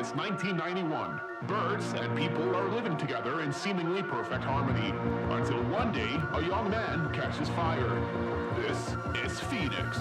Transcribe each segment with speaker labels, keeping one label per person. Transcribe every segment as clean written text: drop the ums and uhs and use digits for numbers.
Speaker 1: since 1991. Birds and people are living together in seemingly perfect harmony, until one day a young man catches fire. This is Phoenix.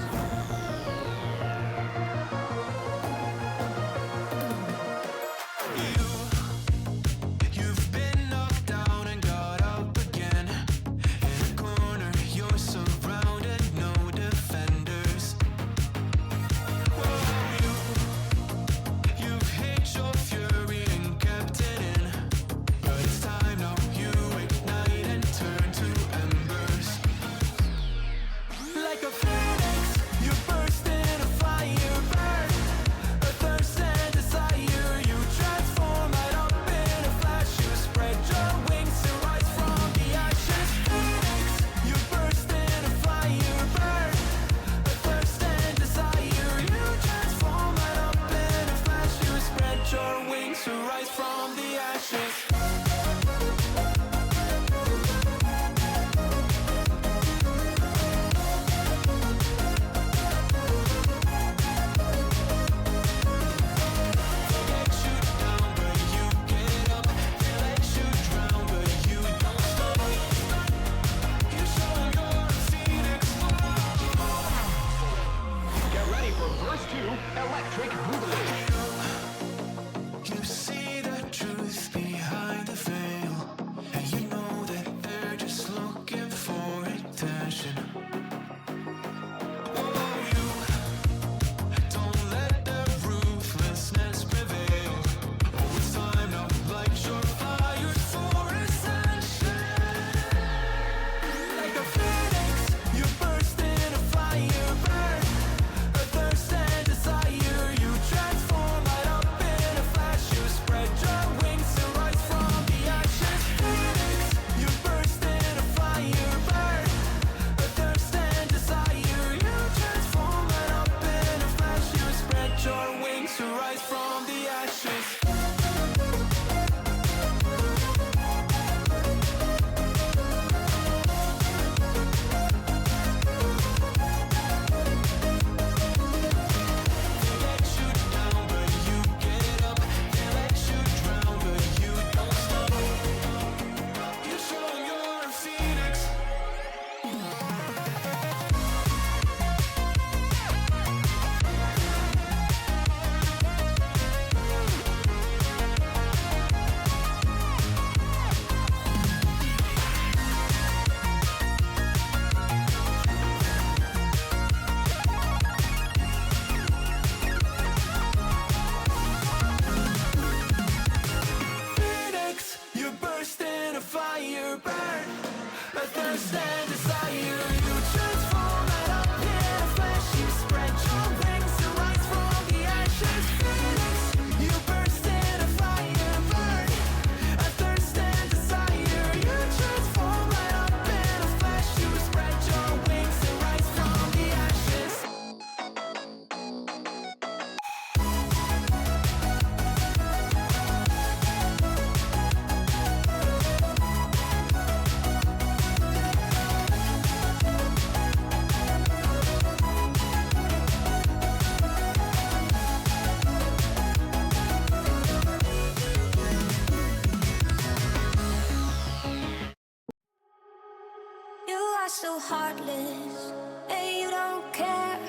Speaker 2: So heartless, and you don't care,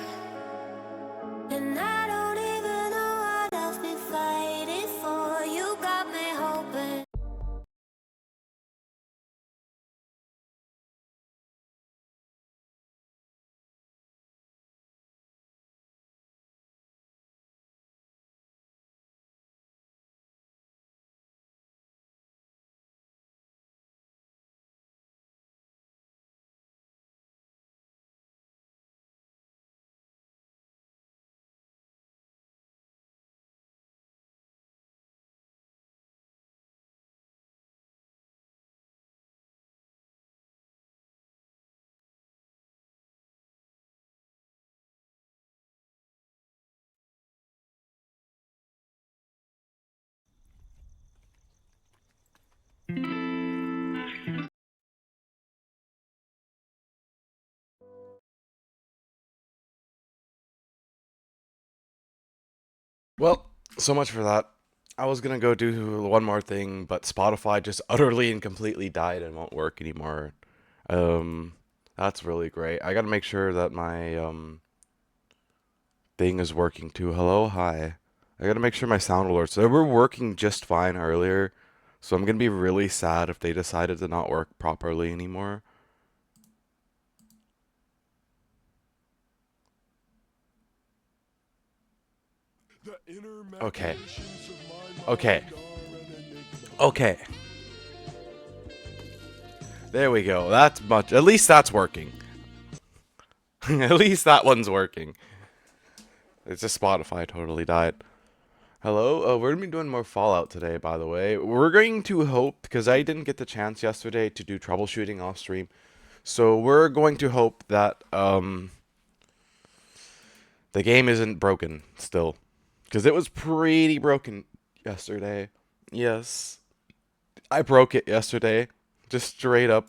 Speaker 2: and I don't even know what I've been fighting for. You got me hoping.
Speaker 3: Well, so much for that. I was gonna go do one more thing, but Spotify just utterly and completely died and won't work anymore. Um, that's really great. I gotta make sure that my thing is working too. Hello, hi. I gotta make sure my sound alerts. They were working just fine earlier, so I'm gonna be really sad if they decided to not work properly anymore. Okay. Okay. Okay. There we go. That's much. At least that's working. At least that one's working. It's just Spotify totally died. Hello? We're going to be doing more Fallout today, by the way. We're going to hope, because I didn't get the chance yesterday to do troubleshooting off stream. So we're going to hope that the game isn't broken still. Because it was pretty broken yesterday. Yes. I broke it yesterday. Just straight up.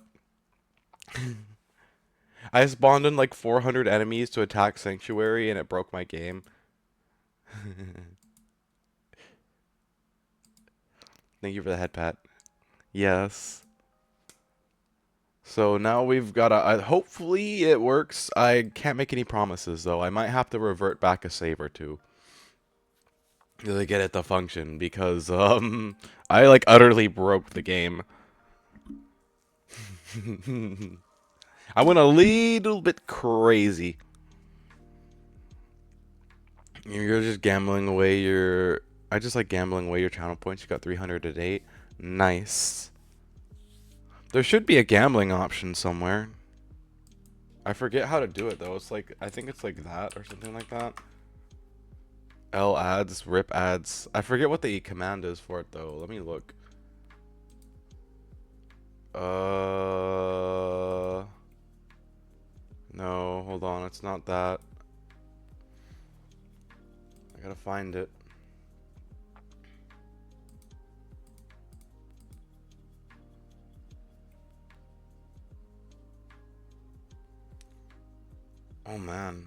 Speaker 3: I spawned in like 400 enemies to attack Sanctuary and it broke my game. Thank you for the head pat. Yes. So now we've got a... hopefully it works. I can't make any promises though. I might have to revert back a save or two. To get it to function because I like utterly broke the game. I went a little bit crazy. You're just gambling away your... I just like gambling away your channel points. You got 300 at 8. Nice. There should be a gambling option somewhere. I forget how to do it though. It's like, I think it's like that or something like that. L ads, rip ads. I forget what the command is for it though. Let me look. No, hold on. It's not that. I gotta find it. Oh man.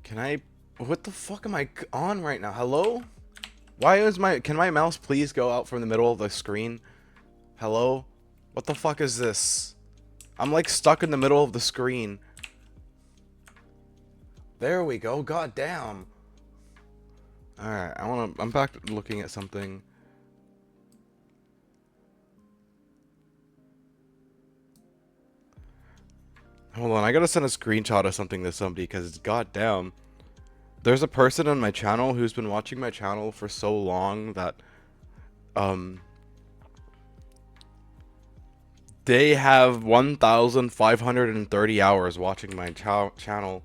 Speaker 3: Can I... what the fuck am I on right now? Hello? Why is my... can my mouse please go out from the middle of the screen? Hello? What the fuck is this? I'm like stuck in the middle of the screen. There we go. God damn. Alright, I'm back looking at something. Hold on, I gotta send a screenshot of something to somebody because goddamn. There's a person on my channel who's been watching my channel for so long that they have 1,530 hours watching my channel.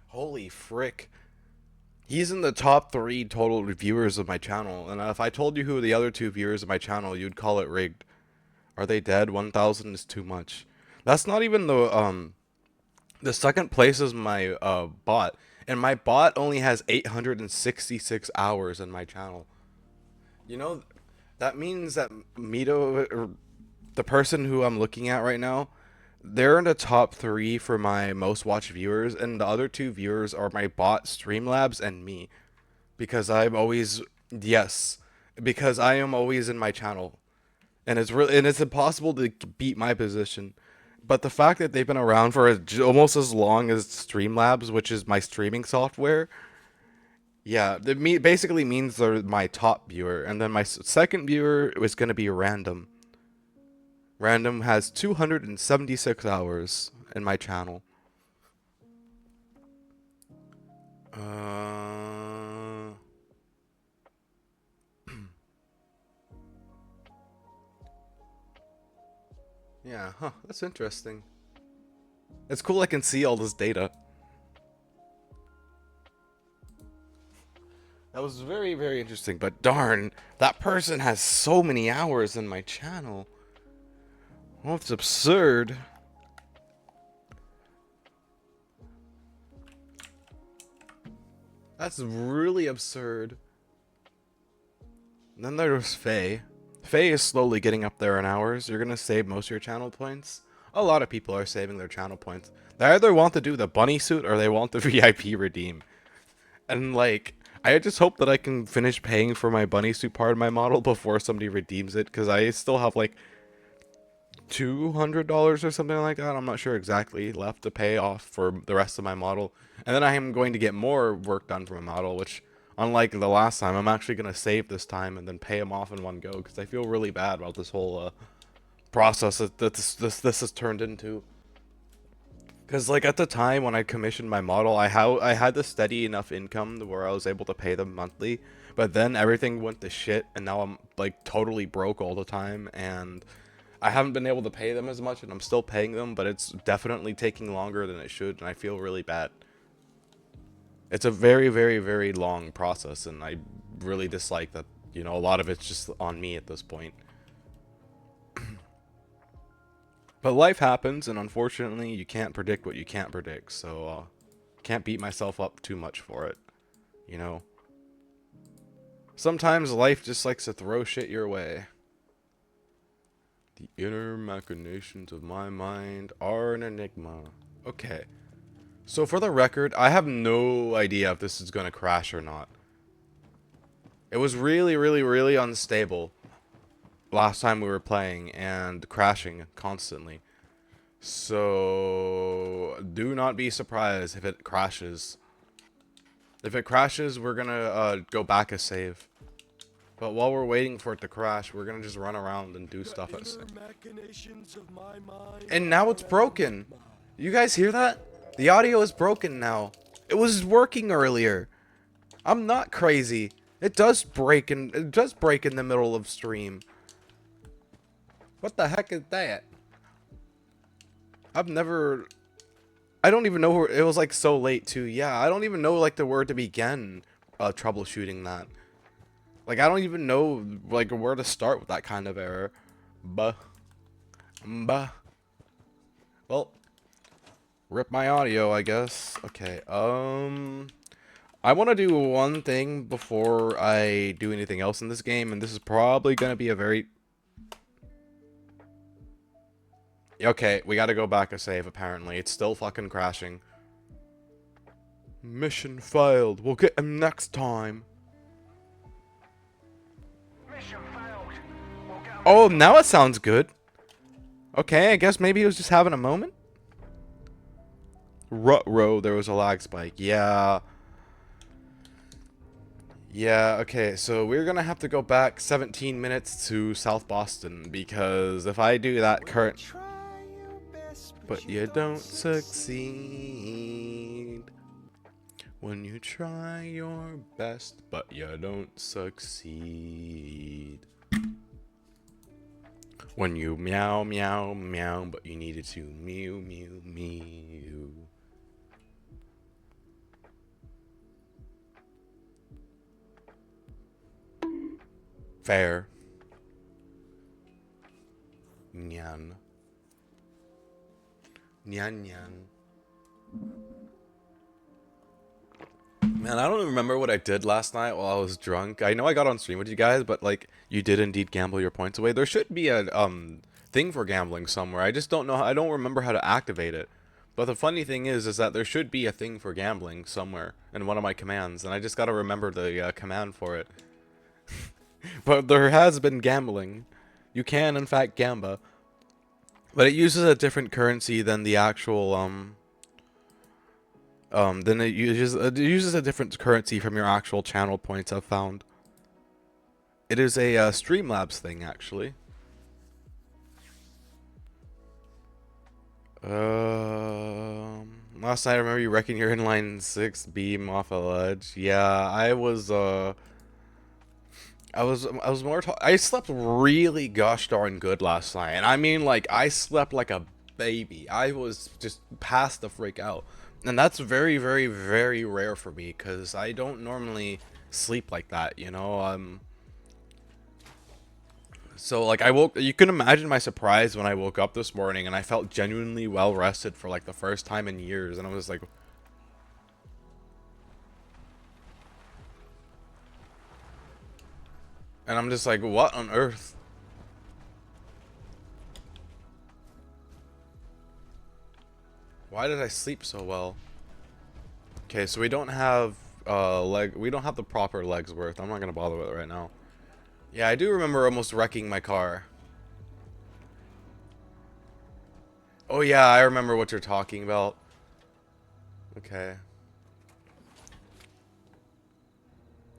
Speaker 3: Holy frick. He's in the top 3 total viewers of my channel, and if I told you who the other 2 viewers of my channel, you'd call it rigged. Are they dead? 1,000 is too much. That's not even the second place is my bot, and my bot only has 866 hours in my channel. You know, that means that Mito, or the person who I'm looking at right now, they're in the top 3 for my most watched viewers, and the other 2 viewers are my bot, Streamlabs, and me. Because I'm always... yes. Because I am always in my channel. And it's impossible to beat my position. But the fact that they've been around for almost as long as Streamlabs, which is my streaming software... yeah, it basically means they're my top viewer. And then my second viewer is going to be Random. Random has 276 hours in my channel. Yeah, huh, that's interesting. It's cool I can see all this data. That was very, very interesting, but darn, that person has so many hours in my channel. Well, it's absurd. That's really absurd. And then there's Faye. Faye is slowly getting up there in hours. You're gonna save most of your channel points. A lot of people are saving their channel points. They either want to do the bunny suit or they want the VIP redeem. And like, I just hope that I can finish paying for my bunny suit part of my model before somebody redeems it, because I still have like $200 or something like that. I'm not sure exactly left to pay off for the rest of my model. And then I am going to get more work done for my model, which unlike the last time, I'm actually going to save this time and then pay them off in one go, because I feel really bad about this whole process that this has turned into. Because like at the time when I commissioned my model, I had the steady enough income where I was able to pay them monthly, but then everything went to shit, and now I'm like totally broke all the time, and I haven't been able to pay them as much, and I'm still paying them, but it's definitely taking longer than it should, and I feel really bad. It's a very, very, very long process, and I really dislike that, you know, a lot of it's just on me at this point. But life happens, and unfortunately, you can't predict what you can't predict, so can't beat myself up too much for it, you know? Sometimes life just likes to throw shit your way. The inner machinations of my mind are an enigma. Okay. So for the record, I have no idea if this is going to crash or not. It was really, really, really unstable last time we were playing and crashing constantly. So do not be surprised if it crashes. If it crashes, we're going to go back a save. But while we're waiting for it to crash, we're going to just run around and do stuff at save. And now it's broken. You guys hear that? The audio is broken now. It was working earlier. I'm not crazy. It does break in the middle of stream. What the heck is that? I don't even know where it was, like so late too. Yeah, I don't even know like the word to begin troubleshooting that. Like I don't even know like where to start with that kind of error. Well, rip my audio, I guess. Okay, I want to do one thing before I do anything else in this game, and this is probably going to be a very... Okay, we gotta go back a save, apparently. It's still fucking crashing. Mission failed. We'll get him next time. Mission failed. Oh, now it sounds good. Okay, I guess maybe he was just having a moment. Ruh-roh, there was a lag spike. Yeah. Yeah, okay, so we're gonna have to go back 17 minutes to South Boston, because if I do that current... But you don't succeed when you try your best, but you don't succeed. When you meow, meow, meow, but you needed to mew, mew, mew. Fair. Nyan. Nyan nyan. Man, I don't remember what I did last night while I was drunk. I know I got on stream with you guys, but like, you did indeed gamble your points away. There should be a thing for gambling somewhere. I just don't know. I don't remember how to activate it. But the funny thing is that there should be a thing for gambling somewhere in one of my commands, and I just gotta remember the command for it. But there has been gambling. You can, in fact, gamba. But it uses a different currency than the actual, then it uses a different currency from your actual channel points, I've found. It is a, Streamlabs thing, actually. Last night I remember you wrecking your inline 6 beam off a ledge. Yeah, I was more I slept really gosh darn good last night. And I mean, like, I slept like a baby. I was just passed the freak out. And that's very, very, very rare for me, because I don't normally sleep like that, you know? So, like, you can imagine my surprise when I woke up this morning and I felt genuinely well rested for, like, the first time in years. And I was like... And I'm just like, what on earth? Why did I sleep so well? Okay, so we don't have we don't have the proper legs worth. I'm not gonna bother with it right now. Yeah, I do remember almost wrecking my car. Oh yeah, I remember what you're talking about. Okay.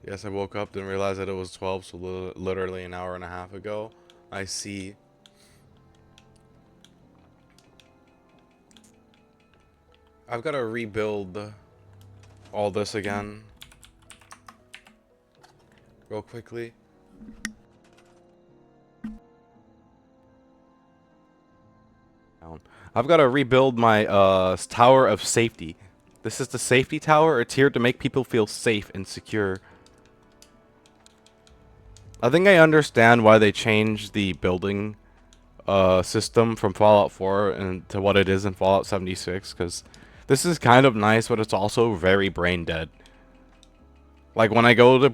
Speaker 3: Yes, I woke up, didn't realize that it was 12, so literally an hour and a half ago. I see. I've got to rebuild all this again. Real quickly. I've got to rebuild my tower of safety. This is the safety tower. It's here to make people feel safe and secure. I think I understand why they changed the building system from Fallout 4 and to what it is in Fallout 76, because this is kind of nice, but it's also very brain dead. Like when I go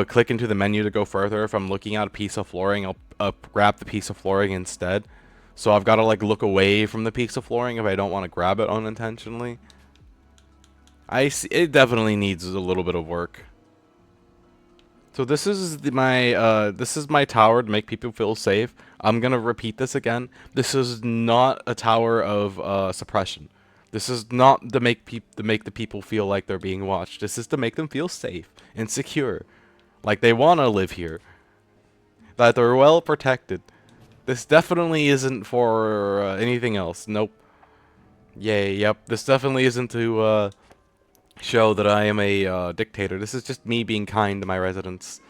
Speaker 3: click into the menu to go further, if I'm looking at a piece of flooring, I'll grab the piece of flooring instead. So I've got to like look away from the piece of flooring if I don't want to grab it unintentionally. I see, it definitely needs a little bit of work. So this is my tower to make people feel safe. I'm gonna repeat this again. This is not a tower of suppression. This is not to make the people feel like they're being watched. This is to make them feel safe and secure, like they want to live here, that they're well protected. This definitely isn't for anything else. Nope. Yay. Yep. This definitely isn't to show that I am a dictator. This is just me being kind to my residents.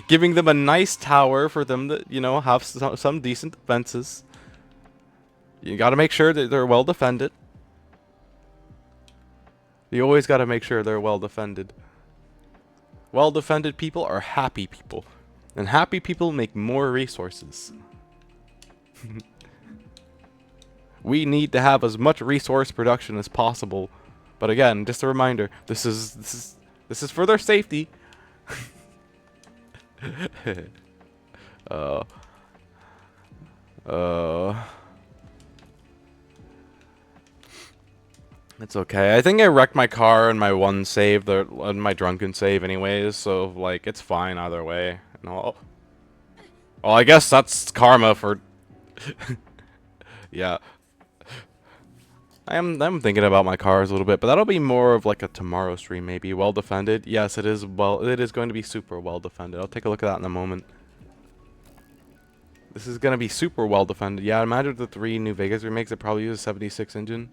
Speaker 3: Giving them a nice tower for them to, you know, have some decent defenses. You gotta make sure that they're well defended. You always gotta make sure they're well defended. Well defended people are happy people. And happy people make more resources. We need to have as much resource production as possible. But again, just a reminder, this is for their safety. It's okay. I think I wrecked my car in my one save, in my drunken save anyways, so like it's fine either way. No. Well, I guess that's karma for yeah. I'm thinking about my cars a little bit, but that'll be more of like a tomorrow stream maybe. Well defended. Yes, it is going to be super well defended. I'll take a look at that in a moment. This is going to be super well defended. Yeah, I imagine the 3 New Vegas remakes that probably use a 76 engine.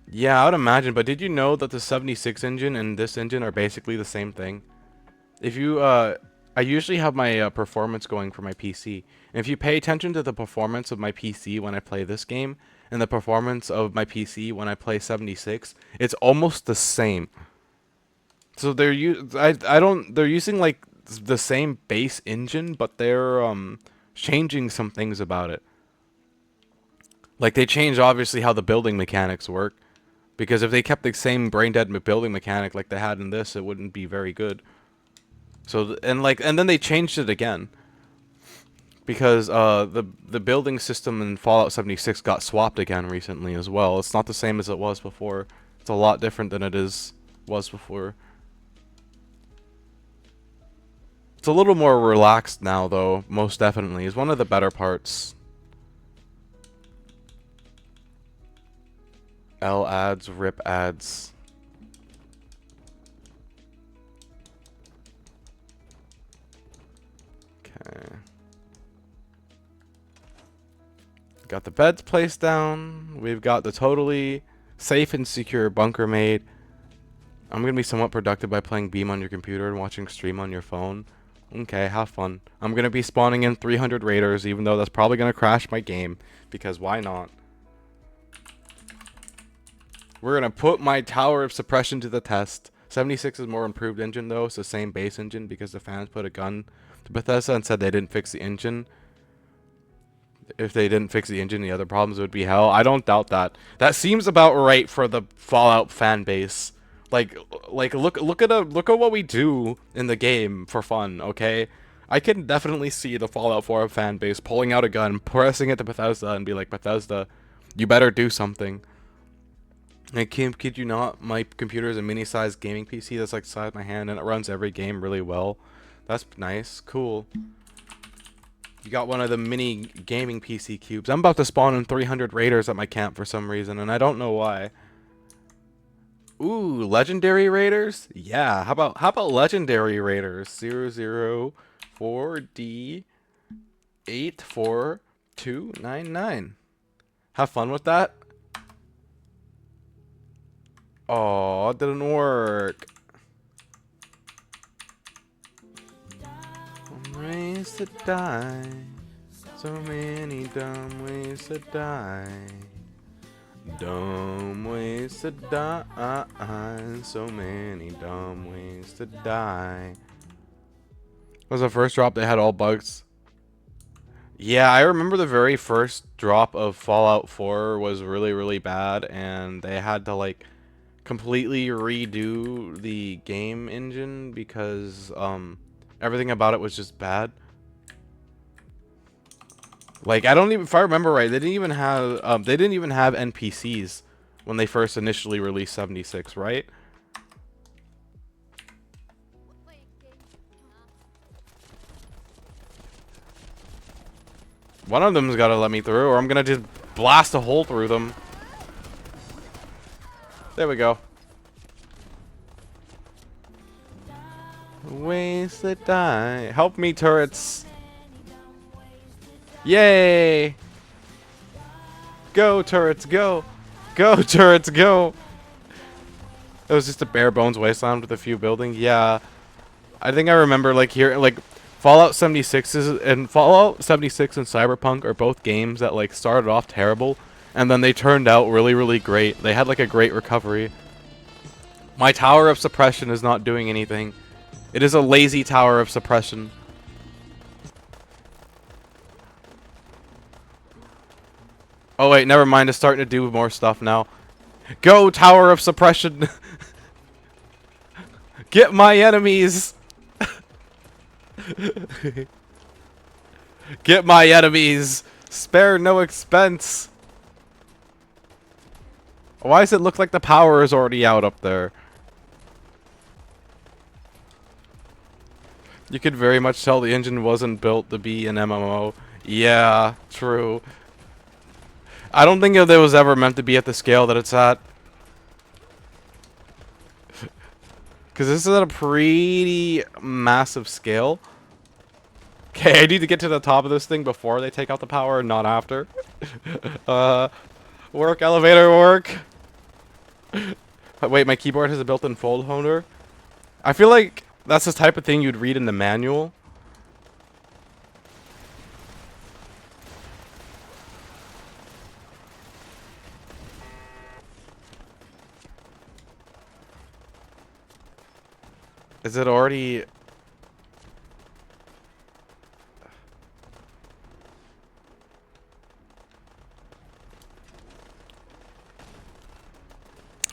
Speaker 3: Yeah, I would imagine, but did you know that the 76 engine and this engine are basically the same thing? If you, I usually have my performance going for my PC. And if you pay attention to the performance of my PC when I play this game, and the performance of my PC when I play 76, it's almost the same. So they're using like the same base engine, but they're changing some things about it. Like they changed obviously how the building mechanics work. Because if they kept the same brain dead building mechanic like they had in this, it wouldn't be very good. So and then they changed it again. Because the building system in Fallout 76 got swapped again recently as well. It's not the same as it was before. It's a lot different than it was before. It's a little more relaxed now though, most definitely. It's one of the better parts. L ads, rip ads. Okay. Got the beds placed down. We've got the totally safe and secure bunker made. I'm going to be somewhat productive by playing Beam on your computer and watching stream on your phone. Okay, have fun. I'm going to be spawning in 300 raiders, even though that's probably going to crash my game. Because why not? We're going to put my tower of suppression to the test. 76 is more improved engine though. It's the same base engine because the fans put a gun to Bethesda and said they didn't fix the engine. If they didn't fix the engine, the other problems would be hell. I don't doubt that. That seems about right for the Fallout fan base. Like look at what we do in the game for fun, okay? I can definitely see the Fallout 4 fan base pulling out a gun, pressing it to Bethesda, and be like, Bethesda, you better do something. And kid you not, my computer is a mini-sized gaming PC that's like the size of my hand, and it runs every game really well. That's nice, cool. You got one of the mini gaming PC cubes. I'm about to spawn in 300 raiders at my camp for some reason, and I don't know why. Ooh, legendary raiders? Yeah, how about legendary raiders? 004D84299. Have fun with that. Oh, it didn't work. Ways to die. So many dumb ways to die. Dumb ways to die. So many dumb ways to die. Was the first drop they had all bugs? Yeah, I remember the very first drop of Fallout 4 was really bad, and they had to like completely redo the game engine because everything about it was just bad. Like, I don't even, if I remember right, they didn't even have NPCs when they first initially released 76, right? One of them's gotta let me through, or I'm gonna just blast a hole through them. There we go. Ways to die. Help me, turrets. Yay! Go, turrets, go! Go, turrets, go! It was just a bare bones wasteland with a few buildings. Yeah. I think I remember, like, here, like, Fallout 76 and Cyberpunk are both games that, like, started off terrible, and then they turned out really great. They had, like, a great recovery. My tower of suppression is not doing anything. It is a lazy tower of suppression. Oh wait, never mind. It's starting to do more stuff now. Go, tower of suppression. Get my enemies. Get my enemies. Spare no expense. Why does it look like the power is already out up there? You could very much tell the engine wasn't built to be an MMO. Yeah, true. I don't think it was ever meant to be at the scale that it's at. Because this is at a pretty massive scale. Okay, I need to get to the top of this thing before they take out the power, not after. Work, elevator, work. Wait, my keyboard has a built-in fold holder? I feel like that's the type of thing you'd read in the manual. Is it already...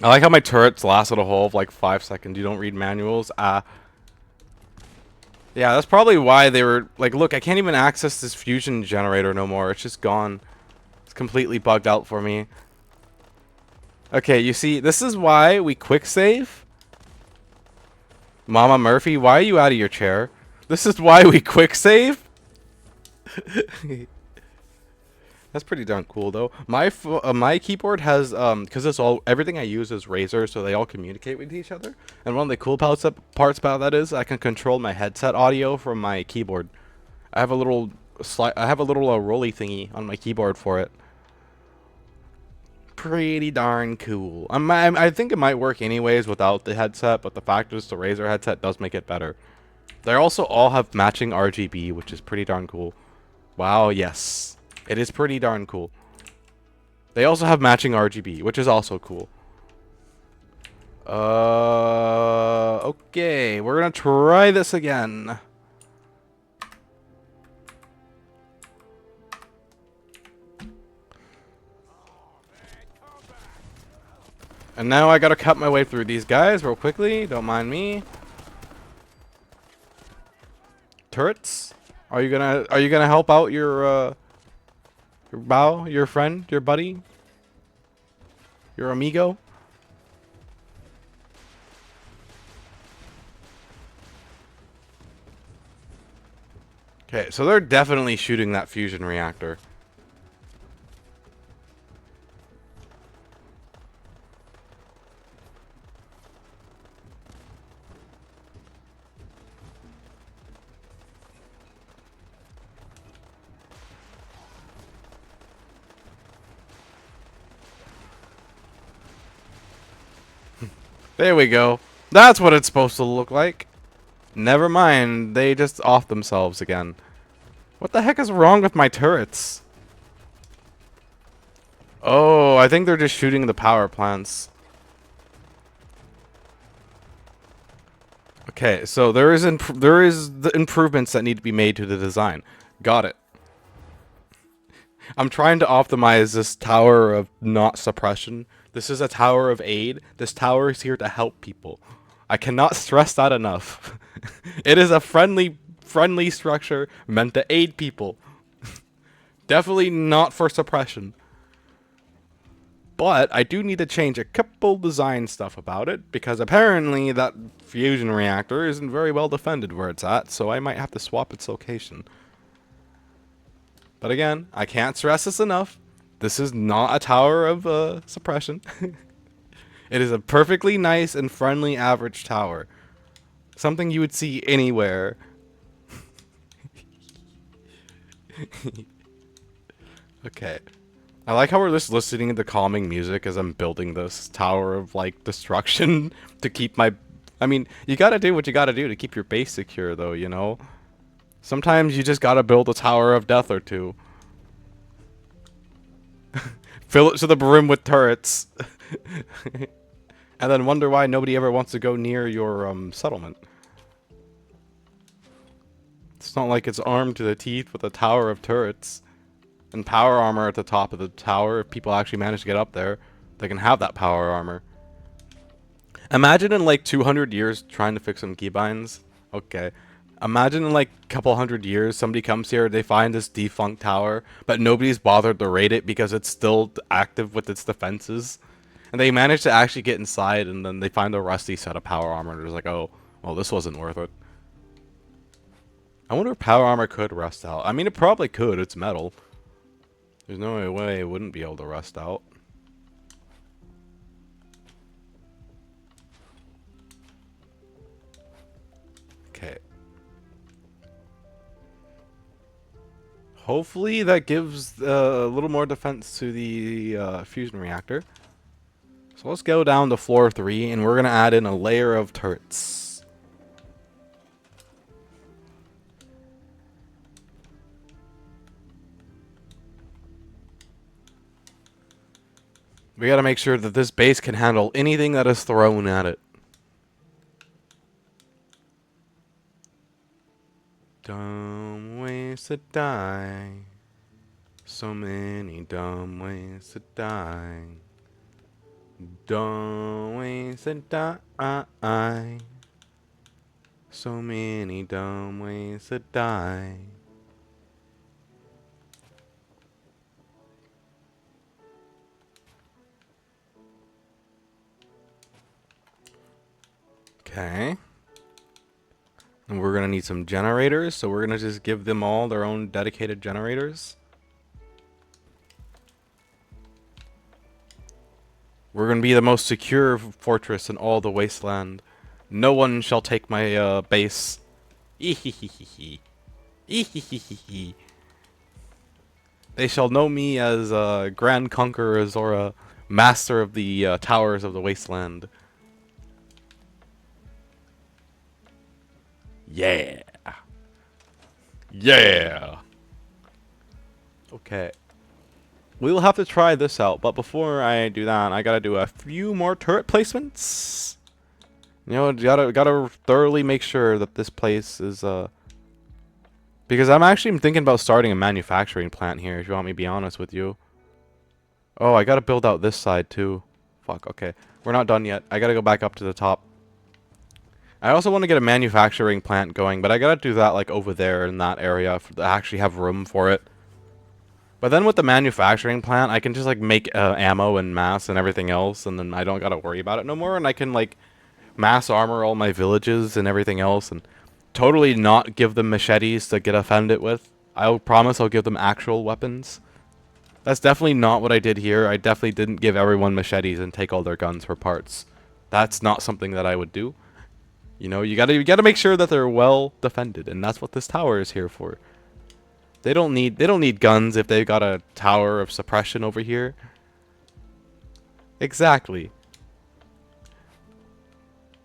Speaker 3: I like how my turrets lasted a whole of like 5 seconds. You don't read manuals? Yeah, that's probably why they were like, look, I can't even access this fusion generator no more. It's just gone. It's completely bugged out for me. Okay, you see, this is why we quick save. Mama Murphy, why are you out of your chair? This is why we quick save? That's pretty darn cool, though. My keyboard has because everything I use is Razer, so they all communicate with each other. And one of the cool parts about that is I can control my headset audio from my keyboard. I have a little rolly thingy on my keyboard for it. Pretty darn cool. I think it might work anyways without the headset, but the fact is the Razer headset does make it better. They also all have matching RGB, which is pretty darn cool. Wow, yes. It is pretty darn cool. They also have matching RGB, which is also cool. Okay, we're gonna try this again. And now I gotta cut my way through these guys real quickly. Don't mind me. Turrets? Are you gonna help out your bow, your friend, your buddy, your amigo? Okay, so they're definitely shooting that fusion reactor. There we go. That's what it's supposed to look like. Never mind, they just off themselves again. What the heck is wrong with my turrets? Oh, I think they're just shooting the power plants. Okay, so there is the improvements that need to be made to the design. Got it. I'm trying to optimize this tower of not suppression. This is a tower of aid. This tower is here to help people. I cannot stress that enough. It is a friendly structure meant to aid people. Definitely not for suppression. But I do need to change a couple design stuff about it, because apparently that fusion reactor isn't very well defended where it's at, so I might have to swap its location. But again, I can't stress this enough. This is not a tower of suppression. It is a perfectly nice and friendly average tower. Something you would see anywhere. Okay. I like how we're just listening to calming music as I'm building this tower of, like, destruction to keep my... I mean, you gotta do what you gotta do to keep your base secure, though, you know? Sometimes you just gotta build a tower of death or two. Fill it to the brim with turrets. And then wonder why nobody ever wants to go near your settlement. It's not like it's armed to the teeth with a tower of turrets and power armor at the top of the tower. If people actually manage to get up there, they can have that power armor. Imagine in like 200 years trying to fix some keybinds. Okay. Imagine in like a couple hundred years somebody comes here, they find this defunct tower, but nobody's bothered to raid it because it's still active with its defenses. And they manage to actually get inside, and then they find a rusty set of power armor, and they're like, oh, well, this wasn't worth it. I wonder if power armor could rust out. I mean, it probably could. It's metal. There's no way it wouldn't be able to rust out. Okay. Hopefully that gives a little more defense to the fusion reactor. So let's go down to floor 3, and we're going to add in a layer of turrets. We got to make sure that this base can handle anything that is thrown at it. Dumb ways to die. So many dumb ways to die. Dumb ways to die. So many dumb ways to die. Okay. And we're going to need some generators, so we're going to just give them all their own dedicated generators. We're going to be the most secure fortress in all the wasteland. No one shall take my base. Ehehehe. Ehehehe. They shall know me as Grand Conqueror Azora, master of the towers of the wasteland. Yeah. Yeah. Okay. We'll have to try this out, but before I do that, I gotta do a few more turret placements. You know, gotta thoroughly make sure that this place is because I'm actually thinking about starting a manufacturing plant here, if you want me to be honest with you. Oh, I gotta build out this side too. fuck. Okay. We're not done yet. I gotta go back up to the top. I also want to get a manufacturing plant going, but I gotta do that, like, over there in that area to actually have room for it. But then with the manufacturing plant, I can just, like, make ammo and mass and everything else, and then I don't gotta worry about it no more, and I can, like, mass armor all my villages and everything else, and totally not give them machetes to get offended with. I'll promise I'll give them actual weapons. That's definitely not what I did here. I definitely didn't give everyone machetes and take all their guns for parts. That's not something that I would do. You know, you gotta make sure that they're well defended, and that's what this tower is here for. They don't need guns if they've got a tower of suppression over here. Exactly.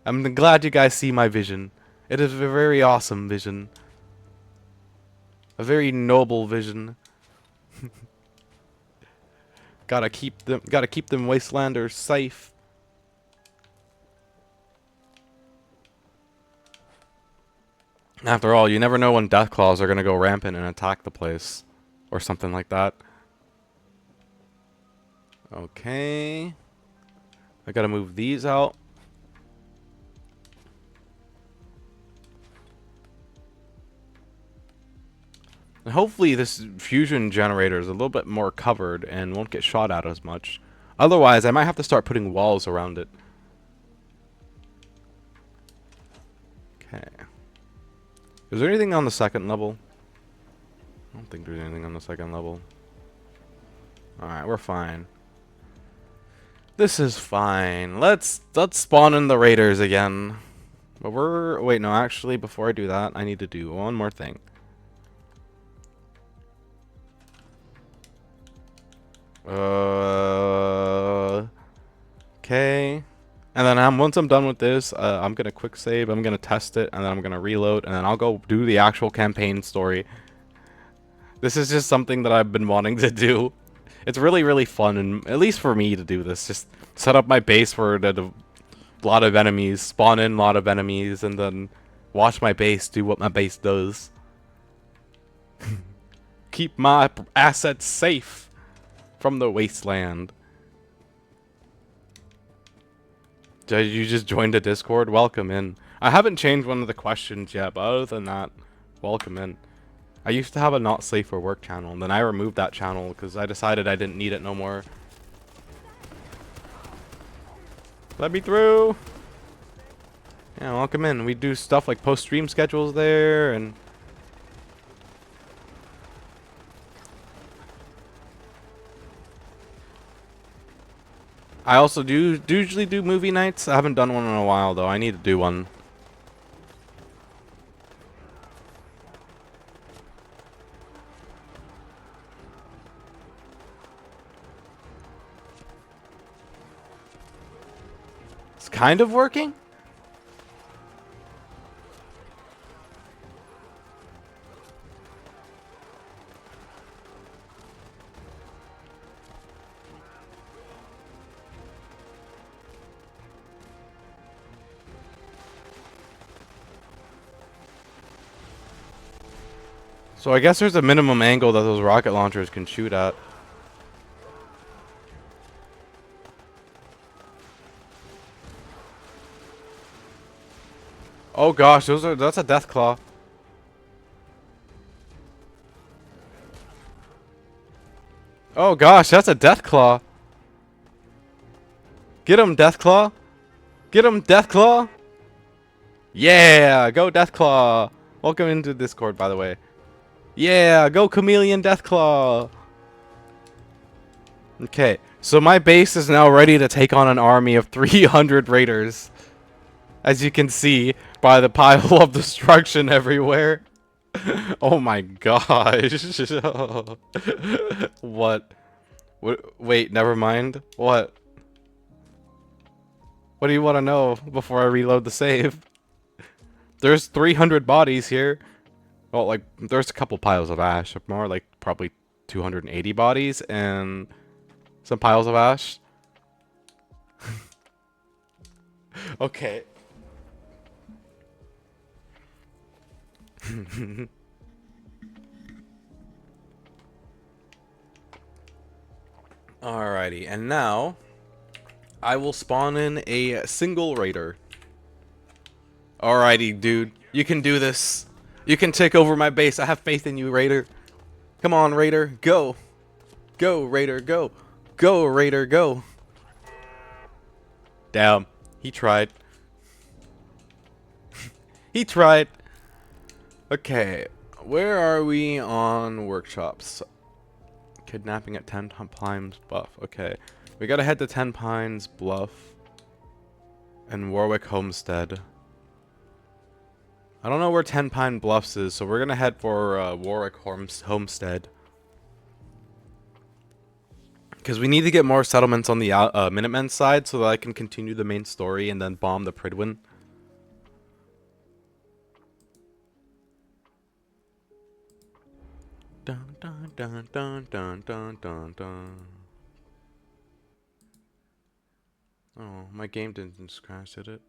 Speaker 3: I'm glad you guys see my vision. It is a very awesome vision. A very noble vision. Gotta keep them wastelanders safe. After all, you never know when Deathclaws are gonna go rampant and attack the place. Or something like that. Okay. I gotta move these out. And hopefully this fusion generator is a little bit more covered and won't get shot at as much. Otherwise, I might have to start putting walls around it. Okay. Is there anything on the second level? I don't think there's anything on the second level. Alright, we're fine. This is fine. Let's spawn in the raiders again. But wait, no, actually, before I do that, I need to do one more thing. Okay. And then once I'm done with this, I'm gonna quick save, I'm gonna test it, and then I'm gonna reload, and then I'll go do the actual campaign story. This is just something that I've been wanting to do. It's really, really fun, and at least for me to do this. Just set up my base for a lot of enemies, spawn in a lot of enemies, and then watch my base do what my base does. Keep my assets safe from the wasteland. You just joined a Discord? Welcome in. I haven't changed one of the questions yet, but other than that, welcome in. I used to have a not safe for work channel, and then I removed that channel because I decided I didn't need it no more. Let me through! Yeah, welcome in. We do stuff like post-stream schedules there, and... I also usually do movie nights. I haven't done one in a while, though. I need to do one. It's kind of working? So I guess there's a minimum angle that those rocket launchers can shoot at. Oh gosh, that's a death claw. Oh gosh, that's a death claw. Get him, death claw. Get him, death claw. Yeah, go death claw. Welcome into Discord, by the way. Yeah, go Chameleon Deathclaw! Okay, so my base is now ready to take on an army of 300 raiders. As you can see by the pile of destruction everywhere. Oh my gosh. What? Wait, never mind. What? What do you want to know before I reload the save? There's 300 bodies here. Well, like, there's a couple piles of ash. More like probably 280 bodies and some piles of ash. Okay. Alrighty, and now I will spawn in a single raider. Alrighty, dude. You can do this. You can take over my base. I have faith in you, raider. Come on, raider. Go. Go, raider. Go. Go, raider. Go. Damn. He tried. He tried. Okay. Where are we on workshops? Kidnapping at 10 Pines Bluff. Okay. We gotta head to 10 Pines Bluff. And Warwick Homestead. I don't know where 10 Pine Bluffs is, so we're gonna head for Warwick Homestead. Because we need to get more settlements on the Minutemen side so that I can continue the main story and then bomb the Pridwin. Dun dun dun dun dun dun dun dun. Oh, my game didn't just crash, did it?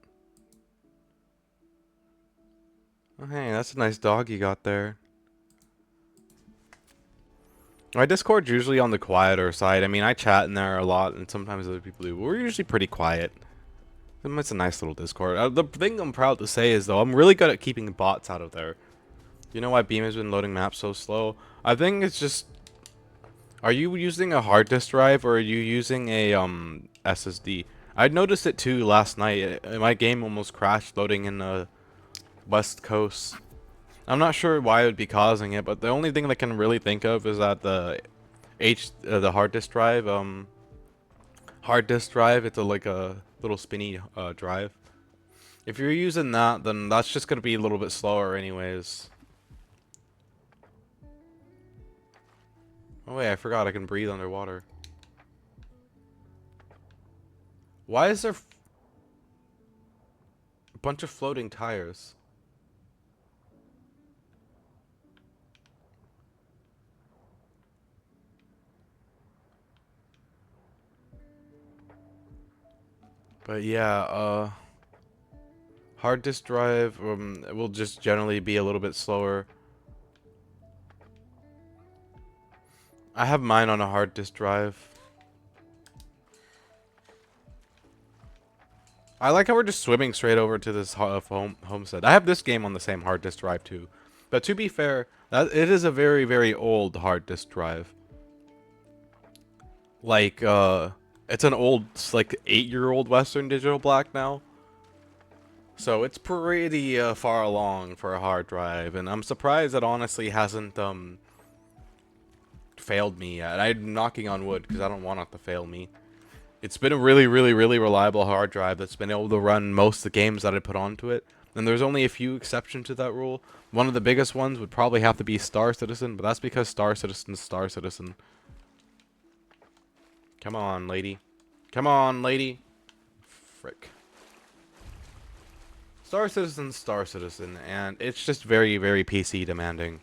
Speaker 3: Oh, hey, that's a nice dog you got there. My Discord's usually on the quieter side. I mean, I chat in there a lot, and sometimes other people do. But we're usually pretty quiet. It's a nice little Discord. The thing I'm proud to say is, though, I'm really good at keeping bots out of there. You know why Beam has been loading maps so slow? I think it's just... Are you using a hard disk drive, or are you using a SSD? I noticed it, too, last night. My game almost crashed loading in the West Coast. I'm not sure why it would be causing it, but the only thing I can really think of is that the hard disk drive, it's like a little spinny drive. If you're using that, then that's just gonna be a little bit slower anyways. Oh wait, I forgot I can breathe underwater. Why is there a bunch of floating tires? But yeah, hard disk drive will just generally be a little bit slower. I have mine on a hard disk drive. I like how we're just swimming straight over to this homestead. I have this game on the same hard disk drive too. But to be fair, it is a very, very old hard disk drive. Like, it's an old, like, 8-year-old Western Digital Black now. So it's pretty far along for a hard drive, and I'm surprised that honestly hasn't failed me yet. I'm knocking on wood because I don't want it to fail me. It's been a really, really, really reliable hard drive that's been able to run most of the games that I put onto it. And there's only a few exceptions to that rule. One of the biggest ones would probably have to be Star Citizen, but that's because Star Citizen's Star Citizen. Come on, lady. Come on, lady. Frick. Star Citizen's Star Citizen, and it's just very, very PC demanding.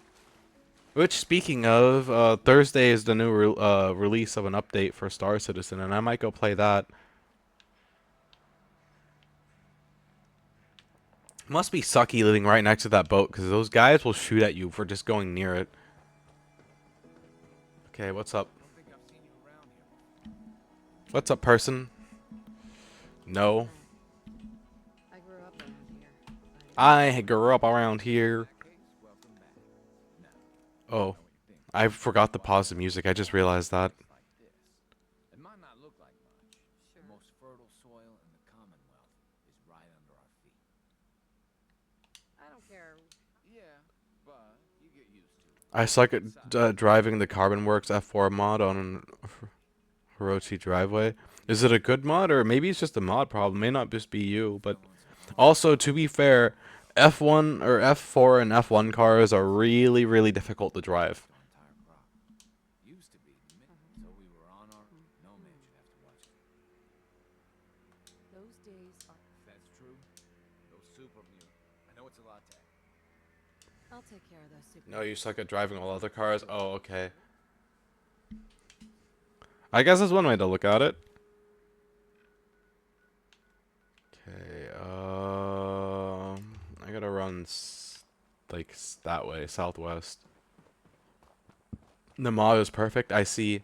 Speaker 3: Which, speaking of, Thursday is the new release of an update for Star Citizen, and I might go play that. Must be sucky living right next to that boat, because those guys will shoot at you for just going near it. Okay, what's up? What's up, person? No. I grew up around here. Oh. I forgot to pause the music. I just realized that.
Speaker 4: It might not look like much. The most fertile soil in the Commonwealth is right under our feet.
Speaker 5: I don't care.
Speaker 4: Yeah, but you get used to it.
Speaker 3: I suck at driving the Carbon Works F4 mod on Hirochi driveway. Is it a good mod, or maybe it's just a mod problem? May not just be you, but also, to be fair, F1 or F4 and F1 cars are really, really difficult to drive.
Speaker 4: Entire crop. Used to be, so we were on our no man should have to watch it.
Speaker 5: Those days are.
Speaker 4: That's true. Those super mute. I know it's a latte.
Speaker 5: I'll take care of those super.
Speaker 3: No, you suck at driving all other cars? Oh, okay. I guess that's one way to look at it. Okay, I gotta run like that way, southwest. The mod is perfect. I see.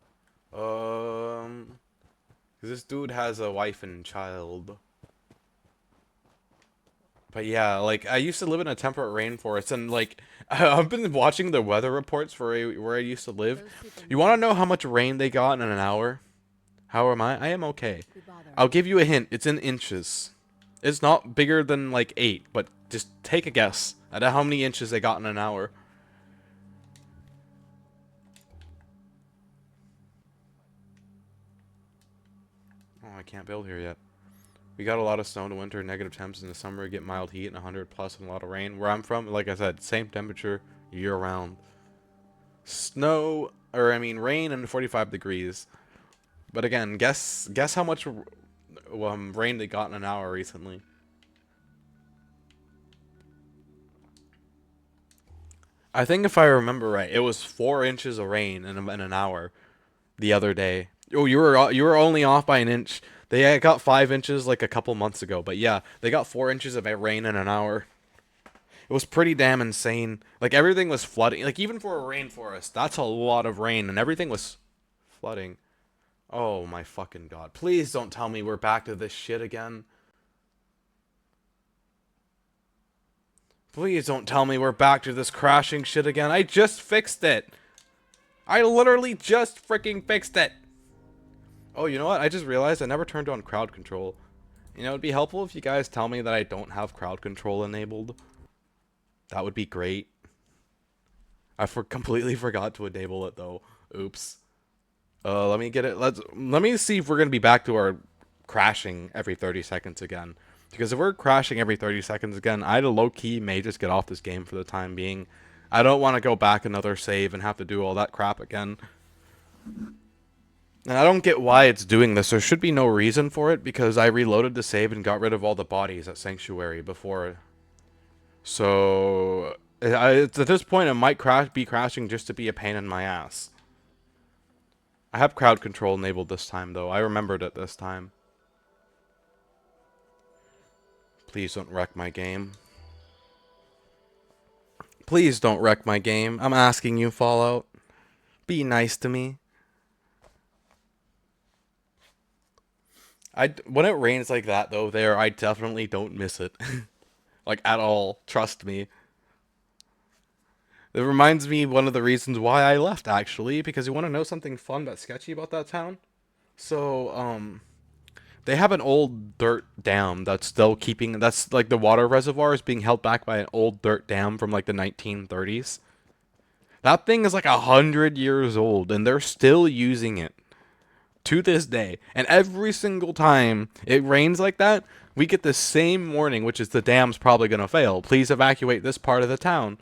Speaker 3: 'Cause this dude has a wife and child. But yeah, like I used to live in a temperate rainforest, and like I've been watching the weather reports for where I used to live.
Speaker 5: Those people
Speaker 3: You want to
Speaker 5: need
Speaker 3: know how much rain they got in an hour? How am I? I am okay.
Speaker 5: be bothering.
Speaker 3: I'll give you a hint. It's in inches. It's not bigger than like 8, but just take a guess at how many inches they got in an hour. Oh, I can't build here yet. We got a lot of snow in the winter, negative temps in the summer, get mild heat and 100 plus and a lot of rain. Where I'm from, like I said, same temperature year round. Snow, or I mean rain and 45 degrees. But again, guess how much rain they got in an hour recently. I think if I remember right, it was 4 inches of rain in an hour the other day. Oh, you were only off by an inch. They got 5 inches like a couple months ago, but yeah, they got 4 inches of rain in an hour. It was pretty damn insane. Like everything was flooding. Like even for a rainforest, that's a lot of rain, and everything was flooding. Oh my fucking god! Please don't tell me we're back to this shit again. Please don't tell me we're back to this crashing shit again. I just fixed it. I literally just freaking fixed it. Oh, you know what? I just realized I never turned on crowd control. You know, it'd be helpful if you guys tell me that I don't have crowd control enabled. That would be great. I completely forgot to enable it though. Oops. Let me get it. Let me see if we're gonna be back to our crashing every 30 seconds again. Because if we're crashing every 30 seconds again, I low-key may just get off this game for the time being. I don't want to go back another save and have to do all that crap again. And I don't get why it's doing this. There should be no reason for it because I reloaded the save and got rid of all the bodies at Sanctuary before. So at this point, it might be crashing just to be a pain in my ass. I have crowd control enabled this time, though. I remembered it this time. Please don't wreck my game. Please don't wreck my game. I'm asking you, Fallout. Be nice to me. When it rains like that, though, I definitely don't miss it. Like, at all. Trust me. It reminds me one of the reasons why I left, actually, because you want to know something fun but sketchy about that town? So, they have an old dirt dam that's still that's like the water reservoir is being held back by an old dirt dam from like the 1930s. That thing is like 100 years old, and they're still using it to this day. And every single time it rains like that, we get the same warning, which is the dam's probably going to fail. Please evacuate this part of the town.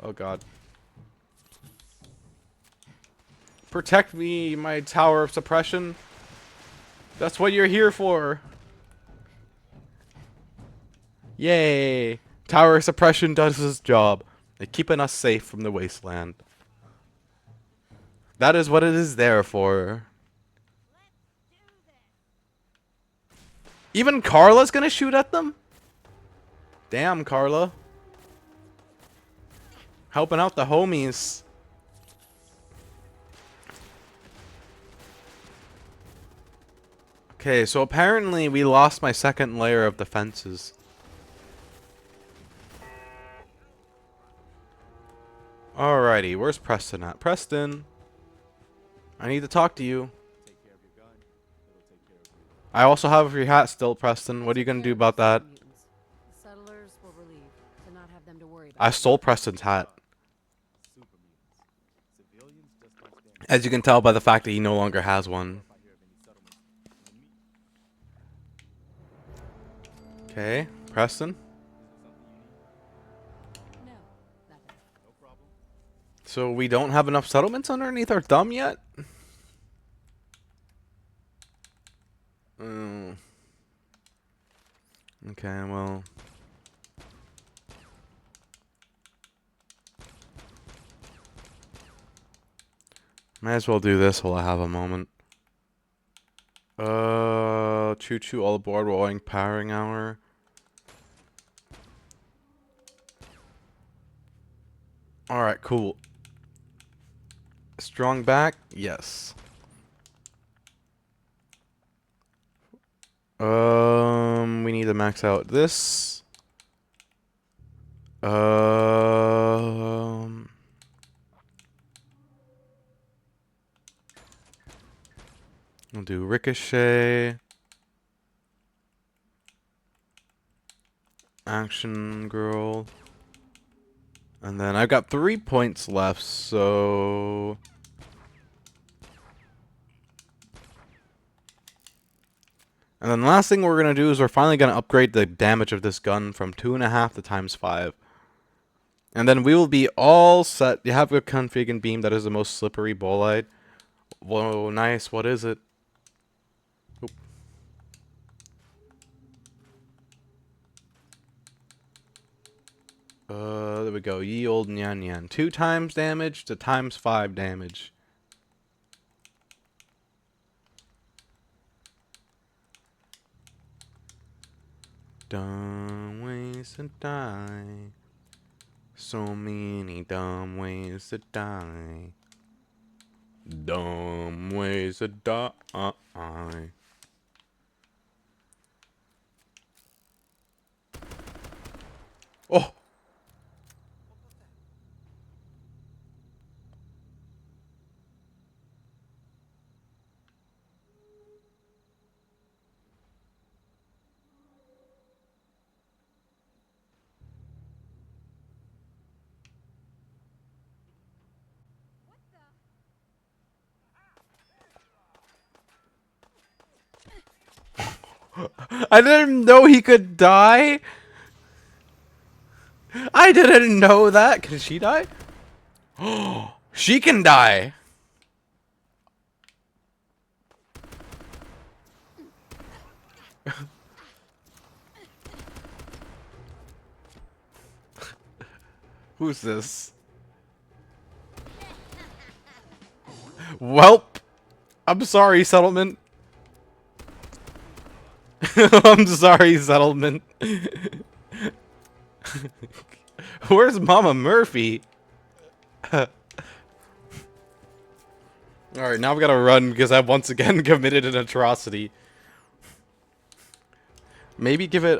Speaker 3: Oh god. Protect me, my tower of suppression. That's what you're here for. Yay. Tower of suppression does its job. They're keeping us safe from the wasteland. That is what it is there for. Even Carla's gonna shoot at them? Damn, Carla. Helping out the homies. Okay, so apparently we lost my second layer of defenses. Alrighty, where's Preston at? Preston, I need to talk to you. I also have your hat still, Preston. What are you gonna do about that?
Speaker 5: Settlers were relieved to not have them to worry about.
Speaker 3: I stole Preston's hat. As you can tell by the fact that he no longer has one. Okay, Preston.
Speaker 5: No, nothing.
Speaker 3: So we don't have enough settlements underneath our thumb yet? Oh. Okay, well. Might as well do this while I have a moment. Choo choo all aboard, rolling powering hour. Alright, cool. Strong back? Yes. We need to max out this. We'll do ricochet. Action girl. And then I've got 3 points left, so... And then the last thing we're going to do is we're finally going to upgrade the damage of this gun from 2.5 to ×5. And then we will be all set. You have a config and beam that is the most slippery bolide. Whoa, nice. What is it? Oop. There we go. Ye old nyan nyan. 2 times damage to ×5 damage. Dumb ways to die. So many dumb ways to die. Dumb ways to die. Oh! I didn't know he could die. I didn't know that. Can she die? Oh, she can die. Who's this? Welp. I'm sorry, settlement. I'm sorry, settlement. Where's Mama Murphy? Alright, now we gotta run because I've once again committed an atrocity. Maybe give it,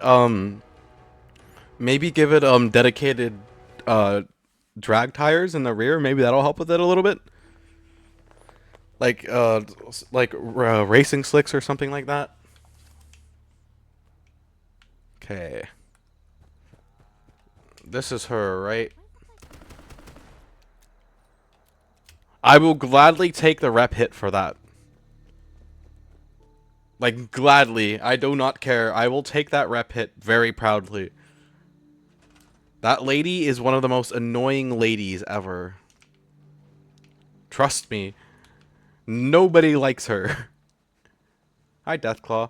Speaker 3: dedicated, drag tires in the rear. Maybe that'll help with it a little bit. Like racing slicks or something like that. Okay. This is her, right? I will gladly take the rep hit for that. Like, gladly. I do not care. I will take that rep hit very proudly. That lady is one of the most annoying ladies ever. Trust me. Nobody likes her. Hi, Deathclaw.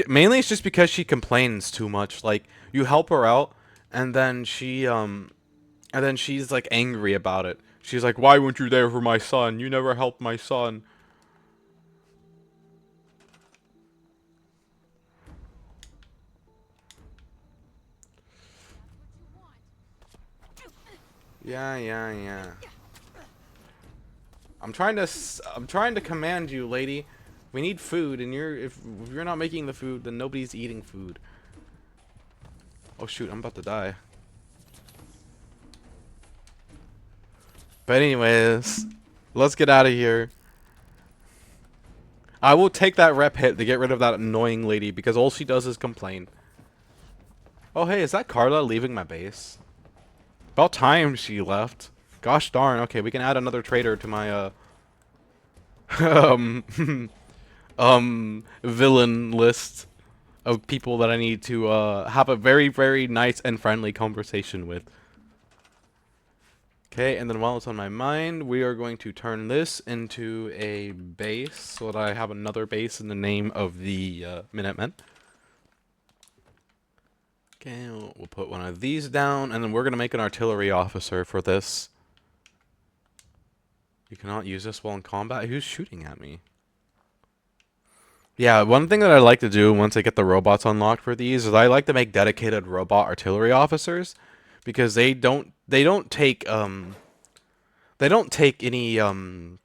Speaker 3: Mainly it's just because she complains too much. Like, you help her out, and then she's like angry about it. She's like, "Why weren't you there for my son? You never helped my son." Yeah. I'm trying to command you, lady. We need food, and if you're not making the food, then nobody's eating food. Oh shoot, I'm about to die. But anyways, let's get out of here. I will take that rep hit to get rid of that annoying lady because all she does is complain. Oh hey, is that Carla leaving my base? About time she left. Gosh darn. Okay, we can add another traitor to my villain list of people that I need to have a very, very nice and friendly conversation with. Okay, and then while it's on my mind, we are going to turn this into a base so that I have another base in the name of the Minutemen. Okay, we'll put one of these down, and then we're going to make an artillery officer for this. You cannot use this while in combat. Who's shooting at me? Yeah, one thing that I like to do once I get the robots unlocked for these is I like to make dedicated robot artillery officers because they don't take They don't take any I'm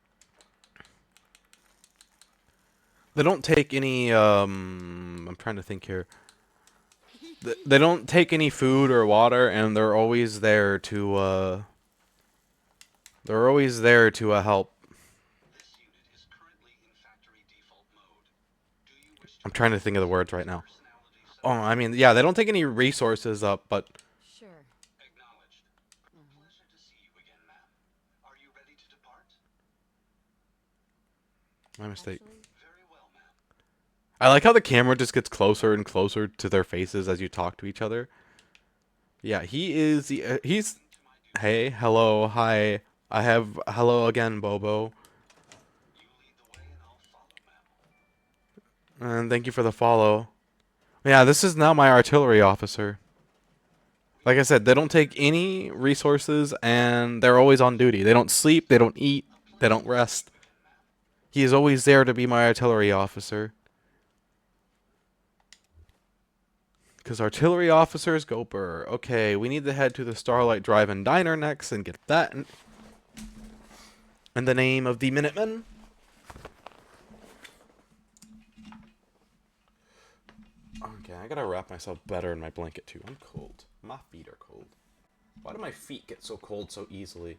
Speaker 3: trying to think here. They don't take any food or water, and they're always there to help. I'm trying to think of the words right now. Oh, I mean, yeah, they don't take any resources up, but
Speaker 5: Sure.
Speaker 3: my mistake.
Speaker 5: Actually,
Speaker 3: I like how the camera just gets closer and closer to their faces as you talk to each other. Yeah, he's hey, hello, hi. I have hello again, Bobo. And thank you for the follow. Yeah, this is now my artillery officer. Like I said, they don't take any resources and they're always on duty. They don't sleep, they don't eat, they don't rest. He is always there to be my artillery officer. Because artillery officers go burr. Okay, we need to head to the Starlight Drive-In Diner next and get that in the name of the Minutemen. Okay, I gotta wrap myself better in my blanket too. I'm cold. My feet are cold. Why do my feet get so cold so easily?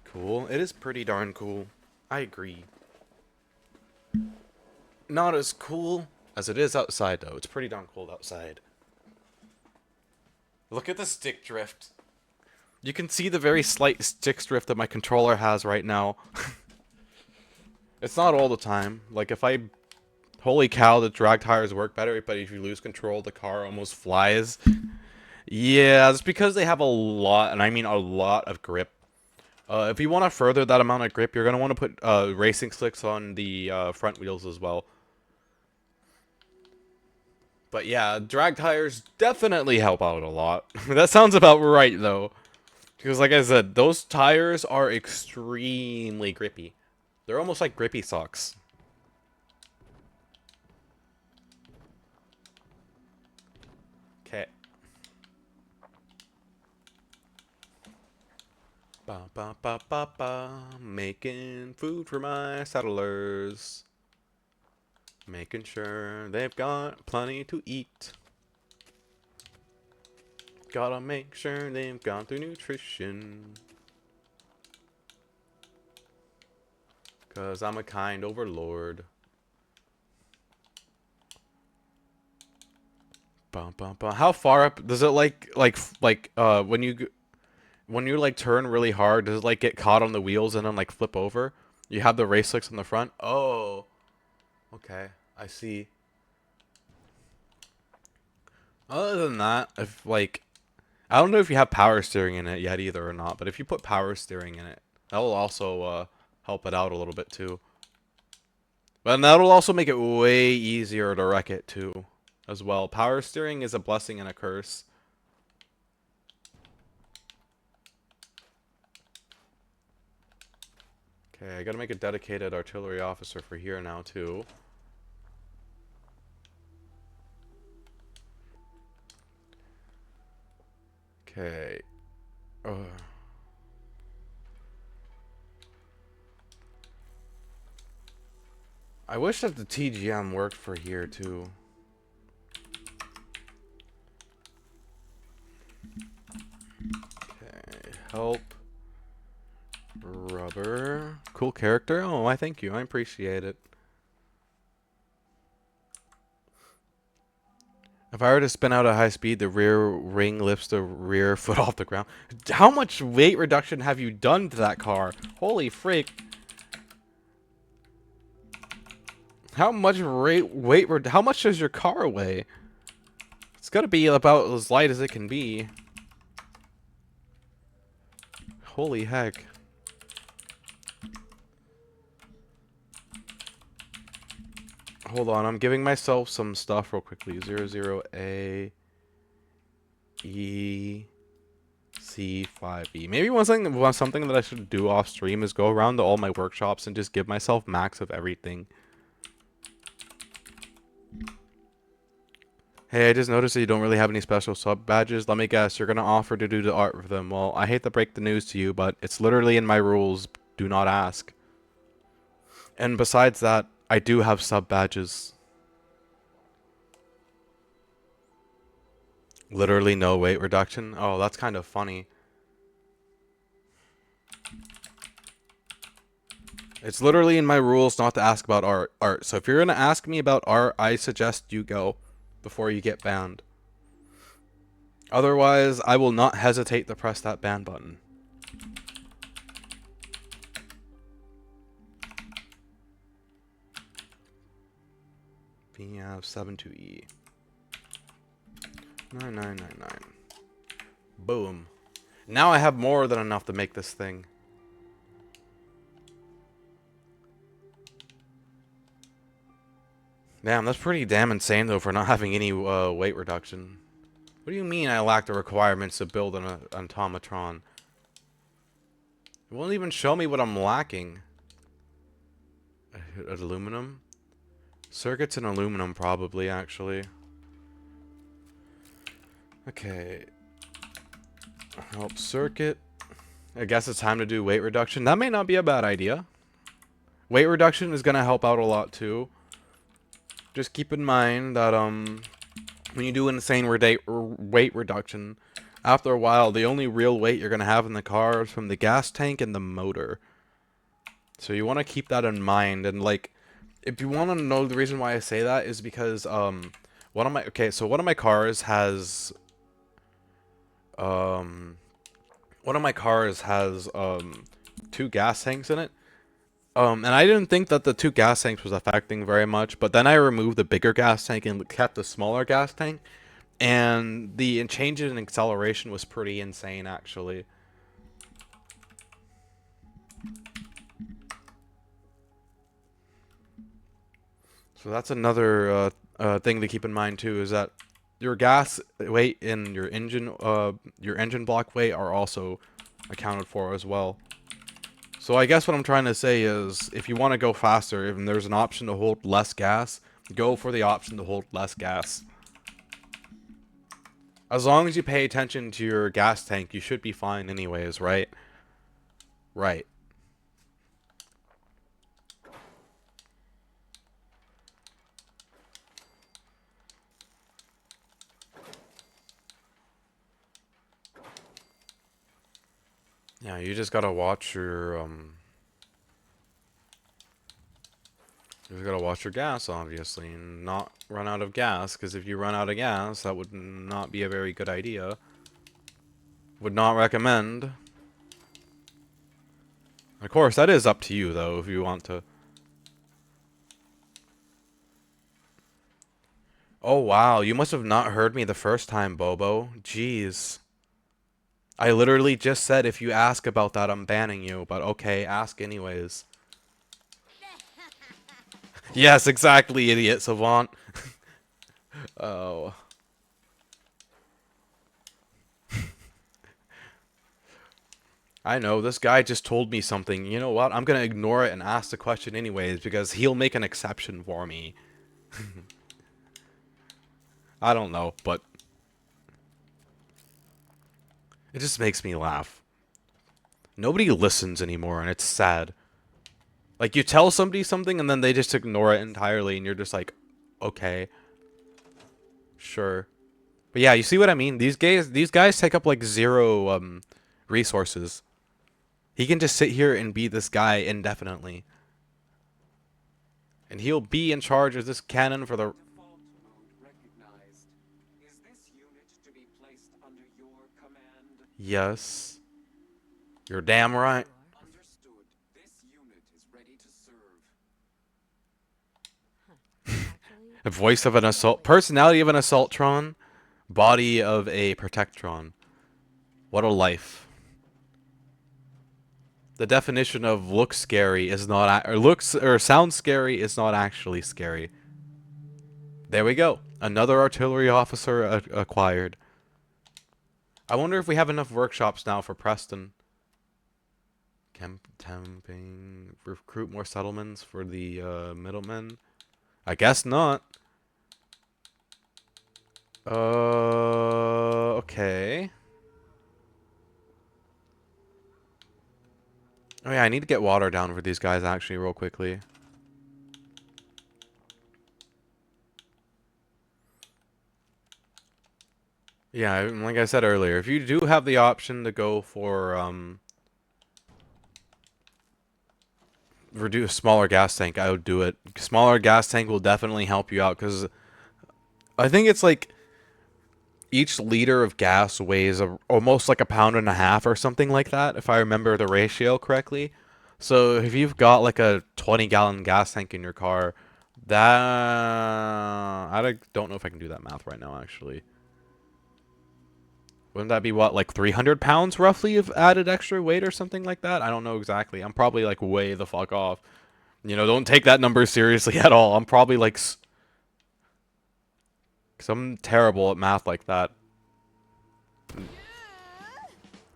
Speaker 3: Cool. It is pretty darn cool. I agree. Not as cool as it is outside, though. It's pretty darn cold outside. Look at the stick drift. You can see the very slight stick drift that my controller has right now. It's not all the time. Like, if I... Holy cow, the drag tires work better, but if you lose control, the car almost flies. Yeah, it's because they have a lot, and I mean a lot of grip. If you want to further that amount of grip, you're going to want to put racing slicks on the front wheels as well. But yeah, drag tires definitely help out a lot. That sounds about right, though. Because like I said, those tires are extremely grippy. They're almost like grippy socks. Okay. Ba ba ba ba ba. Making food for my settlers. Making sure they've got plenty to eat. Gotta make sure they've got their nutrition. 'Cause I'm a kind overlord. Bum, bum, bum. How far up does it when you like turn really hard, does it like get caught on the wheels and then like flip over? You have the race slicks on the front? Oh. Okay, I see. Other than that, if like I don't know if you have power steering in it yet either or not, but if you put power steering in it, that will also help it out a little bit too. But that'll also make it way easier to wreck it too, as well. Power steering is a blessing and a curse. Okay, I gotta make a dedicated artillery officer for here now too. Okay. I wish that the TGM worked for here too. Okay, help. Rubber. Cool character. Oh, I thank you. I appreciate it. If I were to spin out at high speed, the rear ring lifts the rear foot off the ground. How much weight reduction have you done to that car? Holy freak. How much how much does your car weigh? It's gotta be about as light as it can be. Holy heck. Hold on, I'm giving myself some stuff real quickly. 00A E C5E. Maybe something that I should do off stream is go around to all my workshops and just give myself max of everything. Hey, I just noticed that you don't really have any special sub badges. Let me guess, you're gonna offer to do the art for them. Well, I hate to break the news to you, but it's literally in my rules. Do not ask. And besides that, I do have sub badges. Literally no weight reduction. Oh, that's kind of funny. It's literally in my rules not to ask about art. So if you're gonna ask me about art, I suggest you go before you get banned. Otherwise, I will not hesitate to press that ban button. VF72E 9999. Boom. Now I have more than enough to make this thing. Damn, that's pretty damn insane though for not having any weight reduction. What do you mean I lack the requirements to build an automatron? It won't even show me what I'm lacking. Aluminum? Circuits in aluminum probably, actually. Okay. Help circuit. I guess it's time to do weight reduction. That may not be a bad idea. Weight reduction is going to help out a lot too. Just keep in mind that when you do insane weight reduction, after a while, the only real weight you're going to have in the car is from the gas tank and the motor. So you want to keep that in mind. And like, if you want to know the reason why I say that is because one of my cars has two gas tanks in it. And I didn't think that the two gas tanks was affecting very much, but then I removed the bigger gas tank and kept the smaller gas tank, and the change in acceleration was pretty insane, actually. So that's another thing to keep in mind too, is that your gas weight and your engine block weight are also accounted for as well. So I guess what I'm trying to say is, if you want to go faster, if there's an option to hold less gas, go for the option to hold less gas. As long as you pay attention to your gas tank, you should be fine anyways, right? Right. Yeah, you just gotta watch your, you just gotta watch your gas, obviously, and not run out of gas, because if you run out of gas, that would not be a very good idea. Would not recommend. Of course, that is up to you, though, if you want to. Oh, wow, you must have not heard me the first time, Bobo. Jeez. I literally just said if you ask about that, I'm banning you, but okay, ask anyways. Yes, exactly, idiot savant. Oh. I know, this guy just told me something. You know what? I'm gonna ignore it and ask the question anyways, because he'll make an exception for me. I don't know, but it just makes me laugh. Nobody listens anymore, and it's sad. Like, you tell somebody something, and then they just ignore it entirely, and you're just like, okay. Sure. But yeah, you see what I mean? These guys take up, like, zero, resources. He can just sit here and be this guy indefinitely. And he'll be in charge of this cannon for the... Yes. You're damn right.
Speaker 6: Understood. This unit is ready to serve.
Speaker 3: A voice of an assault... Personality of an assaultron. Body of a protectron. What a life. The definition of looks scary is not... Or sounds scary is not actually scary. There we go. Another artillery officer acquired. I wonder if we have enough workshops now for Preston. Camping, recruit more settlements for the middlemen. I guess not. Okay. Oh yeah, I need to get water down for these guys actually real quickly. Yeah, like I said earlier, if you do have the option to go for reduce smaller gas tank, I would do it. Smaller gas tank will definitely help you out because I think it's like each liter of gas weighs almost like a pound and a half or something like that, if I remember the ratio correctly. So if you've got like a 20-gallon gas tank in your car, that don't know if I can do that math right now actually. Wouldn't that be what, like 300 pounds roughly of added extra weight or something like that? I don't know exactly. I'm probably like way the fuck off. You know, don't take that number seriously at all. I'm probably like, because I'm terrible at math like that.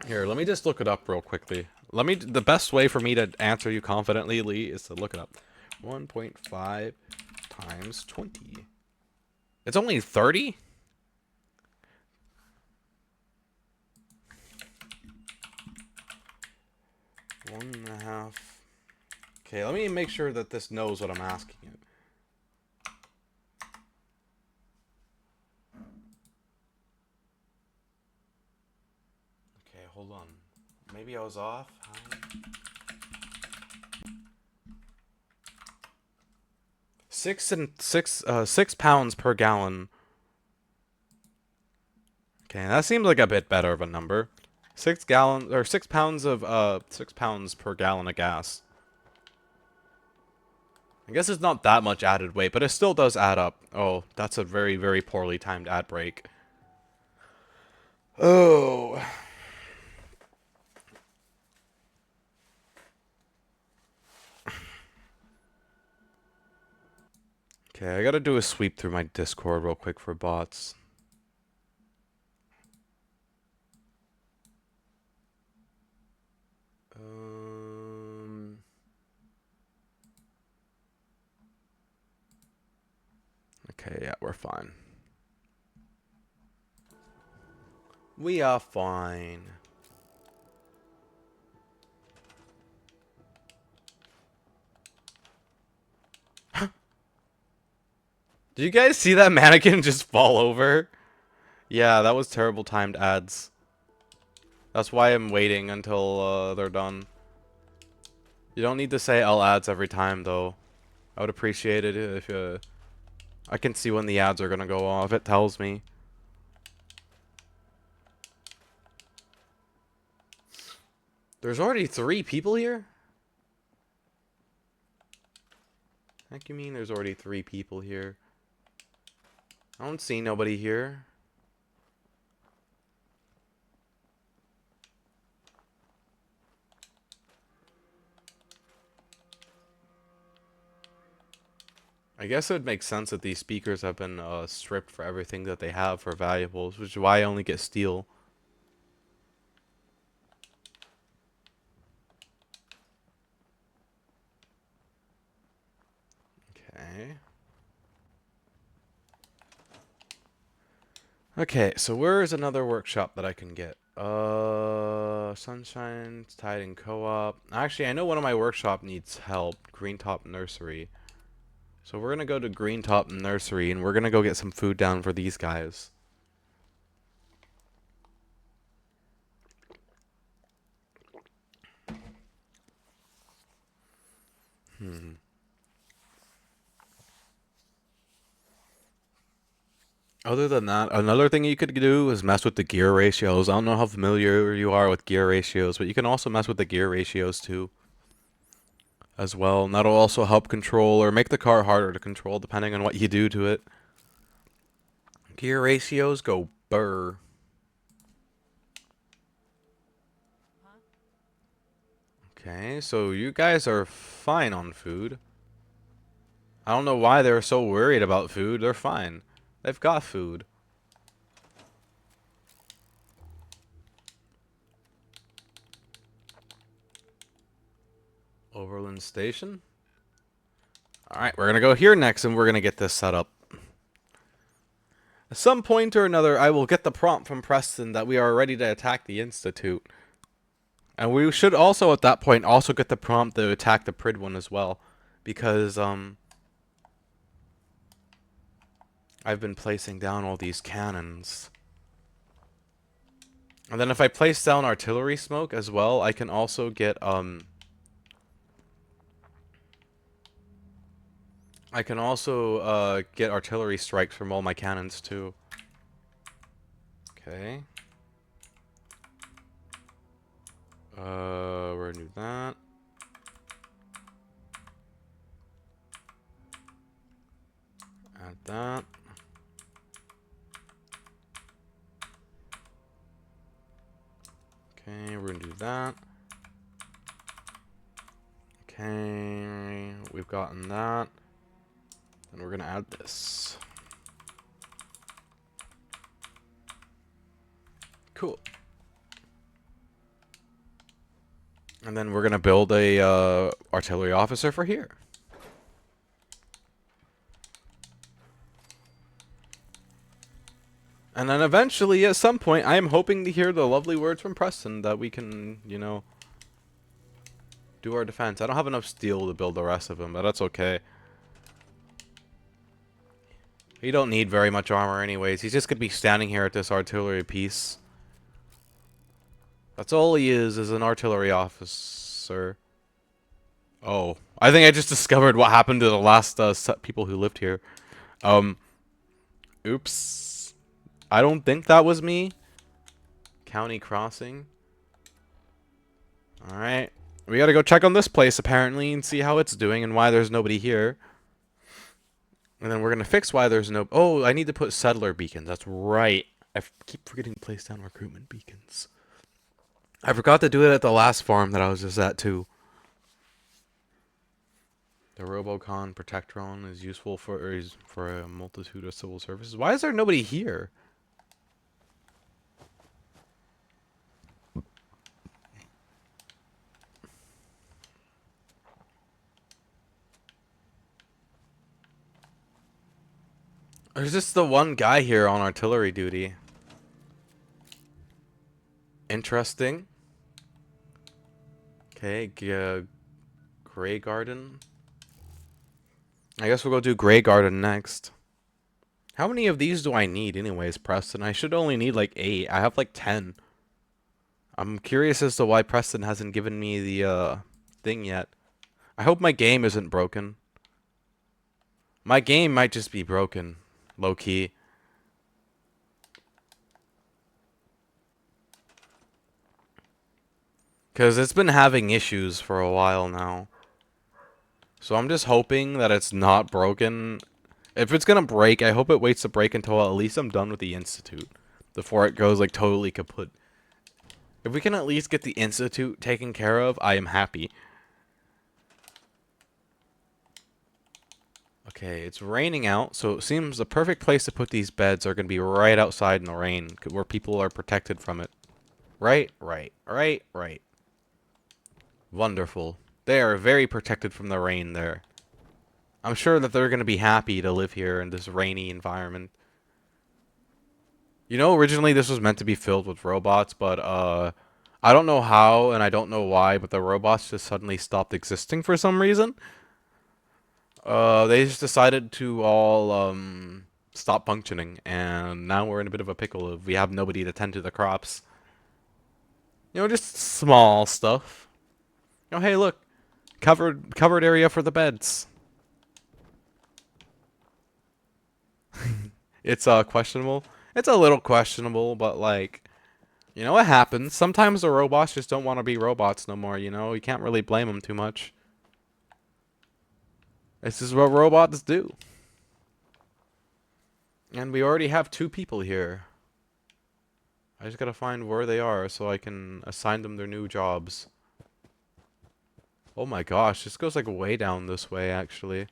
Speaker 3: Here, let me just look it up real quickly. The best way for me to answer you confidently, Lee, is to look it up. 1.5 times 20. It's only 30? One and a half. Okay, let me make sure that this knows what I'm asking it. Okay, hold on. Maybe I was off. 6 pounds per gallon. Okay, that seems like a bit better of a number. 6 pounds of 6 pounds per gallon of gas. I guess it's not that much added weight, but it still does add up. Oh, that's a very, very poorly timed ad break. Oh. Okay, I gotta do a sweep through my Discord real quick for bots. Okay, yeah, we're fine. We are fine. Did you guys see that mannequin just fall over? Yeah, that was terrible timed ads. That's why I'm waiting until they're done. You don't need to say L ads every time, though. I would appreciate it if I can see when the ads are gonna go off. It tells me. There's already 3 people here? Heck you mean there's already 3 people here? I don't see nobody here. I guess it would make sense that these speakers have been stripped for everything that they have for valuables, which is why I only get steel. Okay. Okay, so where is another workshop that I can get? Sunshine, Tide and Co-op. Actually, I know one of my workshop needs help. Greentop Nursery. So we're gonna go to Greentop Nursery and we're gonna go get some food down for these guys. Other than that, another thing you could do is mess with the gear ratios. I don't know how familiar you are with gear ratios, but you can also mess with the gear ratios too. As well, and that'll also help control or make the car harder to control depending on what you do to it. Gear ratios go burr. Okay, so you guys are fine on food. I don't know why they're so worried about food. They're fine. They've got food. Overland Station. Alright, we're gonna go here next and we're gonna get this set up. At some point or another, I will get the prompt from Preston that we are ready to attack the Institute. And we should also, at that point, also get the prompt to attack the Prid one as well. Because, I've been placing down all these cannons. And then if I place down artillery smoke as well, I can also get, get artillery strikes from all my cannons, too. Okay. We're gonna do that. Add that. Okay, we're gonna do that. Okay, we've gotten that. And we're gonna add this. Cool. And then we're gonna build a artillery officer for here. And then eventually, at some point, I am hoping to hear the lovely words from Preston that we can, you know, do our defense. I don't have enough steel to build the rest of them, but that's okay. He don't need very much armor anyways. He's just gonna be standing here at this artillery piece. That's all he is an artillery officer. Oh, I think I just discovered what happened to the last people who lived here. Oops. I don't think that was me. County crossing. Alright. We gotta go check on this place, apparently, and see how it's doing and why there's nobody here. And then we're gonna fix why there's no... Oh, I need to put settler beacons. That's right. I keep forgetting to place down recruitment beacons. I forgot to do it at the last farm that I was just at, too. The Robocon Protectron is useful for a multitude of civil services. Why is there nobody here? There's just the one guy here on artillery duty. Interesting. Okay, Grey Garden. I guess we'll go do Grey Garden next. How many of these do I need anyways, Preston? I should only need like 8. I have like 10. I'm curious as to why Preston hasn't given me the thing yet. I hope my game isn't broken. My game might just be broken. Low key. Because it's been having issues for a while now. So I'm just hoping that it's not broken. If it's gonna break, I hope it waits to break until at least I'm done with the Institute. Before it goes like totally kaput. If we can at least get the Institute taken care of, I am happy. Okay, it's raining out, so it seems the perfect place to put these beds are going to be right outside in the rain, where people are protected from it. Right. Wonderful. They are very protected from the rain there. I'm sure that they're going to be happy to live here in this rainy environment. You know, originally this was meant to be filled with robots, but I don't know how and I don't know why, but the robots just suddenly stopped existing for some reason. They just decided to all stop functioning, and now we're in a bit of a pickle if we have nobody to tend to the crops. You know, just small stuff. Oh, hey, look, covered area for the beds. It's questionable. It's a little questionable, but like, you know, it happens. Sometimes the robots just don't want to be robots no more. You know, you can't really blame them too much. This is what robots do. And we already have 2 people here. I just gotta find where they are so I can assign them their new jobs. Oh my gosh, this goes like way down this way actually.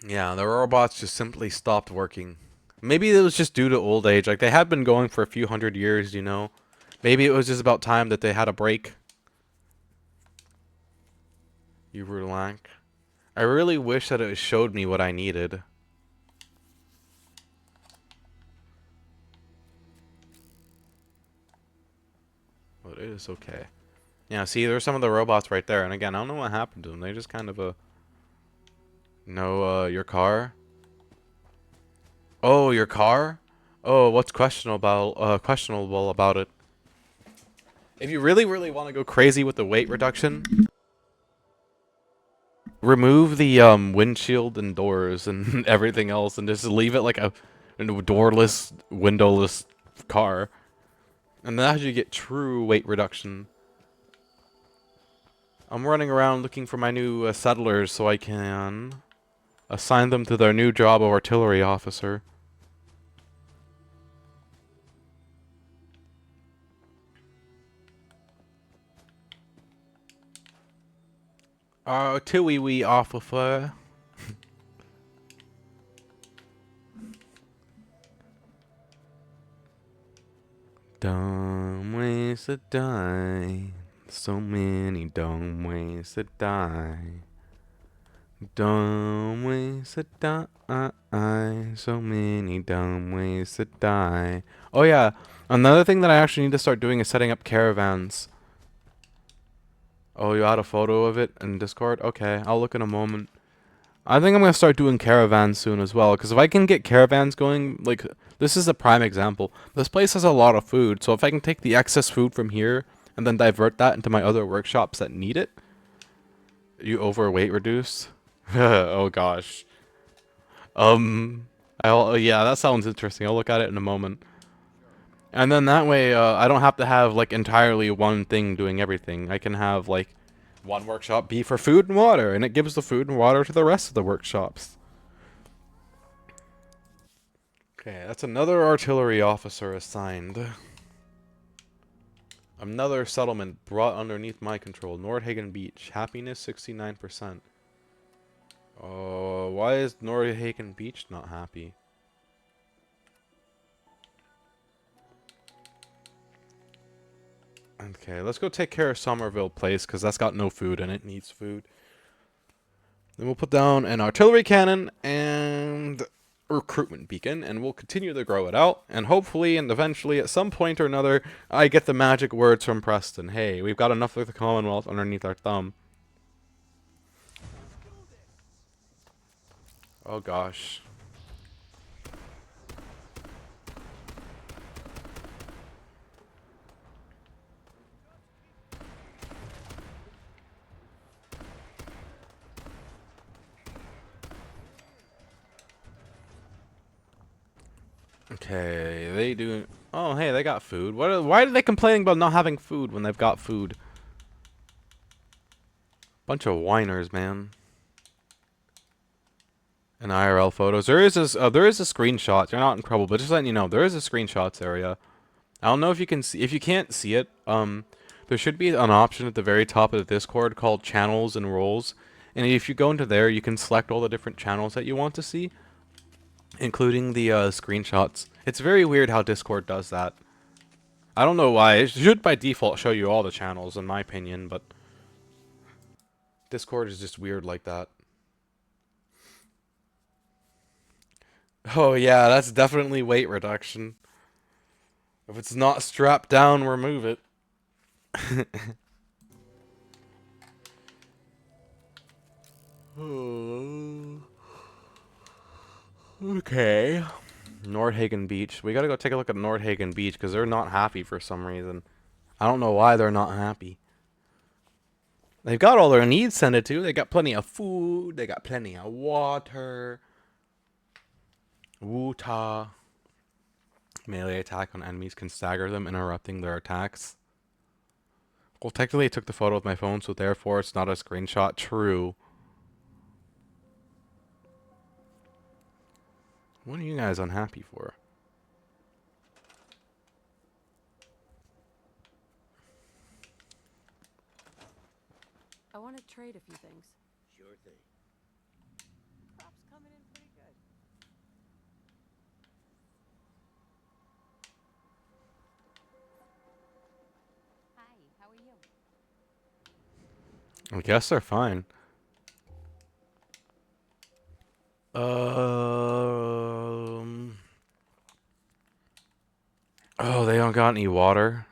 Speaker 3: Yeah, the robots just simply stopped working. Maybe it was just due to old age. Like, they have been going for a few hundred years, you know. Maybe it was just about time that they had a break. You Rulank. I really wish that it showed me what I needed. But it is okay. Yeah, see, there's some of the robots right there. And again, I don't know what happened to them. They just kind of, no, your car? Oh, your car? Oh, what's questionable about it? If you really, really want to go crazy with the weight reduction, remove the windshield and doors and everything else, and just leave it like a doorless, windowless car, and that's how you get true weight reduction. I'm running around looking for my new settlers so I can assign them to their new job of artillery officer. Artillery officer. Dumb ways to die. So many dumb ways to die. Dumb ways to die. So many dumb ways to die. Oh yeah, another thing that I actually need to start doing is setting up caravans. Oh, you had a photo of it in Discord? Okay, I'll look in a moment. I think I'm going to start doing caravans soon as well, because if I can get caravans going, like, this is a prime example. This place has a lot of food, so if I can take the excess food from here and then divert that into my other workshops that need it. You overweight reduce? Oh gosh. Yeah, that sounds interesting. I'll look at it in a moment. And then that way, I don't have to have, like, entirely one thing doing everything. I can have, like, one workshop be for food and water, and it gives the food and water to the rest of the workshops. Okay, that's another artillery officer assigned. Another settlement brought underneath my control. Nordhagen Beach. Happiness 69%. Oh, why is Nordhagen Beach not happy? Okay, let's go take care of Somerville Place, because that's got no food and it needs food. Then we'll put down an artillery cannon and recruitment beacon, and we'll continue to grow it out. And hopefully and eventually, at some point or another, I get the magic words from Preston. Hey, we've got enough of the Commonwealth underneath our thumb. Oh gosh. Okay, they do. Oh, hey, they got food. Why are they complaining about not having food when they've got food? Bunch of whiners, man. And IRL photos. There is a screenshot. You're not in trouble, but just letting you know, there is a screenshots area. I don't know if you can see. If you can't see it, there should be an option at the very top of the Discord called Channels and Roles. And if you go into there, you can select all the different channels that you want to see, including the screenshots. It's very weird how Discord does that. I don't know why. It should by default show you all the channels, in my opinion, but Discord is just weird like that. Oh yeah, that's definitely weight reduction. If it's not strapped down, remove it. Okay. Nordhagen Beach. We gotta go take a look at Nordhagen Beach because they're not happy for some reason. I don't know why they're not happy. They've got all their needs tended to. They got plenty of food. They got plenty of water. Wuta. Melee attack on enemies can stagger them, interrupting their attacks. Well, technically I took the photo with my phone, so therefore it's not a screenshot. True. What are you guys unhappy for?
Speaker 5: I want to trade a few things.
Speaker 7: Sure thing.
Speaker 8: Crop's coming in pretty good.
Speaker 5: Hi, how are you?
Speaker 3: I guess they're fine. Um. Oh, they don't got any water.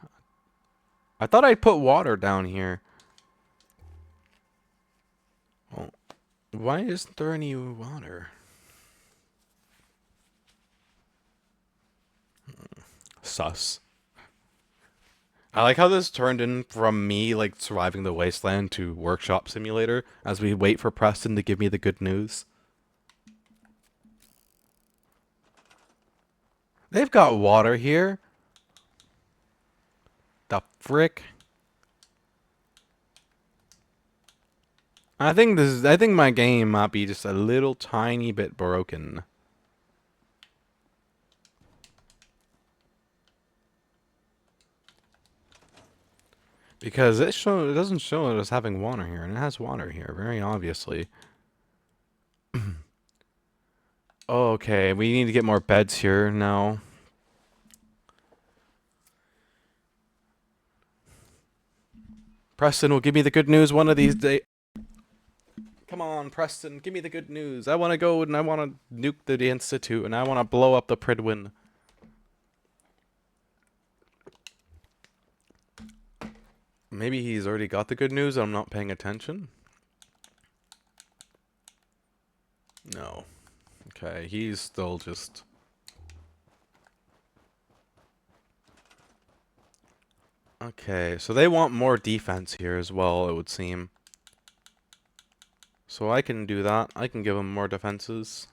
Speaker 3: I thought I'd put water down here. Well, why isn't there any water? Sus. I like how this turned in from me, like, surviving the wasteland to workshop simulator as we wait for Preston to give me the good news. They've got water here. The frick? I think my game might be just a little tiny bit broken. Because it doesn't show it as having water here, and it has water here, very obviously. Okay, we need to get more beds here now. Preston will give me the good news one of these days. Come on, Preston, give me the good news. I want to go and I want to nuke the Institute and I want to blow up the Pridwin. Maybe he's already got the good news and I'm not paying attention. No. Okay, he's still just... Okay, so they want more defense here as well, it would seem. So I can do that. I can give them more defenses.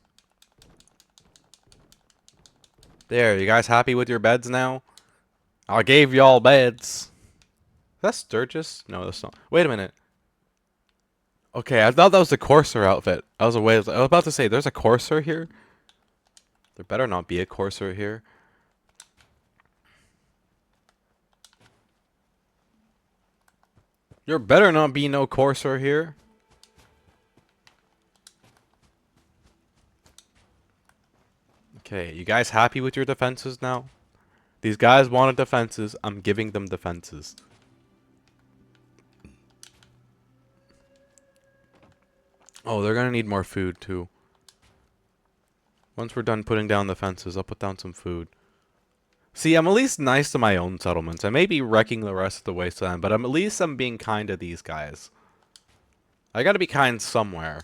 Speaker 3: There, you guys happy with your beds now? I gave y'all beds. Is that Sturgis? No, that's not. Wait a minute. Okay, I thought that was the Courser outfit. I was about to say, there's a Courser here? There better not be a Courser here. There better not be no Courser here. Okay, you guys happy with your defenses now? These guys wanted defenses. I'm giving them defenses. Oh, they're gonna need more food too. Once we're done putting down the fences, I'll put down some food. See, I'm at least nice to my own settlements. I may be wrecking the rest of the wasteland, but at least I'm being kind to these guys. I gotta be kind somewhere.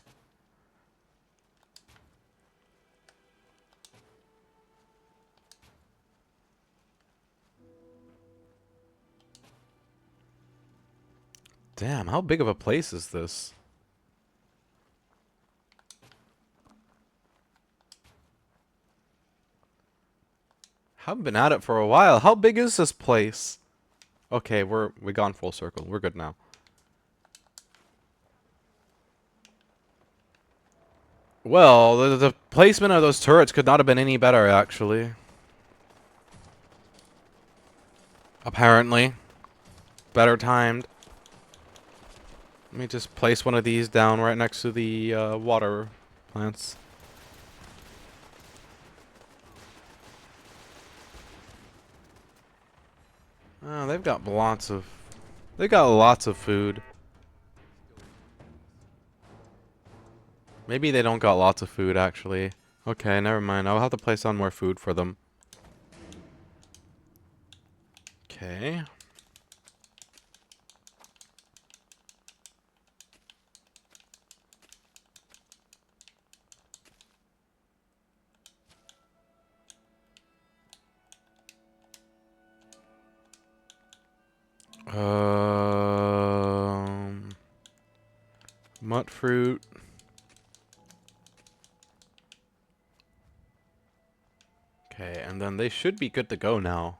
Speaker 3: Damn, how big of a place is this? Haven't been at it for a while. How big is this place? Okay, we gone full circle. We're good now. Well, the placement of those turrets could not have been any better, actually. Apparently. Better timed. Let me just place one of these down right next to the water plants. Oh, they've got lots of food. Maybe they don't got lots of food, actually. Okay, never mind. I'll have to place on more food for them. Okay. Mut fruit. Okay, and then they should be good to go now.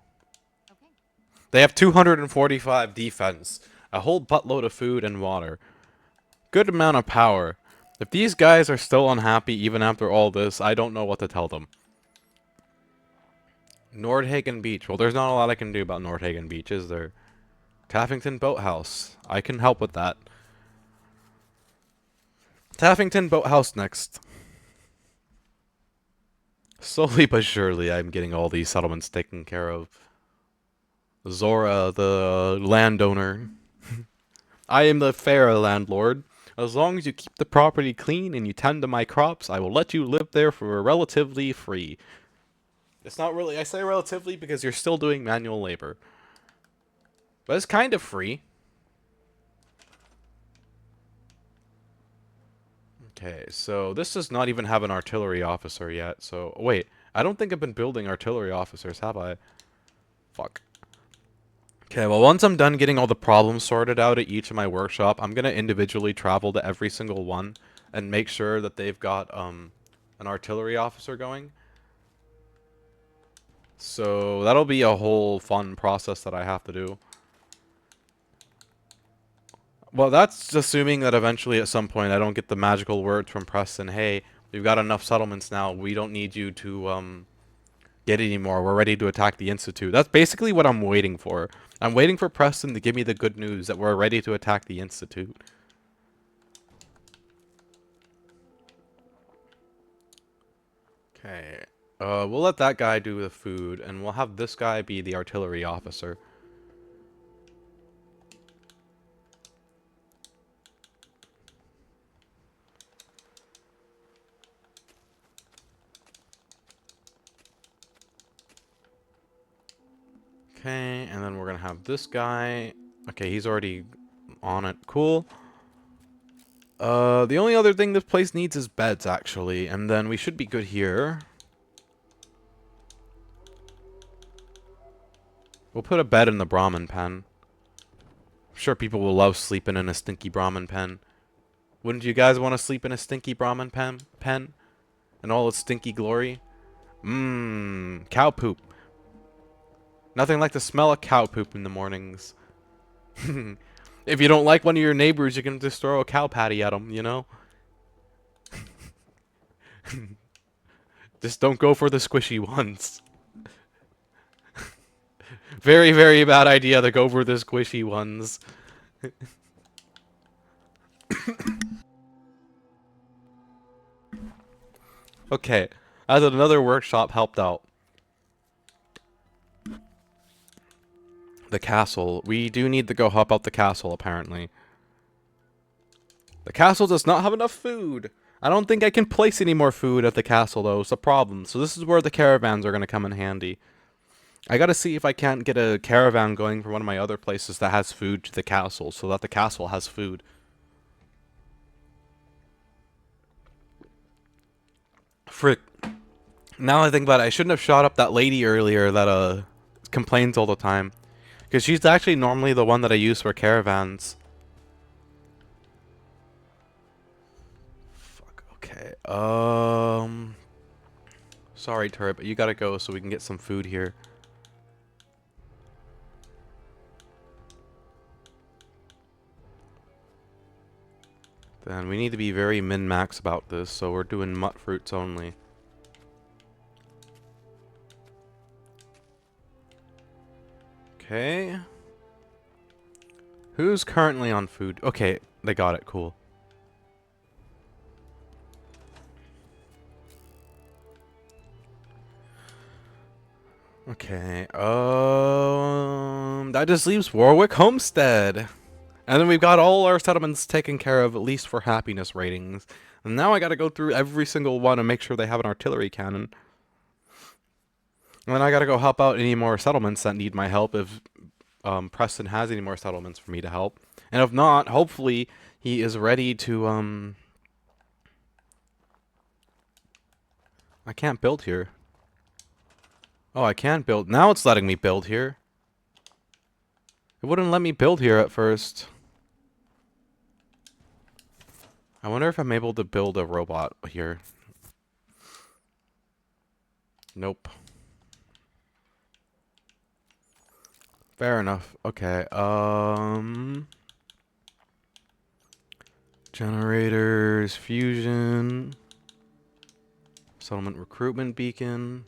Speaker 5: Okay.
Speaker 3: They have 245 defense, a whole buttload of food and water. Good amount of power. If these guys are still unhappy even after all this, I don't know what to tell them. Nordhagen Beach. Well, there's not a lot I can do about Nordhagen Beach, is there? Taffington Boathouse. I can help with that. Taffington Boathouse next. Slowly but surely, I'm getting all these settlements taken care of. Zora, the landowner. I am the fair landlord. As long as you keep the property clean and you tend to my crops, I will let you live there for relatively free. It's not really, I say relatively because you're still doing manual labor. But it's kind of free. Okay, so this does not even have an artillery officer yet, so... Wait, I don't think I've been building artillery officers, have I? Fuck. Okay, well, once I'm done getting all the problems sorted out at each of my workshop, I'm gonna individually travel to every single one and make sure that they've got, an artillery officer going. So, that'll be a whole fun process that I have to do. Well, that's assuming that eventually at some point I don't get the magical word from Preston, hey, we've got enough settlements now, we don't need you to, get any more, we're ready to attack the Institute. That's basically what I'm waiting for. I'm waiting for Preston to give me the good news that we're ready to attack the Institute. Okay. We'll let that guy do the food, and we'll have this guy be the artillery officer. Okay, and then we're gonna have this guy. Okay, he's already on it. Cool. The only other thing this place needs is beds, actually, and then we should be good here. We'll put a bed in the Brahmin pen. I'm sure people will love sleeping in a stinky Brahmin pen. Wouldn't you guys want to sleep in a stinky Brahmin pen? In all its stinky glory? Mmm, cow poop. Nothing like the smell of cow poop in the mornings. If you don't like one of your neighbors, you can just throw a cow patty at them, you know? Just don't go for the squishy ones. Very, very bad idea to go for the squishy ones. Okay, as another workshop helped out. The castle. We do need to go help out the castle, apparently. The castle does not have enough food. I don't think I can place any more food at the castle, though. It's a problem. So this is where the caravans are going to come in handy. I gotta see if I can't get a caravan going from one of my other places that has food to the castle, so that the castle has food. Frick. Now I think about it, I shouldn't have shot up that lady earlier that, complains all the time. Because she's actually normally the one that I use for caravans. Fuck, okay. Sorry, turret, but you gotta go so we can get some food here. Then we need to be very min-max about this, so we're doing mutt fruits only. Okay. Who's currently on food? Okay, they got it, cool. Okay, that just leaves Warwick Homestead. And then we've got all our settlements taken care of, at least for happiness ratings. And now I gotta go through every single one and make sure they have an artillery cannon. And then I gotta go help out any more settlements that need my help if Preston has any more settlements for me to help. And if not, hopefully he is ready to, I can't build here. Oh, I can build. Now it's letting me build here. It wouldn't let me build here at first. I wonder if I'm able to build a robot here. Nope. Fair enough. Okay, generators, fusion, settlement recruitment beacon,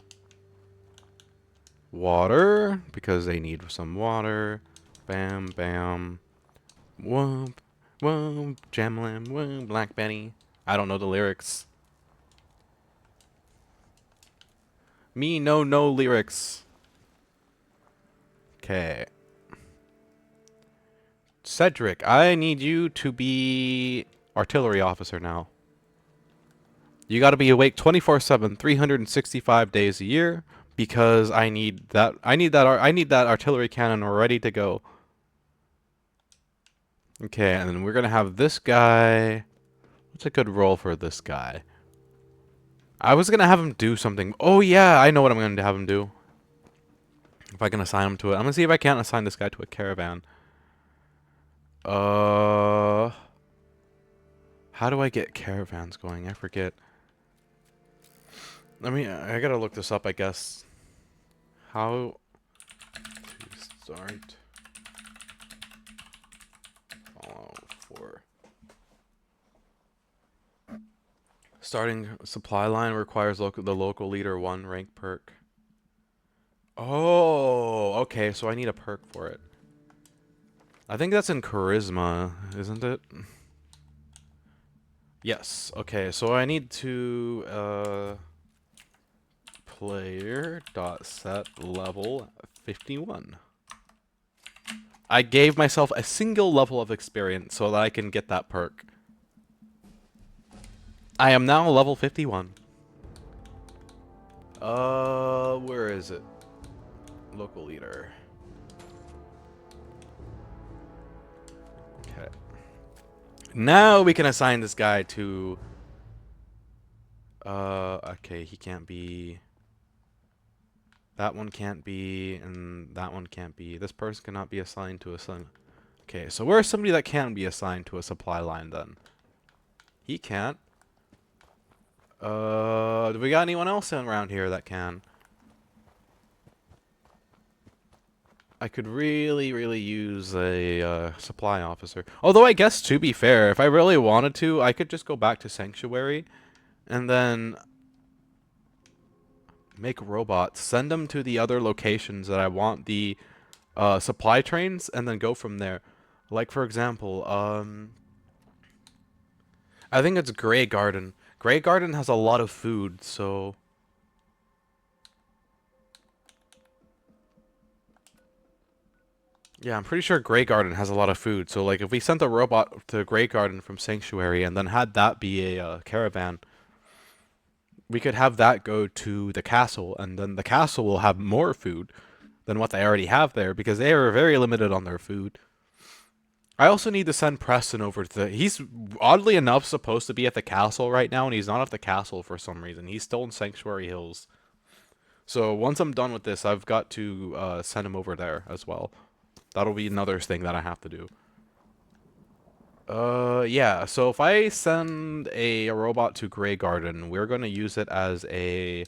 Speaker 3: water, because they need some water. Bam, bam. Whoop, whoop, jamlam, whoop, Black Betty. I don't know the lyrics. Me no lyrics. Okay. Cedric, I need you to be artillery officer now. You got to be awake 24/7, 365 days a year, because I need that. I need that artillery cannon ready to go. Okay, and then we're gonna have this guy. What's a good role for this guy? I was gonna have him do something. Oh yeah, I know what I'm gonna have him do. If I can assign him to it, I'm gonna see if I can't assign this guy to a caravan. How do I get caravans going? I forget. I gotta look this up, I guess. How to start follow for starting supply line requires the local leader 1 rank perk. Oh, okay, so I need a perk for it. I think that's in charisma, isn't it? Yes. Okay, so I need to player dot set level 51. I gave myself a single level of experience so that I can get that perk. I am now level 51. Where is it? Local leader. Okay. Now we can assign this guy to... okay, he can't be... That one can't be, and that one can't be. This person cannot be assigned to a son. Okay, so where's somebody that can be assigned to a supply line then? He can't. Do we got anyone else around here that can? I could really, really use a supply officer. Although I guess, to be fair, if I really wanted to, I could just go back to Sanctuary and then make robots, send them to the other locations that I want the supply trains, and then go from there. Like, for example, I think it's Grey Garden. Grey Garden has a lot of food, so... Yeah, I'm pretty sure Grey Garden has a lot of food, so like if we sent a robot to Grey Garden from Sanctuary and then had that be a caravan, we could have that go to the castle, and then the castle will have more food than what they already have there, because they are very limited on their food. I also need to send Preston over to the... He's, oddly enough, supposed to be at the castle right now, and he's not at the castle for some reason. He's still in Sanctuary Hills. So once I'm done with this, I've got to send him over there as well. That'll be another thing that I have to do. Yeah, so if I send a robot to Grey Garden, we're going to use it as a...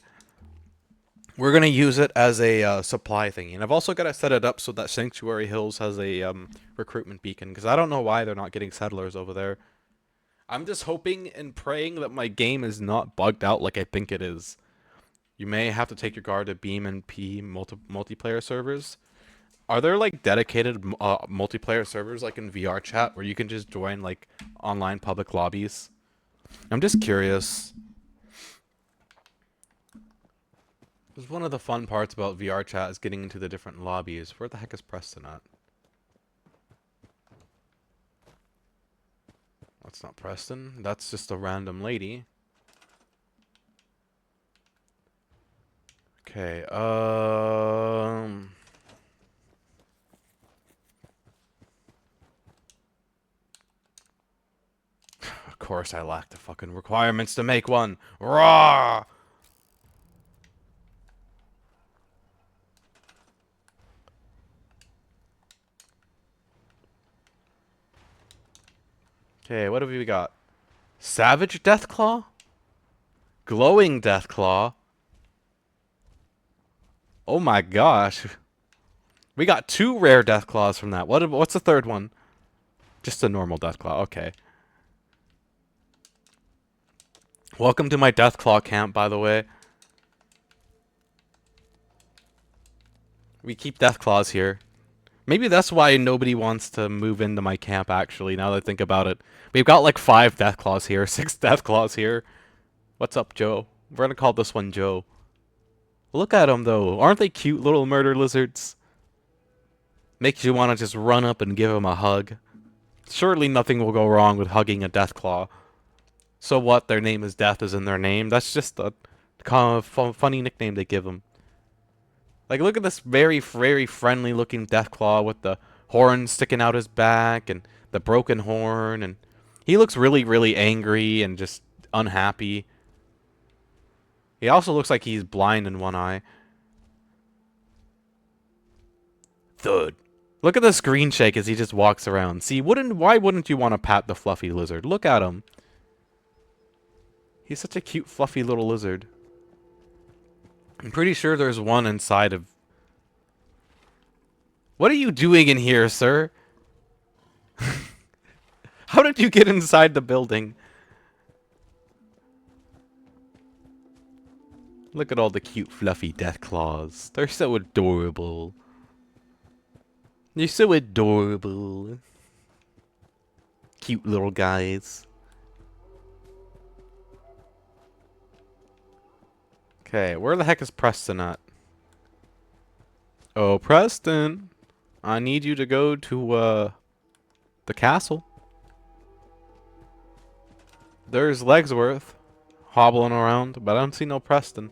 Speaker 3: We're going to use it as a supply thingy. And I've also got to set it up so that Sanctuary Hills has a recruitment beacon, because I don't know why they're not getting settlers over there. I'm just hoping and praying that my game is not bugged out like I think it is. You may have to take your guard to Beam and P multiplayer servers. Are there like dedicated multiplayer servers like in VR chat where you can just join like online public lobbies? I'm just curious. Because one of the fun parts about VR chat is getting into the different lobbies. Where the heck is Preston at? That's not Preston. That's just a random lady. Okay, Of course I lack the fucking requirements to make one. Raw! Okay, what have we got? Savage Deathclaw? Glowing Deathclaw? Oh my gosh. We got 2 rare Deathclaws from that. What's the third one? Just a normal Deathclaw, okay. Welcome to my Deathclaw camp, by the way. We keep Deathclaws here. Maybe that's why nobody wants to move into my camp, actually, now that I think about it. We've got like 5 Deathclaws here, 6 Deathclaws here. What's up, Joe? We're gonna call this one Joe. Look at them, though. Aren't they cute little murder lizards? Makes you want to just run up and give them a hug. Surely nothing will go wrong with hugging a Deathclaw. So what? Their name is Death is in their name. That's just a kind of funny nickname they give them. Like, look at this very, very friendly looking Deathclaw with the horn sticking out his back and the broken horn, and he looks really, really angry and just unhappy. He also looks like he's blind in one eye. Thud. Look at the screen shake as he just walks around. See, why wouldn't you want to pat the fluffy lizard? Look at him. He's such a cute, fluffy little lizard. I'm pretty sure there's one inside of... What are you doing in here, sir? How did you get inside the building? Look at all the cute, fluffy Deathclaws. They're so adorable. You're so adorable. Cute little guys. Okay, where the heck is Preston at? Oh, Preston. I need you to go to, the castle. There's Legsworth hobbling around, but I don't see no Preston.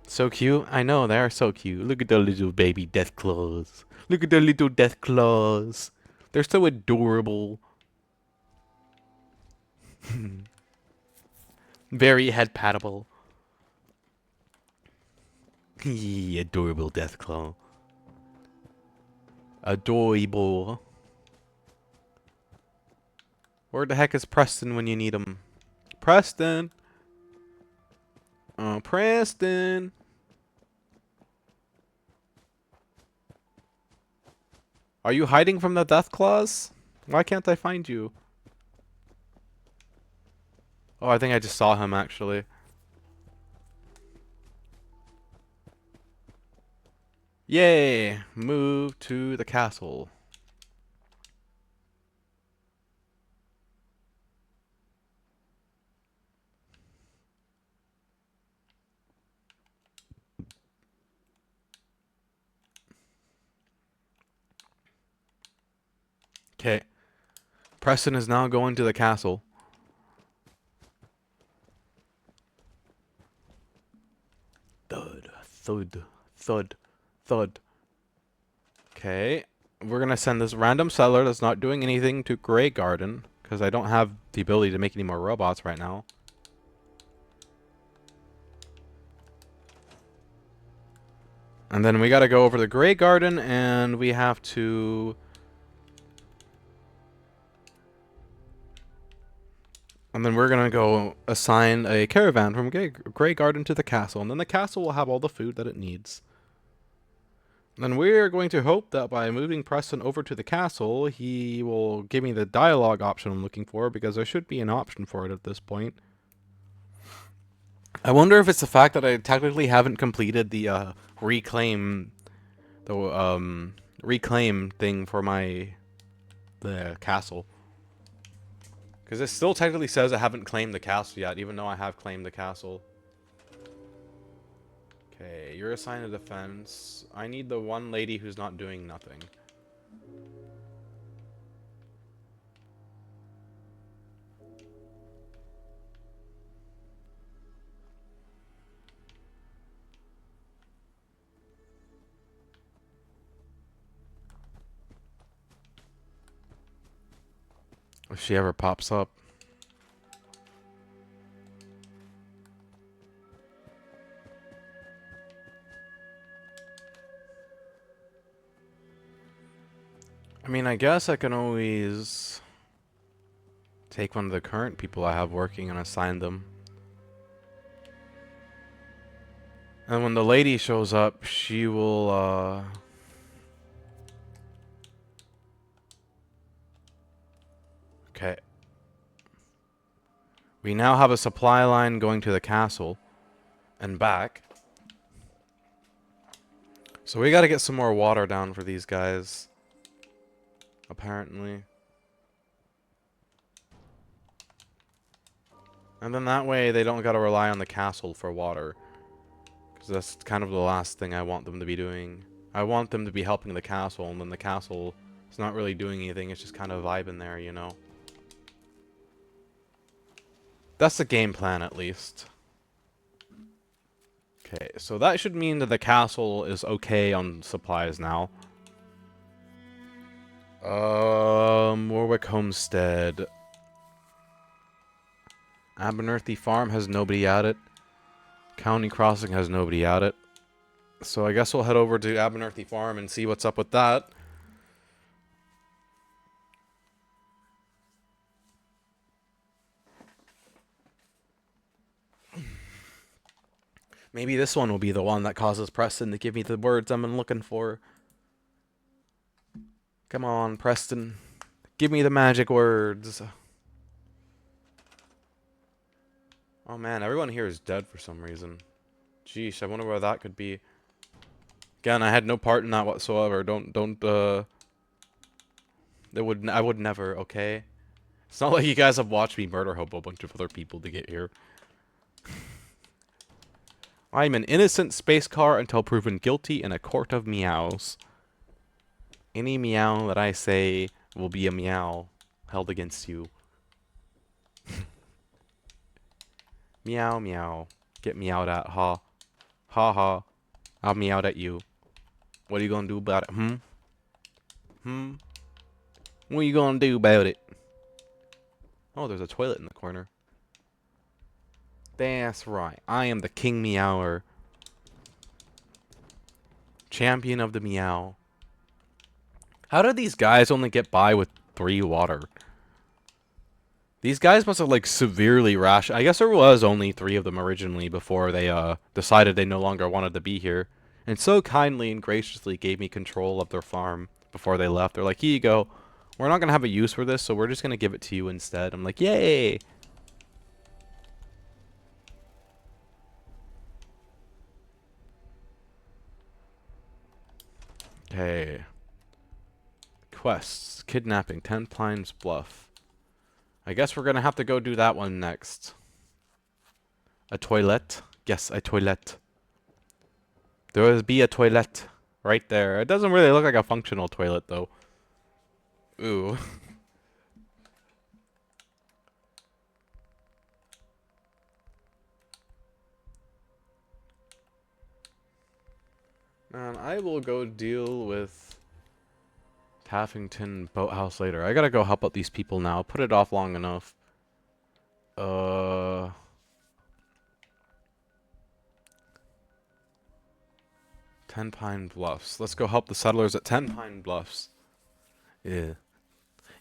Speaker 3: So cute. I know, they are so cute. Look at the little baby Deathclaws. Look at the little Deathclaws. They're so adorable. Very head-pattable. Adorable Deathclaw. Adorable. Where the heck is Preston when you need him? Preston! Oh, Preston! Are you hiding from the Deathclaws? Why can't I find you? Oh, I think I just saw him, actually. Yay! Move to the castle. Okay. Preston is now going to the castle. Thud, thud, thud, thud. Okay. We're going to send this random settler that's not doing anything to Grey Garden, because I don't have the ability to make any more robots right now. And then we got to go over to Grey Garden, and we have to... And then we're going to go assign a caravan from Grey Garden to the castle. And then the castle will have all the food that it needs. And then we're going to hope that by moving Preston over to the castle, he will give me the dialogue option I'm looking for, because there should be an option for it at this point. I wonder if it's the fact that I technically haven't completed the reclaim thing for the castle. Because it still technically says I haven't claimed the castle yet, even though I have claimed the castle. Okay, you're assigned to defense. I need the one lady who's not doing nothing. If she ever pops up. I mean, I guess I can always take one of the current people I have working and assign them. And when the lady shows up, she will, Okay. We now have a supply line going to the castle and back. So we gotta get some more water down for these guys. Apparently. And then that way they don't gotta rely on the castle for water. Because that's kind of the last thing I want them to be doing. I want them to be helping the castle, and then the castle It's not really doing anything. It's just kind of vibing there, you know. That's the game plan, at least. Okay, so that should mean that the castle is okay on supplies now. Warwick Homestead. Abernethy Farm has nobody at it. County Crossing has nobody at it. So I guess we'll head over to Abernethy Farm and see what's up with that. Maybe this one will be the one that causes Preston to give me the words I'm looking for. Come on, Preston. Give me the magic words. Oh man, everyone here is dead for some reason. Jeez, I wonder where that could be. Again, I had no part in that whatsoever. I would never, okay? It's not like you guys have watched me murder a whole bunch of other people to get here. I'm an innocent space car until proven guilty in a court of meows. Any meow that I say will be a meow held against you. Meow, meow. Get meowed at, ha. Ha ha. I'll meow at you. What are you gonna do about it, What are you gonna do about it? Oh, there's a toilet in the corner. That's right. I am the King Meower. Champion of the meow. How did these guys only get by with 3 water? These guys must have, like, severely rationed. I guess there was only 3 of them originally before they, decided they no longer wanted to be here. And so kindly and graciously gave me control of their farm before they left. They're like, here you go. We're not going to have a use for this, so we're just going to give it to you instead. I'm like, yay! Okay. Quests. Kidnapping. 10 Pines Bluff. I guess we're gonna have to go do that one next. A toilet. Yes, a toilet. There will be a toilet right there. It doesn't really look like a functional toilet, though. Ooh. Man, I will go deal with Taffington Boathouse later. I gotta go help out these people now. Put it off long enough. 10 Pine Bluffs. Let's go help the settlers at 10 Pine Bluffs. Yeah.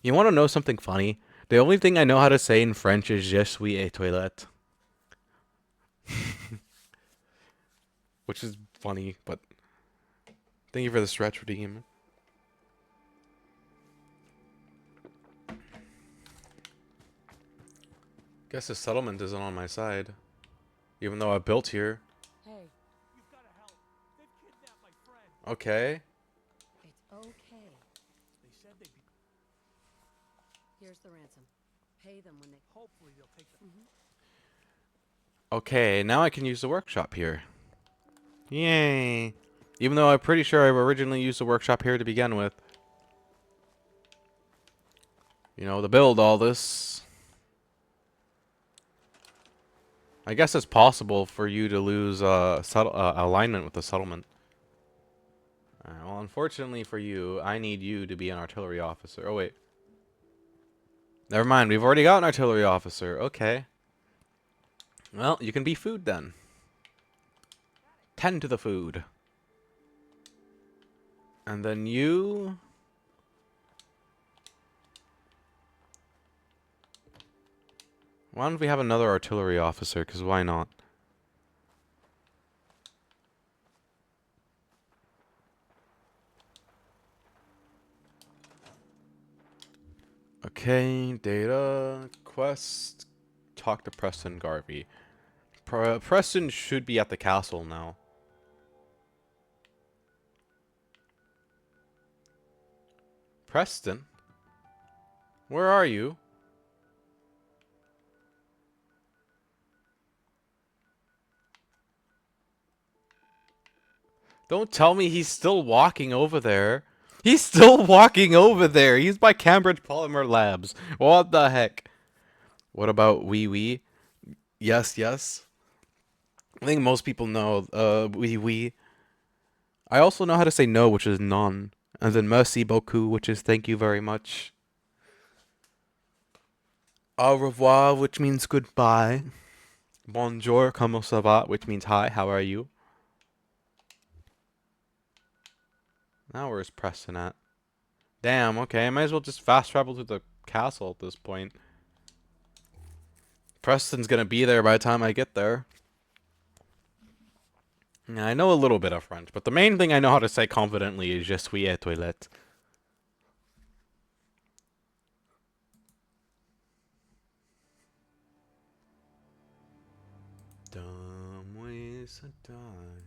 Speaker 3: You want to know something funny? The only thing I know how to say in French is Je suis a toilette. Which is funny, but thank you for the stretch redeem. Guess the settlement isn't on my side. Even though I built here.
Speaker 5: Hey,
Speaker 8: You've got to help. They've kidnapped my friend.
Speaker 3: Okay.
Speaker 5: it's okay.
Speaker 8: They said they'd be.
Speaker 5: Here's the ransom. Pay them when they...
Speaker 8: Hopefully they'll take them.
Speaker 3: Okay, now I can use the workshop here. Yay. Even though I'm pretty sure I've originally used the workshop here to begin with. You know, to build all this. I guess it's possible for you to lose alignment with the settlement. Well, unfortunately for you, I need you to be an artillery officer. Oh, wait. Never mind, we've already got an artillery officer. Okay. Well, you can be food then. Tend to the food. And then you... Why don't we have another artillery officer? Because why not? Okay, data, quest, talk to Preston Garvey. Preston should be at the castle now. Preston? Where are you? Don't tell me he's still walking over there. He's still walking over there. He's by Cambridge Polymer Labs. What the heck? What about wee wee? Yes, yes. I think most people know wee wee. I also know how to say no, which is non. And then merci beaucoup, which is thank you very much. Au revoir, which means goodbye. Bonjour, comment ça va, which means hi, how are you? Now where's Preston at? Damn, okay, I might as well just fast travel to the castle at this point. Preston's gonna be there by the time I get there. Yeah, I know a little bit of French, but the main thing I know how to say confidently is je suis à toilette. Dumb ways to die.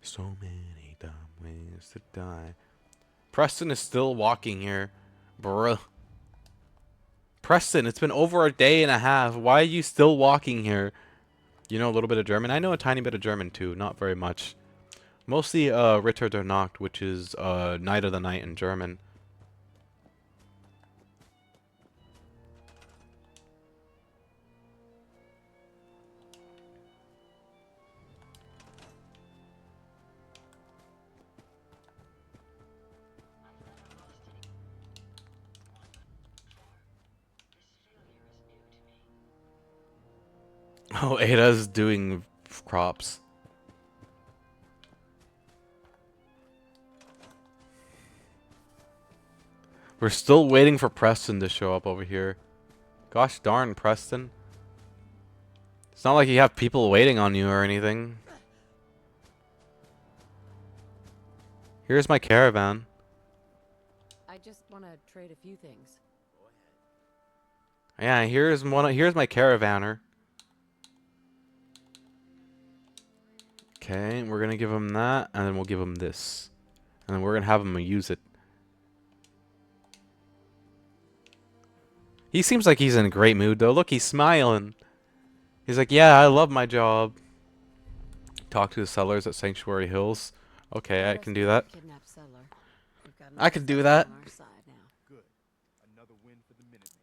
Speaker 3: So many dumb ways to die. Preston is still walking here. Bruh. Preston, it's been over a day and a half. Why are you still walking here? You know a little bit of German? I know a tiny bit of German too, not very much. Mostly Ritter der Nacht, which is Night of the Night in German. Oh, Ada's doing crops. We're still waiting for Preston to show up over here. Gosh darn, Preston. It's not like you have people waiting on you or anything. Here's my caravan.
Speaker 5: I just want to trade a few things.
Speaker 3: Yeah, here's my caravaner. Okay, we're gonna give him that, and then we'll give him this. And then we're gonna have him use it. He seems like he's in a great mood, though. Look, he's smiling. He's like, yeah, I love my job. Talk to the sellers at Sanctuary Hills. Okay, I can do that.
Speaker 5: Kidnapped settler. We've got
Speaker 3: I can do that.
Speaker 5: on our side now.
Speaker 8: Good. Another win for the Minutemen.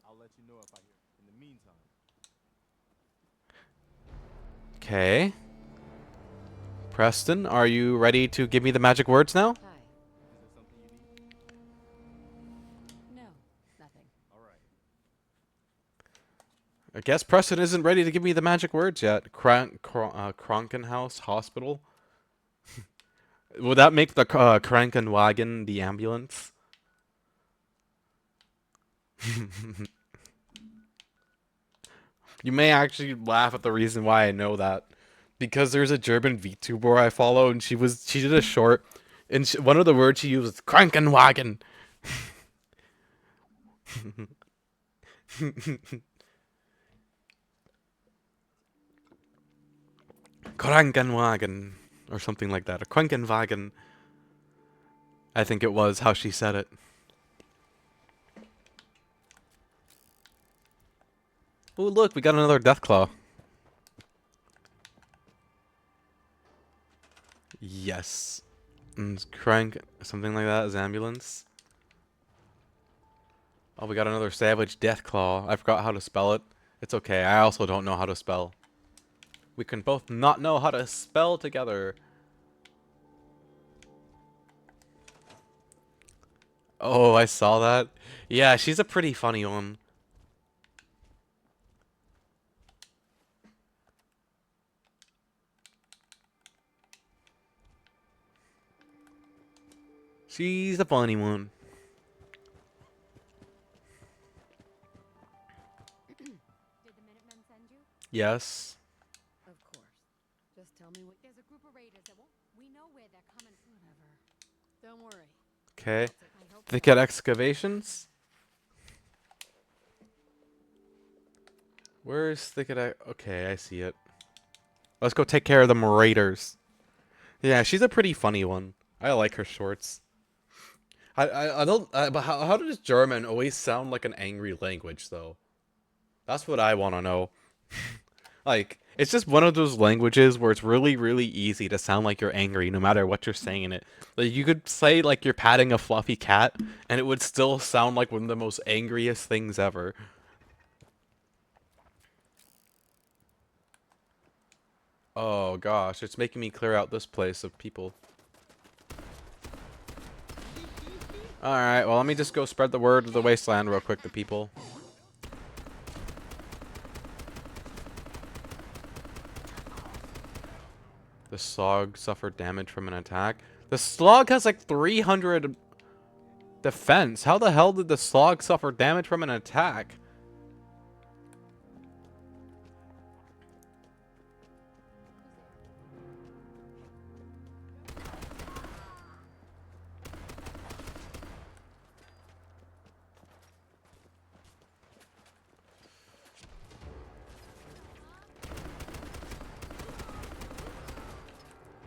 Speaker 8: I'll let you know if I hear. In the meantime,
Speaker 3: Okay. Preston, are you ready to give me the magic words now?
Speaker 5: Hi.
Speaker 8: is there something you need?
Speaker 5: No, nothing.
Speaker 8: All right.
Speaker 3: I guess Preston isn't ready to give me the magic words yet. Krankenhaus Hospital. Would that make the Krankenwagen the ambulance? You may actually laugh at the reason why I know that. Because there's a German VTuber I follow, and she did a short, and one of the words she used was Krankenwagen. Krankenwagen, or something like that. A Krankenwagen. I think it was how she said it. Oh, look, we got another Deathclaw. Yes. And crank, something like that, is ambulance. Oh, we got another Savage Deathclaw. I forgot how to spell it. It's okay, I also don't know how to spell. We can both not know how to spell together. Oh, I saw that. Yeah, she's a pretty funny one. She's a funny one.
Speaker 5: Did the Minutemen send you?
Speaker 3: Yes.
Speaker 5: Of course. Just tell me what.
Speaker 7: There's a group of raiders that won't. We know where they're coming from.
Speaker 5: Whatever. Don't worry.
Speaker 3: Okay.
Speaker 7: I hope
Speaker 3: Thicket excavations. Where's Thicket? Okay, I see it. Let's go take care of the raiders. Yeah, she's a pretty funny one. I like her shorts. I don't. But how does German always sound like an angry language though? That's what I want to know. Like, it's just one of those languages where it's really, really easy to sound like you're angry no matter what you're saying in it. Like, you could say, like, you're patting a fluffy cat, and it would still sound like one of the most angriest things ever. Oh, gosh, it's making me clear out this place of people. Alright, well, let me just go spread the word of the wasteland real quick to people. The slug suffered damage from an attack. The slug has like 300 defense. How the hell did the slug suffer damage from an attack?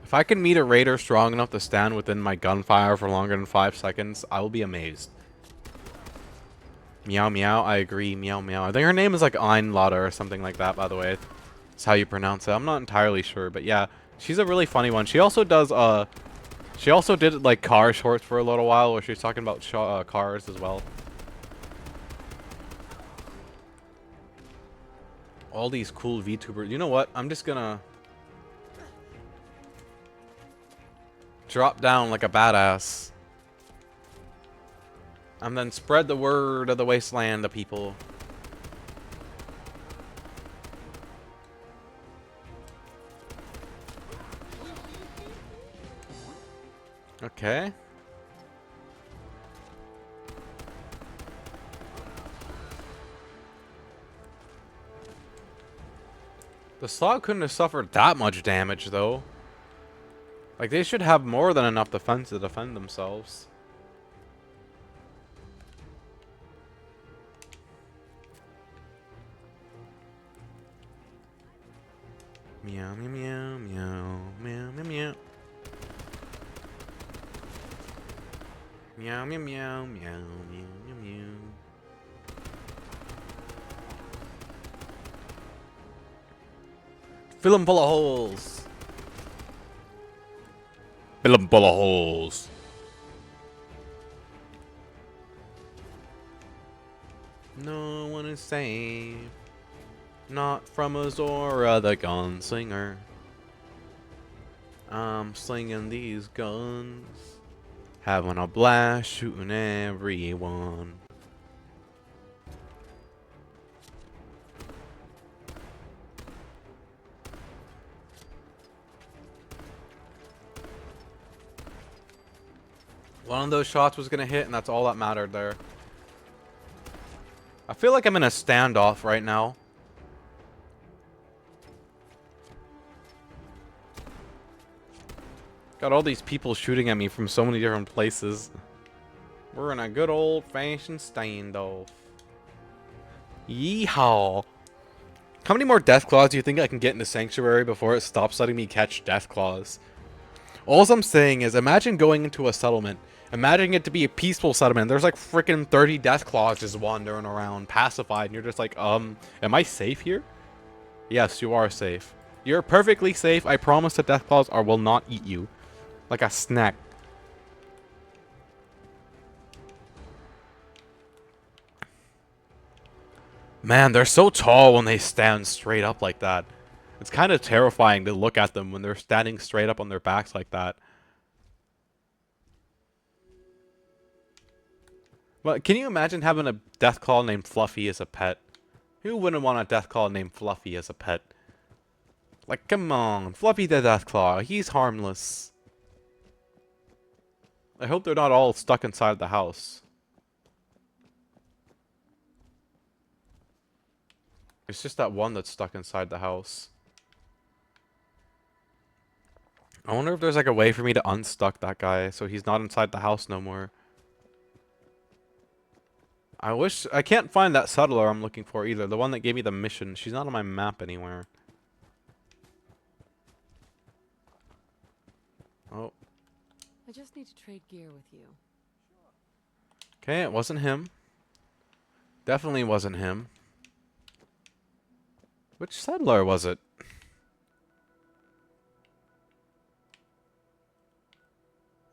Speaker 3: If I can meet a raider strong enough to stand within my gunfire for longer than 5 seconds, I will be amazed. Meow meow, I agree, meow meow. I think her name is like Einlada or something like that, by the way. That's how you pronounce it. I'm not entirely sure, but yeah. She's a really funny one. She also does, she also did like car shorts for a little while where she's talking about cars as well. All these cool VTubers. You know what? I'm just gonna drop down like a badass. And then spread the word of the wasteland to people. Okay. The slug couldn't have suffered that much damage, though. Like, they should have more than enough defense to defend themselves. Meow, meow, meow, meow, meow, meow, meow. Meow, meow, meow, meow, meow, meow, meow. Fill 'em full of holes. Fill 'em full of holes. No one is safe. Not from Azora the gunslinger. I'm slinging these guns. Having a blast shooting everyone. One of those shots was gonna hit, and that's all that mattered there. I feel like I'm in a standoff right now. Got all these people shooting at me from so many different places. We're in a good old-fashioned standoff. Yeehaw! How many more death claws do you think I can get in the sanctuary before it stops letting me catch death claws? All I'm saying is, imagine going into a settlement. Imagine it to be a peaceful settlement. There's like freaking 30 death claws just wandering around, pacified, and you're just like, am I safe here? Yes, you are safe. You're perfectly safe. I promise the death claws will not eat you. Like a snack. Man, they're so tall when they stand straight up like that. It's kind of terrifying to look at them when they're standing straight up on their backs like that. But can you imagine having a Deathclaw named Fluffy as a pet? Who wouldn't want a Deathclaw named Fluffy as a pet? Like, come on. Fluffy the Deathclaw. He's harmless. I hope they're not all stuck inside the house. It's just that one that's stuck inside the house. I wonder if there's like a way for me to unstuck that guy so he's not inside the house no more. I can't find that settler I'm looking for either. The one that gave me the mission. She's not on my map anywhere. Oh.
Speaker 5: I just need to trade gear with you.
Speaker 3: Okay, it wasn't him. Definitely wasn't him. Which settler was it?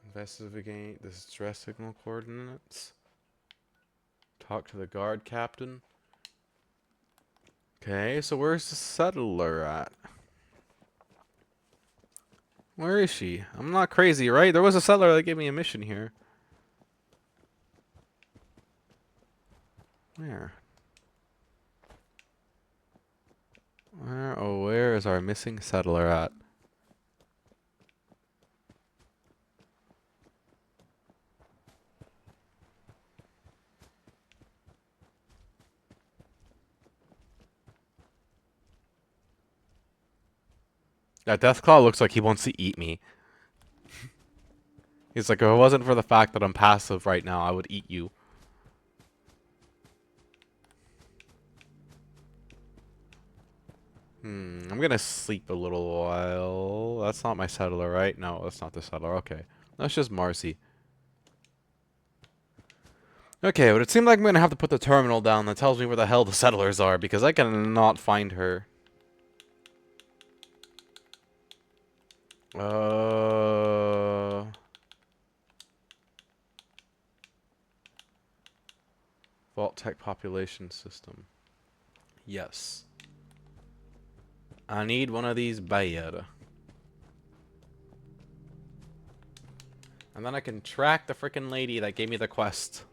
Speaker 3: Investigate the distress signal coordinates. Talk to the guard captain. Okay, so where's the settler at? Where is she? I'm not crazy, right? There was a settler that gave me a mission here. Where? Where is our missing settler at? That Deathclaw looks like he wants to eat me. He's like, if it wasn't for the fact that I'm passive right now, I would eat you. I'm gonna sleep a little while. That's not my settler, right? No, that's not the settler. Okay. That's just Marcy. Okay, but it seemed like I'm gonna have to put the terminal down that tells me where the hell the settlers are, because I cannot find her. Vault Tech population system. Yes. I need one of these bad. And then I can track the frickin' lady that gave me the quest.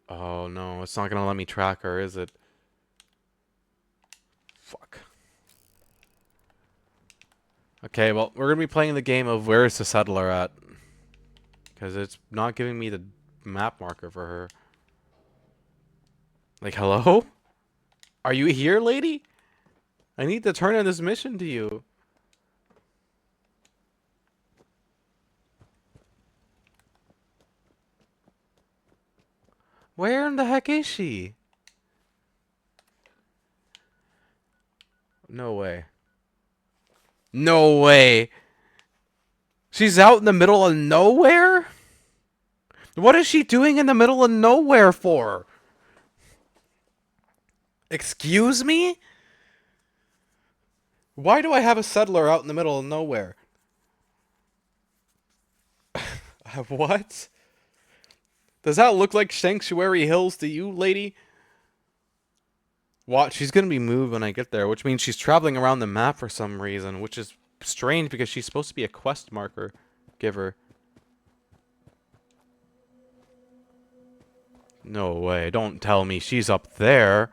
Speaker 3: Oh no, it's not gonna let me track her, is it? Fuck. Okay, well, we're gonna be playing the game of where is the settler at? Because it's not giving me the map marker for her. Like, hello? Are you here, lady? I need to turn in this mission to you. Where in the heck is she? No way. No way. She's out in the middle of nowhere? What is she doing in the middle of nowhere for? Excuse me? Why do I have a settler out in the middle of nowhere? What? Does that look like Sanctuary Hills to you, lady? Watch, she's gonna be moved when I get there, which means she's traveling around the map for some reason, which is strange because she's supposed to be a quest marker giver. No way, don't tell me she's up there.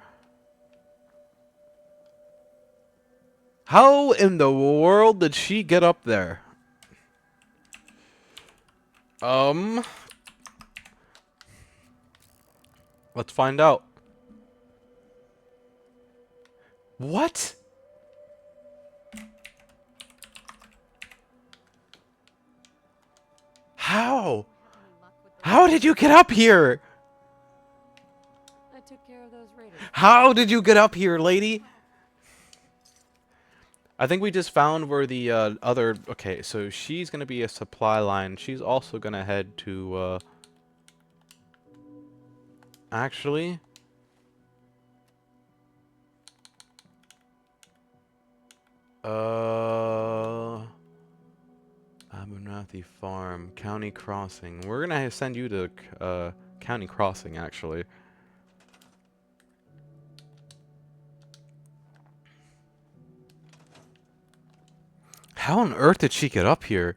Speaker 3: How in the world did she get up there? Let's find out. What? How? How did you get up here?
Speaker 5: I took care of those raiders.
Speaker 3: How did you get up here, lady? I think we just found where the other... Okay, so she's going to be a supply line. She's also going to head to... Actually... Abernathy Farm, County Crossing. We're going to send you to County Crossing, actually. How on earth did she get up here?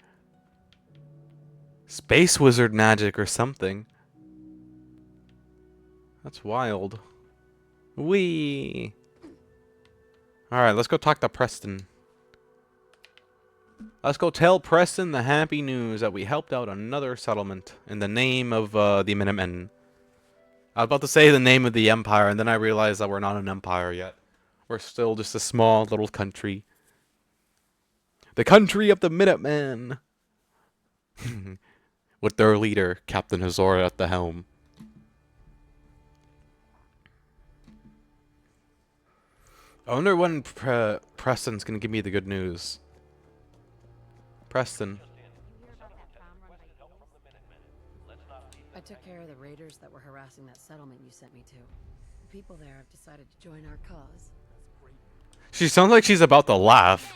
Speaker 3: Space wizard magic or something. That's wild. Whee! Alright, let's go talk to Preston. Let's go tell Preston the happy news that we helped out another settlement in the name of the Minutemen. I was about to say the name of the Empire, and then I realized that we're not an empire yet. We're still just a small little country. The country of the Minutemen! With their leader, Captain Azora at the helm. I wonder when Preston's gonna give me the good news. Preston.
Speaker 5: You hear about that bomb run by ghouls? I took care of the raiders that were harassing that settlement you sent me to. The people there have decided to join our cause.
Speaker 3: She sounds like she's about to laugh.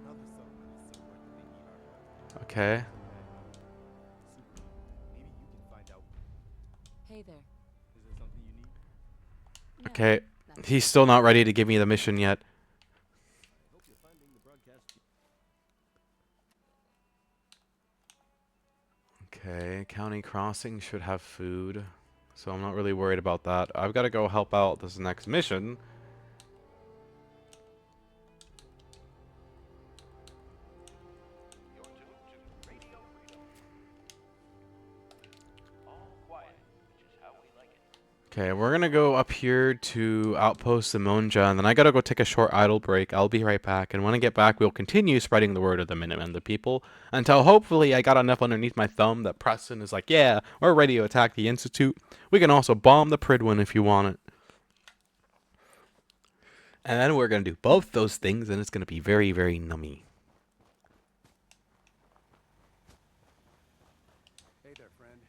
Speaker 8: Another settlement is so worth it they need our help.
Speaker 3: Okay.
Speaker 8: Super. Maybe you can find out.
Speaker 5: Hey there.
Speaker 8: Is there something you need?
Speaker 5: No,
Speaker 3: Okay.
Speaker 5: nothing.
Speaker 3: He's still not ready to give me the mission yet.
Speaker 4: I hope you're finding the broadcast.
Speaker 3: Okay, County Crossing should have food, so I'm not really worried about that. I've got to go help out this next mission. Okay, we're gonna go up here to Outpost Simonja, and then I gotta go take a short idle break. I'll be right back, and when I get back, we'll continue spreading the word of the Minutemen, the people, until hopefully I got enough underneath my thumb that Preston is like, yeah, we're ready to attack the Institute. We can also bomb the Pridwin if you want it. And then we're gonna do both those things, and it's gonna be very, very nummy.
Speaker 6: Hey there, friend.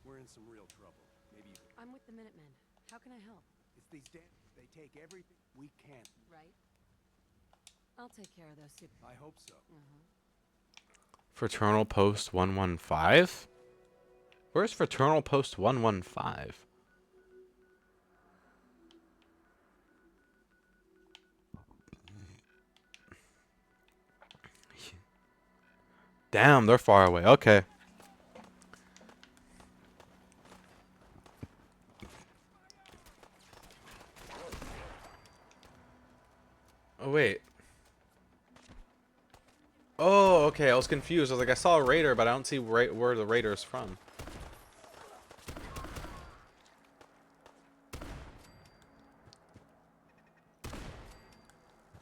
Speaker 6: We're in some real trouble. Maybe you
Speaker 5: I'm with the Minutemen. How can I help?
Speaker 6: It's these damn... They take everything we can.
Speaker 5: Right? I'll take care of those super.
Speaker 6: I hope so.
Speaker 3: Fraternal Post 115? Where's Fraternal Post 115? Damn, they're far away. Okay. Oh, wait. Oh, okay. I was confused. I was like, I saw a raider, but I don't see where the raider is from.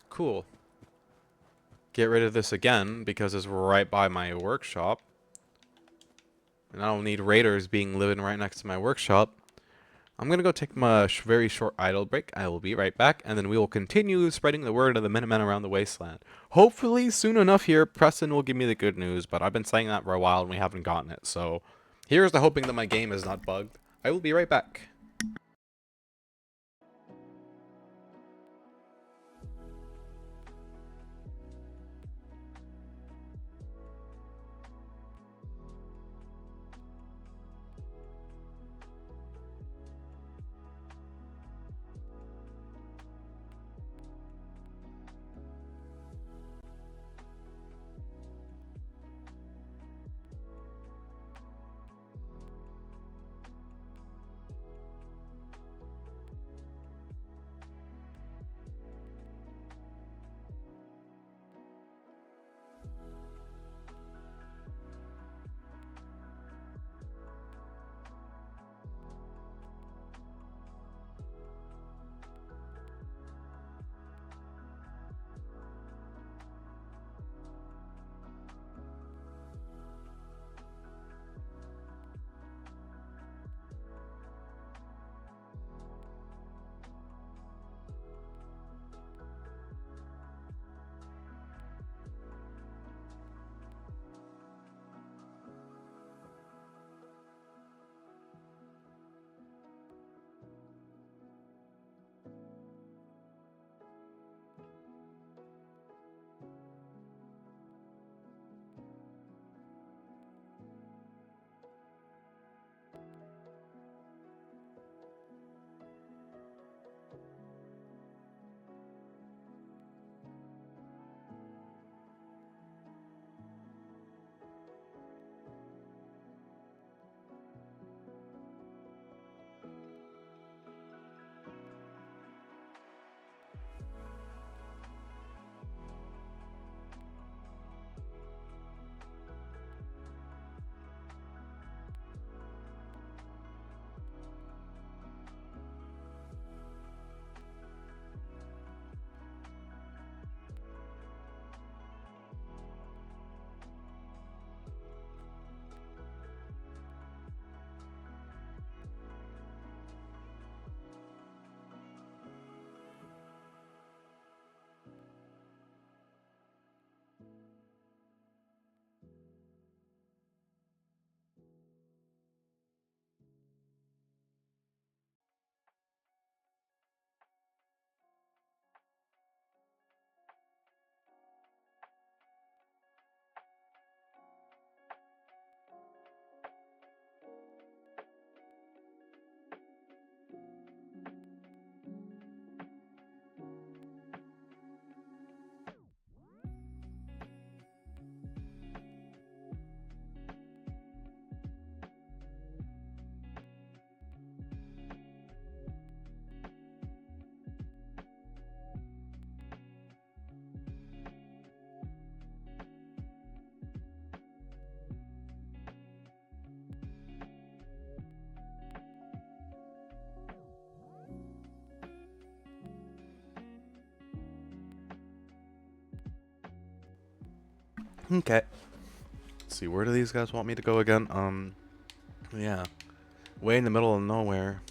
Speaker 3: Cool. Get rid of this again, because it's right by my workshop. And I don't need raiders living right next to my workshop. I'm going to go take my very short idle break. I will be right back, and then we will continue spreading the word of the Minutemen around the wasteland. Hopefully, soon enough here, Preston will give me the good news, but I've been saying that for a while and we haven't gotten it. So, here's the hoping that my game is not bugged. I will be right back. Okay. Let's see, where do these guys want me to go again? Yeah. Way in the middle of nowhere.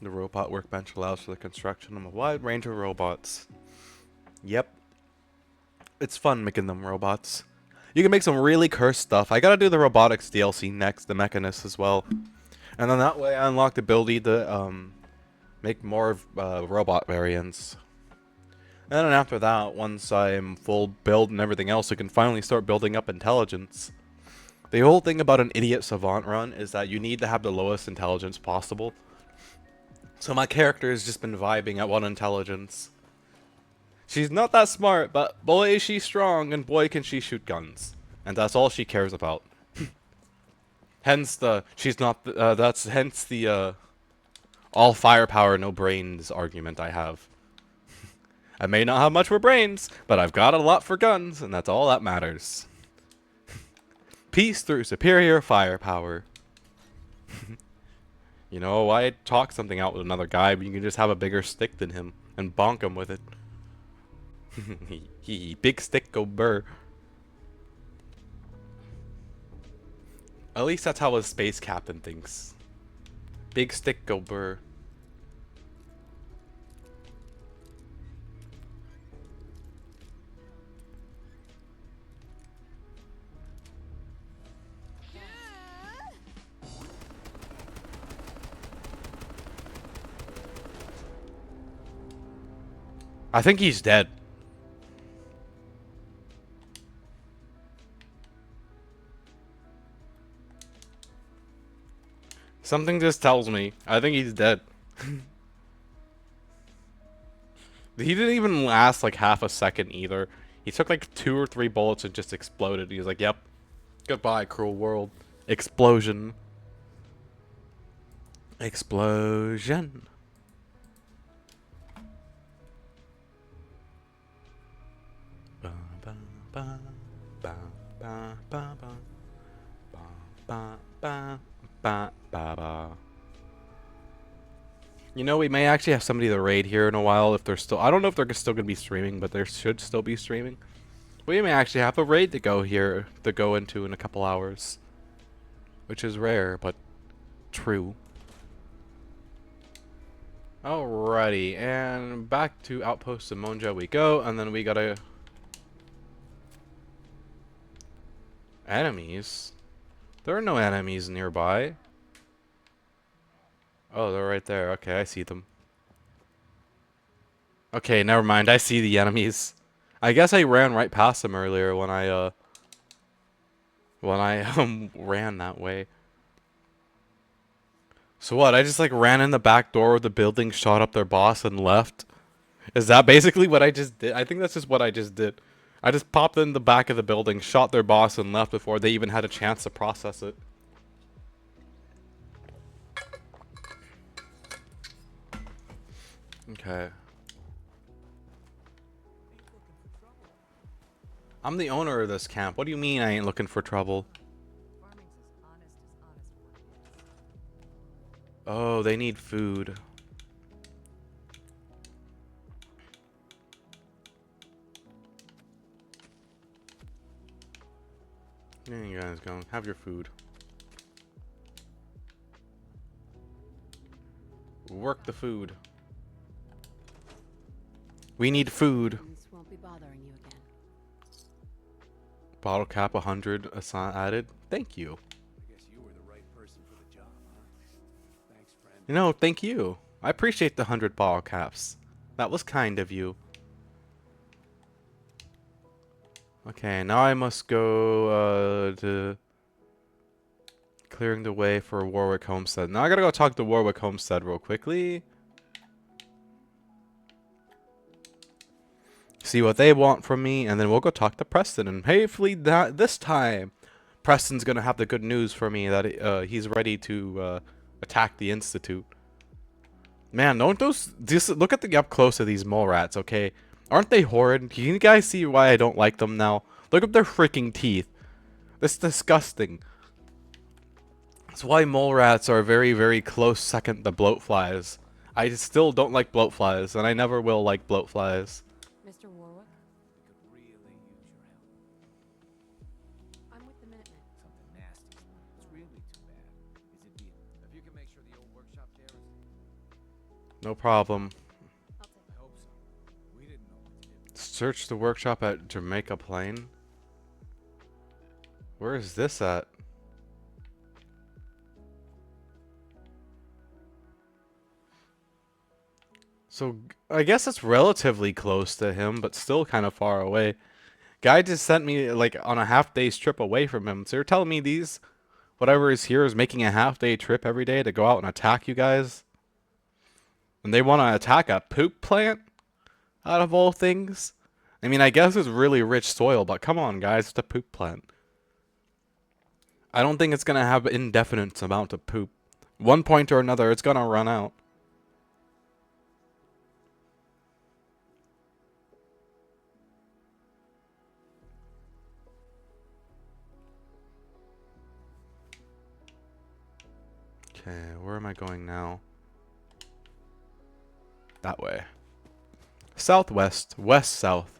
Speaker 3: The robot workbench allows for the construction of a wide range of robots. Yep. It's fun making them robots. You can make some really cursed stuff. I gotta do the robotics DLC next, the mechanist as well. And then that way I unlock the ability to make more robot variants. And then after that, once I'm full build and everything else, I can finally start building up intelligence. The whole thing about an idiot savant run is that you need to have the lowest intelligence possible. So my character has just been vibing at 1 intelligence. She's not that smart, but boy is she strong, and boy can she shoot guns. And that's all she cares about. Hence the, she's not, that's hence the, all firepower, no brains argument I have. I may not have much for brains, but I've got a lot for guns, and that's all that matters. Peace through superior firepower. You know, why talk something out with another guy, but you can just have a bigger stick than him, and bonk him with it. Big stick go burr. At least that's how a space captain thinks. Big stick go burr. I think he's dead. Something just tells me. I think he's dead. He didn't even last like half a second either. He took like 2 or 3 bullets and just exploded. He was like, yep. Goodbye, cruel world. Explosion. Explosion. Ba, ba, ba, ba, ba, ba, ba, ba, ba, ba, ba, ba. You know, we may actually have somebody to raid here in a while if they're still... I don't know if they're still going to be streaming, but they should still be streaming. We may actually have a raid to go here, to go into in a couple hours. Which is rare, but true. Alrighty, and back to Outpost Simonja we go, and then we gotta... Enemies? There are no enemies nearby. Oh, they're right there. Okay, I see them. Okay, never mind. I see the enemies. I guess I ran right past them earlier when I ran that way. So what? I just like ran in the back door of the building, shot up their boss, and left. Is that basically what I just did? I think that's just what I just did. I just popped in the back of the building, shot their boss, and left before they even had a chance to process it. Okay. I'm the owner of this camp. What do you mean I ain't looking for trouble? Oh, they need food. There you guys go. Have your food. Work the food. We need food.
Speaker 5: This won't be bothering you again.
Speaker 3: Bottle cap 100 added. Thank you.
Speaker 6: I guess you were the right person for the job, huh? Thanks, friend.
Speaker 3: You know, thank you. I appreciate the 100 bottle caps. That was kind of you. Okay, now I must go to clearing the way for Warwick Homestead. Now I gotta go talk to Warwick Homestead real quickly. See what they want from me, and then we'll go talk to Preston. And hopefully this time, Preston's gonna have the good news for me that he's ready to attack the Institute. Man, don't those... Just look at the up close of these mole rats, okay? Aren't they horrid? Can you guys see why I don't like them now? Look at their freaking teeth. That's disgusting. That's why mole rats are a very, very close second to bloatflies. I still don't like bloatflies, and I never will like bloatflies.
Speaker 5: Mr.
Speaker 4: workshop there is?
Speaker 3: No problem.
Speaker 7: I'll take
Speaker 4: I hope so. We didn't know what to do.
Speaker 3: Search the workshop at Jamaica Plain. Where is this at? So, I guess it's relatively close to him, but still kind of far away. Guy just sent me, like, on a half-day's trip away from him. So you're telling me these, whatever is here, is making a half-day trip every day to go out and attack you guys? And they want to attack a poop plant? Out of all things? I mean, I guess it's really rich soil, but come on, guys, it's a poop plant. I don't think it's going to have an indefinite amount of poop. One point or another, it's going to run out. Okay, where am I going now? That way. Southwest, west-south.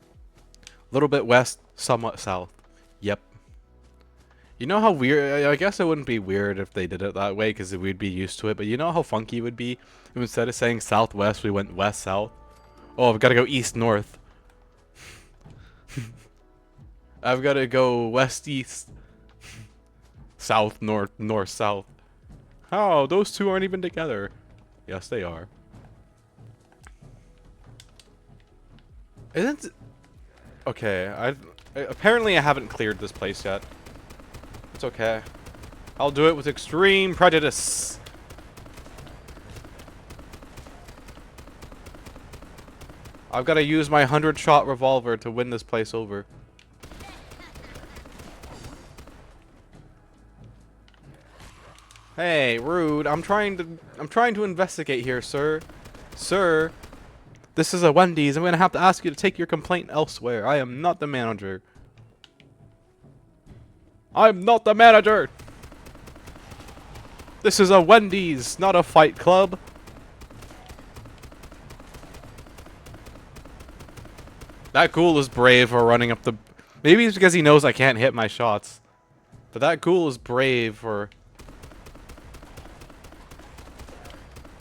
Speaker 3: A little bit west, somewhat south. Yep. You know how weird, I guess it wouldn't be weird if they did it that way because we'd be used to it, but you know how funky it would be if instead of saying southwest, we went west-south? Oh, I've got to go east-north. I've got to go west-east. South-north, north-south. Oh, those two aren't even together. Yes, they are. Isn't... Okay, apparently I haven't cleared this place yet. It's okay. I'll do it with extreme prejudice. I've got to use my 100-shot revolver to win this place over. Hey, rude. I'm trying to investigate here, sir. Sir, this is a Wendy's. I'm going to have to ask you to take your complaint elsewhere. I am not the manager. I'm not the manager. This is a Wendy's, not a fight club. That ghoul is brave for running up the... Maybe it's because he knows I can't hit my shots. But that ghoul is brave for...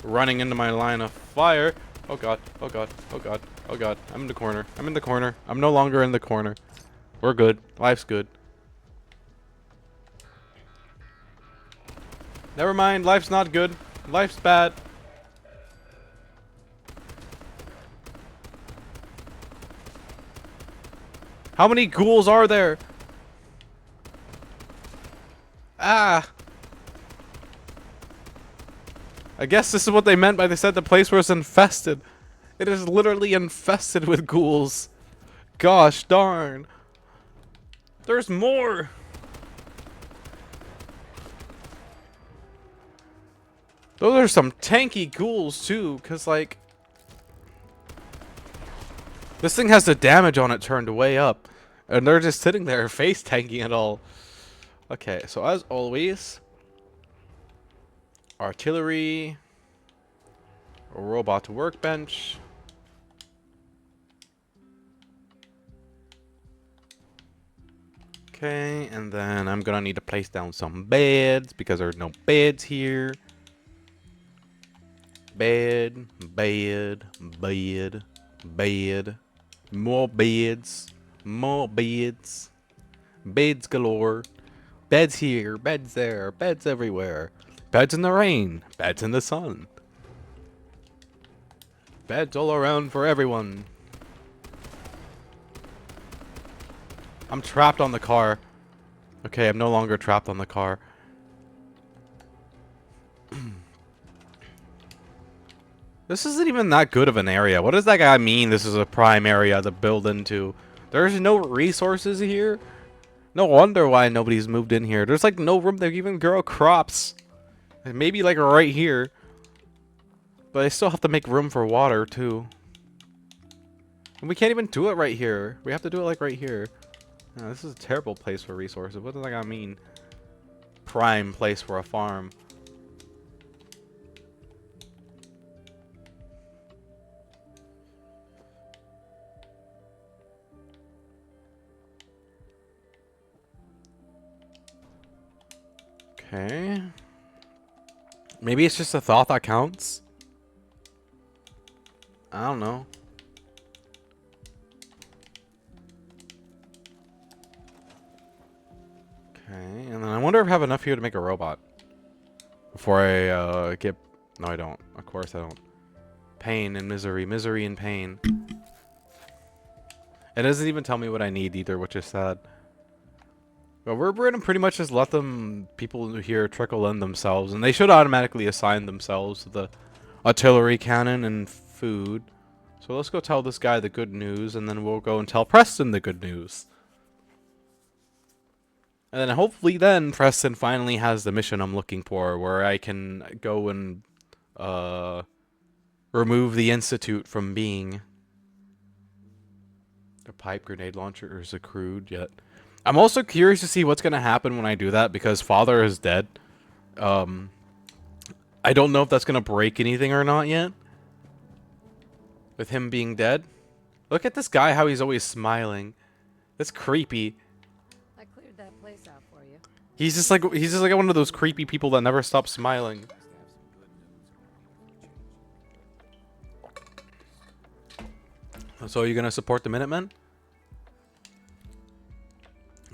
Speaker 3: running into my line of fire. Oh god, oh god, oh god, oh god. I'm in the corner. I'm in the corner. I'm no longer in the corner. We're good. Life's good. Never mind, life's not good. Life's bad. How many ghouls are there? Ah! I guess this is what they meant by they said the place was infested. It is literally infested with ghouls. Gosh darn. There's more! Those are some tanky ghouls too, cause like... This thing has the damage on it turned way up. And they're just sitting there face tanking it all. Okay, so as always... Artillery... A robot workbench... Okay, and then I'm gonna need to place down some beds because there's no beds here. Bed, bed, bed, bed. More beds, more beds. Beds galore. Beds here, beds there, beds everywhere. Beds in the rain, beds in the sun. Beds all around for everyone. I'm trapped on the car. Okay, I'm no longer trapped on the car. This isn't even that good of an area. What does that guy mean this is a prime area to build into? There's no resources here? No wonder why nobody's moved in here. There's like no room to even grow crops. Maybe like right here. But I still have to make room for water too. And we can't even do it right here. We have to do it like right here. Yeah, this is a terrible place for resources. What does that mean? Prime place for a farm. Okay. Maybe it's just a thought that counts. I don't know. Okay, and then I wonder if I have enough here to make a robot. Before I get... No, I don't. Of course I don't. Pain and misery. Misery and pain. It doesn't even tell me what I need either, which is sad. But we're going to pretty much just let them, people here, trickle in themselves. And they should automatically assign themselves to the artillery cannon and food. So let's go tell this guy the good news, and then we'll go and tell Preston the good news. And then hopefully then Preston finally has the mission I'm looking for, where I can go and remove the Institute from being. The pipe grenade launcher is accrued yet. I'm also curious to see what's going to happen when I do that, because Father is dead. I don't know if that's going to break anything or not yet. With him being dead. Look at this guy, how he's always smiling. That's creepy.
Speaker 5: I cleared that place out for you.
Speaker 3: He's just like one of those creepy people that never stop smiling. So are you going to support the Minutemen?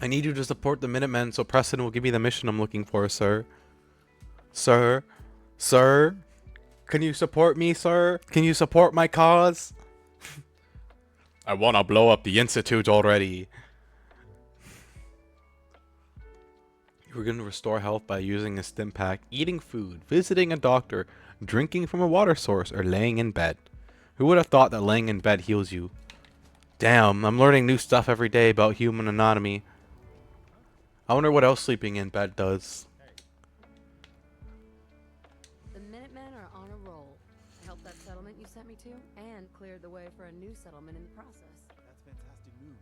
Speaker 3: I need you to support the Minutemen so Preston will give me the mission I'm looking for, sir. Sir? Sir? Can you support me, sir? Can you support my cause? I want to blow up the Institute already. We're going to restore health by using a stim pack, eating food, visiting a doctor, drinking from a water source, or laying in bed. Who would have thought that laying in bed heals you? Damn, I'm learning new stuff every day about human anatomy. I wonder what else sleeping in bed does.
Speaker 5: The Minutemen are on a roll. I helped that settlement you sent me to, and cleared the way for a new settlement in the process.
Speaker 8: That's fantastic news.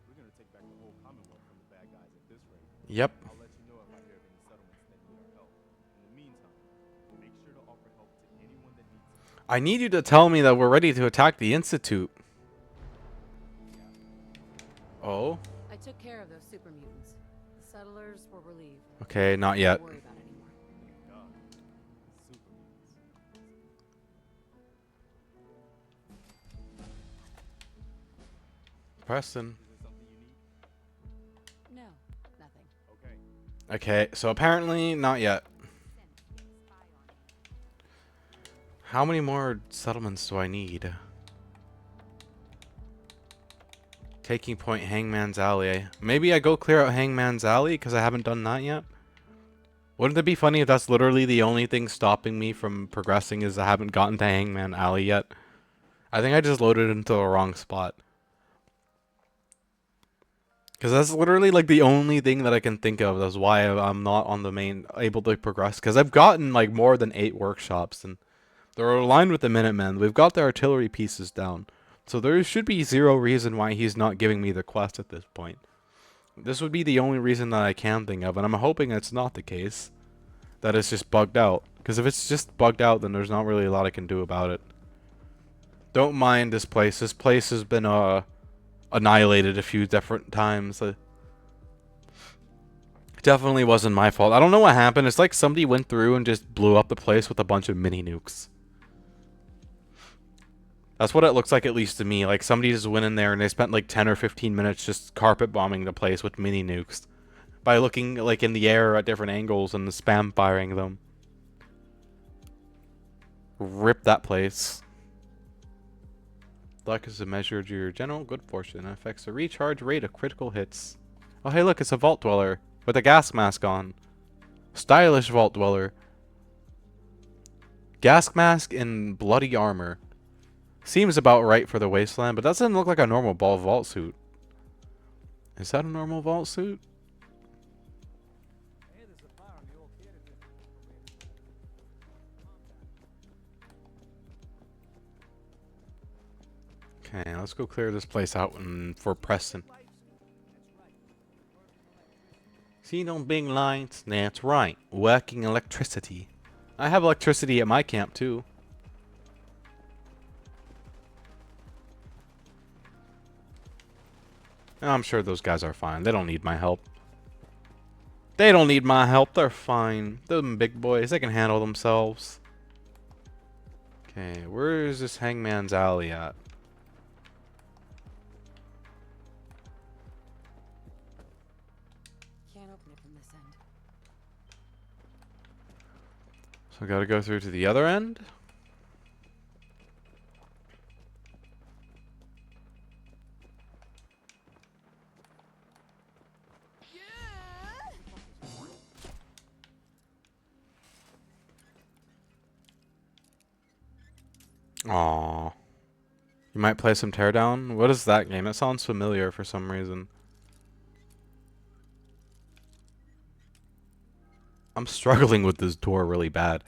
Speaker 8: We're gonna take back the whole Commonwealth from the bad guys at this rate.
Speaker 3: Yep.
Speaker 8: I'll let you know if I hear of any settlements that need our help. In the meantime, make sure to offer help to anyone that needs it.
Speaker 3: I need you to tell me that we're ready to attack the Institute. Oh?
Speaker 5: I took care of those super mutants. The settlers were relieved.
Speaker 3: Okay, not yet.
Speaker 5: Don't worry about it anymore.
Speaker 8: God, super mutants.
Speaker 3: Preston.
Speaker 8: Is there something you need?
Speaker 5: No, nothing.
Speaker 8: Okay.
Speaker 3: Okay, so apparently not yet. How many more settlements do I need? Taking point Hangman's Alley. Maybe I go clear out Hangman's Alley because I haven't done that yet. Wouldn't it be funny if that's literally the only thing stopping me from progressing is I haven't gotten to Hangman Alley yet? I think I just loaded into the wrong spot. Because that's literally like the only thing that I can think of. That's why I'm not on the main able to progress. Because I've gotten like more than 8 workshops and they're aligned with the Minutemen. We've got the artillery pieces down. So there should be zero reason why he's not giving me the quest at this point. This would be the only reason that I can think of, and I'm hoping it's not the case. That it's just bugged out. Because if it's just bugged out, then there's not really a lot I can do about it. Don't mind this place. This place has been annihilated a few different times. It definitely wasn't my fault. I don't know what happened. It's like somebody went through and just blew up the place with a bunch of mini nukes. That's what it looks like, at least to me. Like, somebody just went in there and they spent like 10 or 15 minutes just carpet bombing the place with mini nukes. By looking, like, in the air at different angles and spam firing them. Rip that place. Luck is a measure of your general good fortune and affects the recharge rate of critical hits. Oh, hey, look, it's a Vault Dweller with a gas mask on. Stylish Vault Dweller. Gas mask and bloody armor. Seems about right for the wasteland, but that doesn't look like a normal ball vault suit. Is that a normal vault suit? Okay, let's go clear this place out for Preston. See no big lights? That's right. Working electricity. I have electricity at my camp too. I'm sure those guys are fine. They don't need my help. They don't need my help. They're fine. They're them big boys. They can handle themselves. Okay, where is this Hangman's Alley at?
Speaker 5: Can't open it from this end.
Speaker 3: So I gotta go through to the other end? Aww. You might play some Teardown? What is that game? It sounds familiar for some reason. I'm struggling with this door really bad.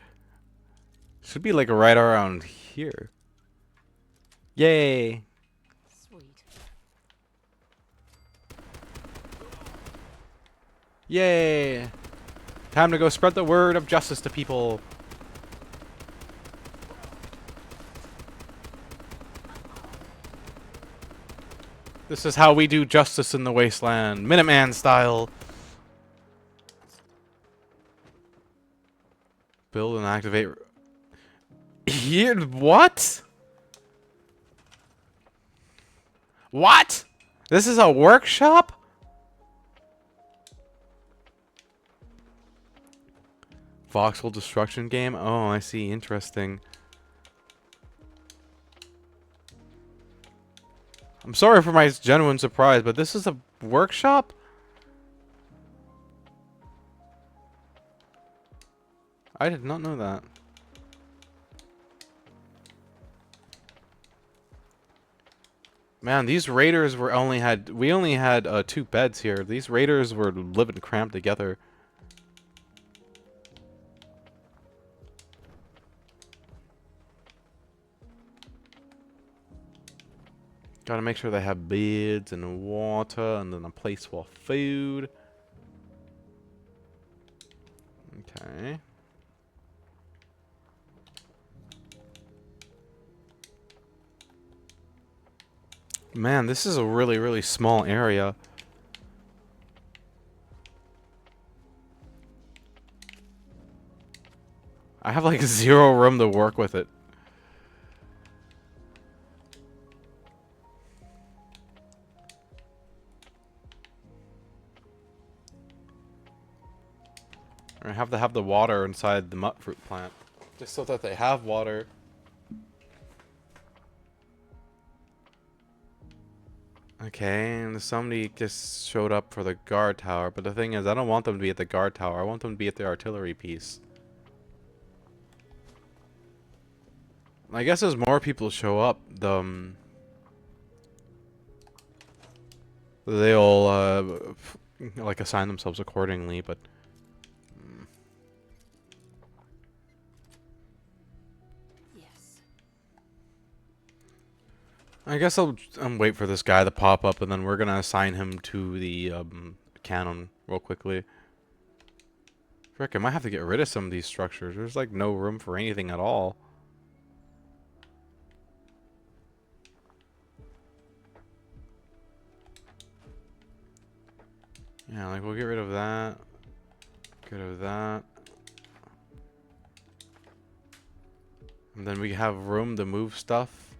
Speaker 3: Should be like right around here. Yay!
Speaker 5: Sweet.
Speaker 3: Yay! Time to go spread the word of justice to people. This is how we do justice in the wasteland. Minuteman style. Build and activate. Here, what? What? This is a workshop? Voxel destruction game? Oh, I see. Interesting. I'm sorry for my genuine surprise, but this is a workshop? I did not know that. Man, these raiders we only had 2 beds here. These raiders were living cramped together. Gotta make sure they have beds and water and then a place for food. Okay. Man, this is a really, really small area. I have like 0 room to work with it. I have to have the water inside the mut fruit plant. Just so that they have water. Okay, and somebody just showed up for the guard tower. But the thing is, I don't want them to be at the guard tower. I want them to be at the artillery piece. I guess as more people show up, they'll like assign themselves accordingly. But
Speaker 5: Yes.
Speaker 3: I guess I'll wait for this guy to pop up, and then we're gonna assign him to the cannon real quickly. Frick, I might have to get rid of some of these structures. There's like no room for anything at all. Yeah, like we'll get rid of that. Get rid of that. And then we have room to move stuff.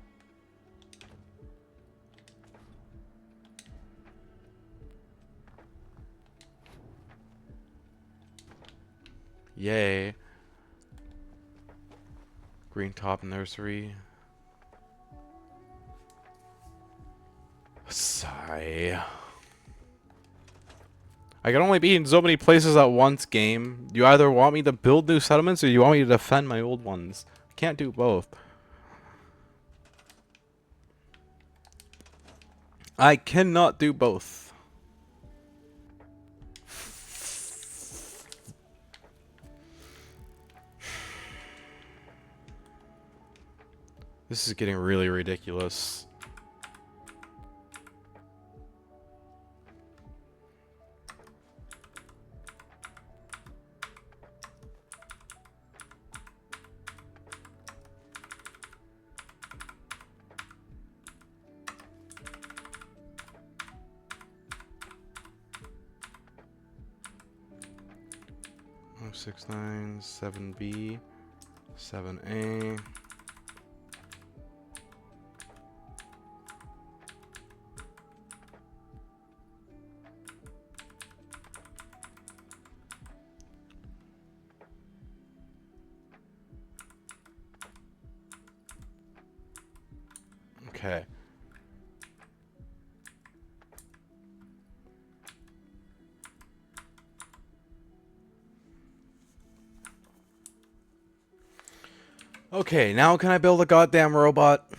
Speaker 3: Yay. Green top nursery. Sigh. I can only be in so many places at once, game. You either want me to build new settlements or you want me to defend my old ones. I can't do both. I cannot do both. This is getting really ridiculous. 069, 7B, 7A. Okay. Okay, now can I build a goddamn robot?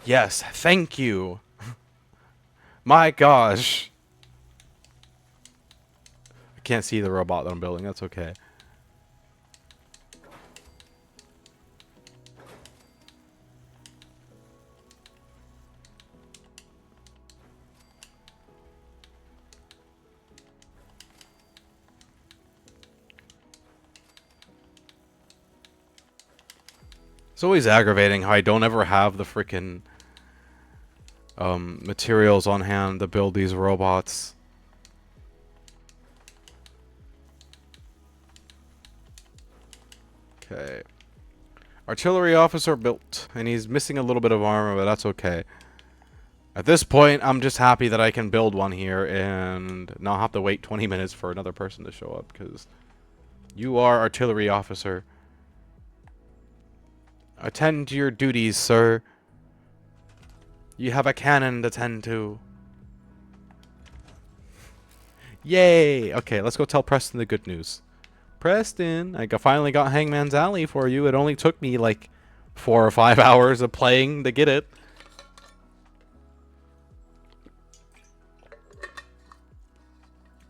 Speaker 3: Yes, thank you. My gosh. I can't see the robot that I'm building, that's okay. It's always aggravating how I don't ever have the freaking materials on hand to build these robots. Okay. Artillery officer built, and he's missing a little bit of armor, but that's okay. At this point, I'm just happy that I can build one here and not have to wait 20 minutes for another person to show up, because you are artillery officer. Attend to your duties, sir. You have a cannon to tend to. Yay! Okay, let's go tell Preston the good news. Preston, I finally got Hangman's Alley for you. It only took me like 4 or 5 hours of playing to get it.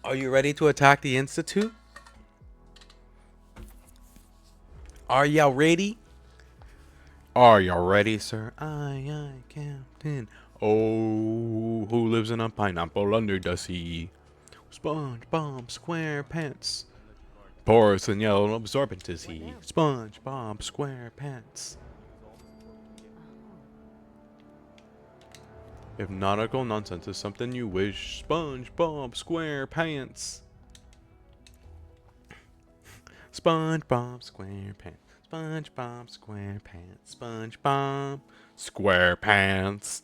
Speaker 3: Are you ready to attack the Institute? Are ya ready? Are ya ready, sir? Aye, Captain. Oh, who lives in a pineapple under the sea? SpongeBob SquarePants. Porous and yellow and absorbent is he. SpongeBob SquarePants. If nautical nonsense is something you wish, SpongeBob SquarePants. SpongeBob SquarePants. SpongeBob SquarePants. SpongeBob SquarePants.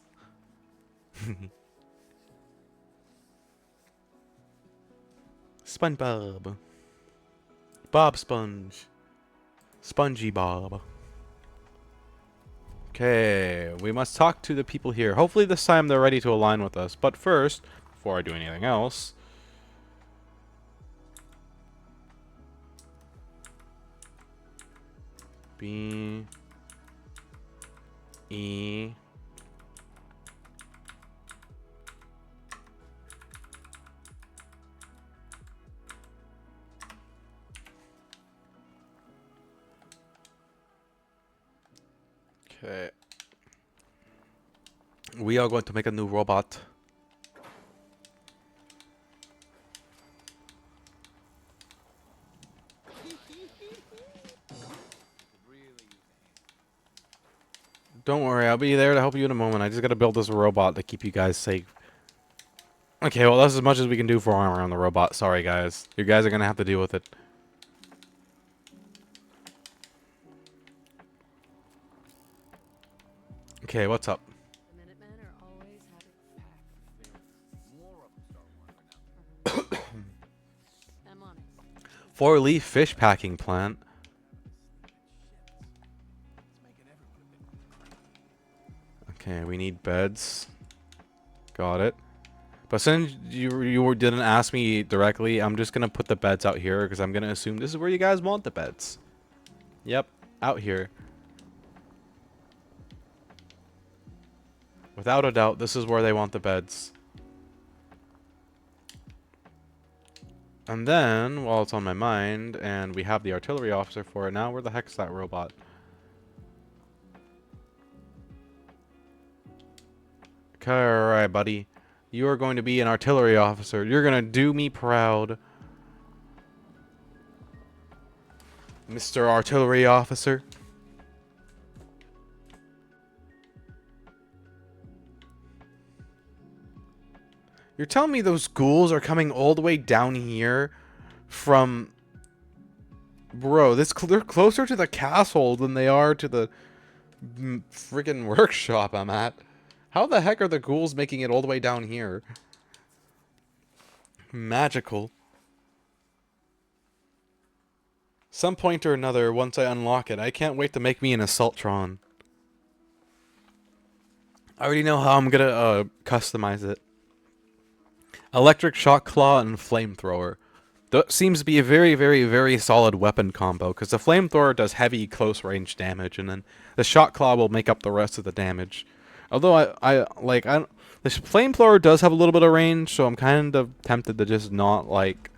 Speaker 3: SpongeBob. Bob Sponge. Spongy Bob. Okay, we must talk to the people here. Hopefully this time they're ready to align with us. But first, before I do anything else, B E Okay. We are going to make a new robot. Don't worry, I'll be there to help you in a moment. I just gotta build this robot to keep you guys safe. Okay, well that's as much as we can do for armor on the robot. Sorry guys. You guys are gonna have to deal with it. Okay, what's up?
Speaker 5: The Minutemen are always having
Speaker 4: More of them start wandering out.
Speaker 5: I'm on it.
Speaker 3: 4-leaf fish packing plant. Okay, we need beds. Got it. But since you didn't ask me directly, I'm just gonna put the beds out here because I'm gonna assume this is where you guys want the beds. Yep, out here. Without a doubt, this is where they want the beds. And then, while it's on my mind, and we have the artillery officer for it now, where the heck's that robot? Okay, alright, buddy. You are going to be an artillery officer. You're going to do me proud. Mr. Artillery Officer. You're telling me those ghouls are coming all the way down here from... Bro, they're closer to the castle than they are to the freaking workshop I'm at. How the heck are the ghouls making it all the way down here? Magical. Some point or another, once I unlock it, I can't wait to make me an Assaultron. I already know how I'm gonna customize it. Electric Shock Claw and Flamethrower. That seems to be a very, very, very solid weapon combo, because the Flamethrower does heavy close range damage, and then the Shock Claw will make up the rest of the damage. Although the Flamethrower does have a little bit of range, so I'm kind of tempted to just not, like...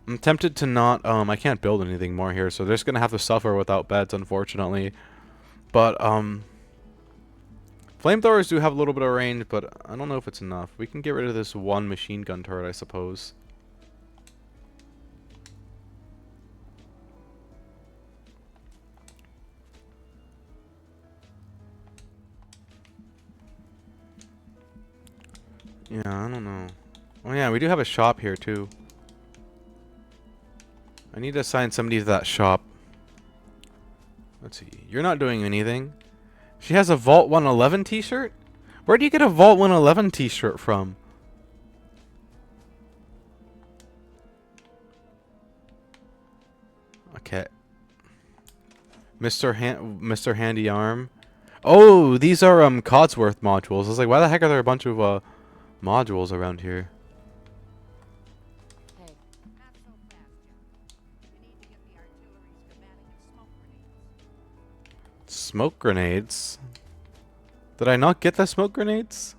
Speaker 3: I'm tempted to not, I can't build anything more here, so they're just gonna have to suffer without beds, unfortunately. But, Flamethrowers do have a little bit of range, but I don't know if it's enough. We can get rid of this one machine gun turret, I suppose. Yeah, I don't know. Oh yeah, we do have a shop here, too. I need to assign somebody to that shop. Let's see. You're not doing anything. She has a Vault 111 t-shirt? Where do you get a Vault 111 t-shirt from? Okay. Mr. Handy Arm. Oh, these are Codsworth modules. I was like, why the heck are there a bunch of modules around here?
Speaker 7: Hey. Not so fast, John. You need to get the artillery schematic and smoke grenades.
Speaker 3: Smoke grenades? Did I not get the smoke grenades?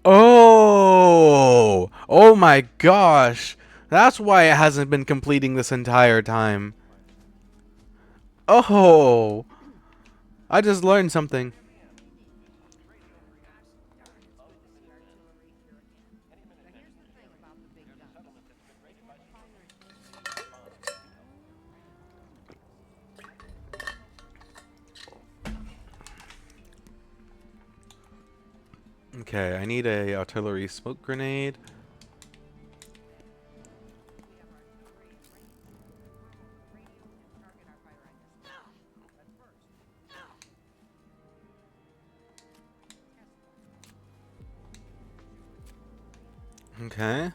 Speaker 3: Oh! Oh my gosh! That's why it hasn't been completing this entire time. Oh! I just learned something. Okay, I need a artillery smoke grenade. Okay.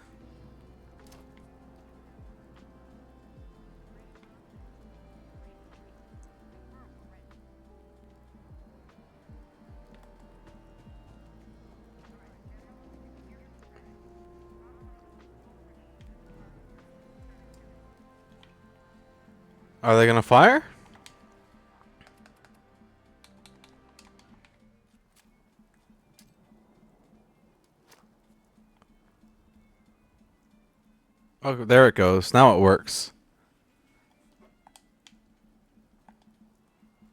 Speaker 3: Are they gonna fire? Oh, there it goes. Now it works.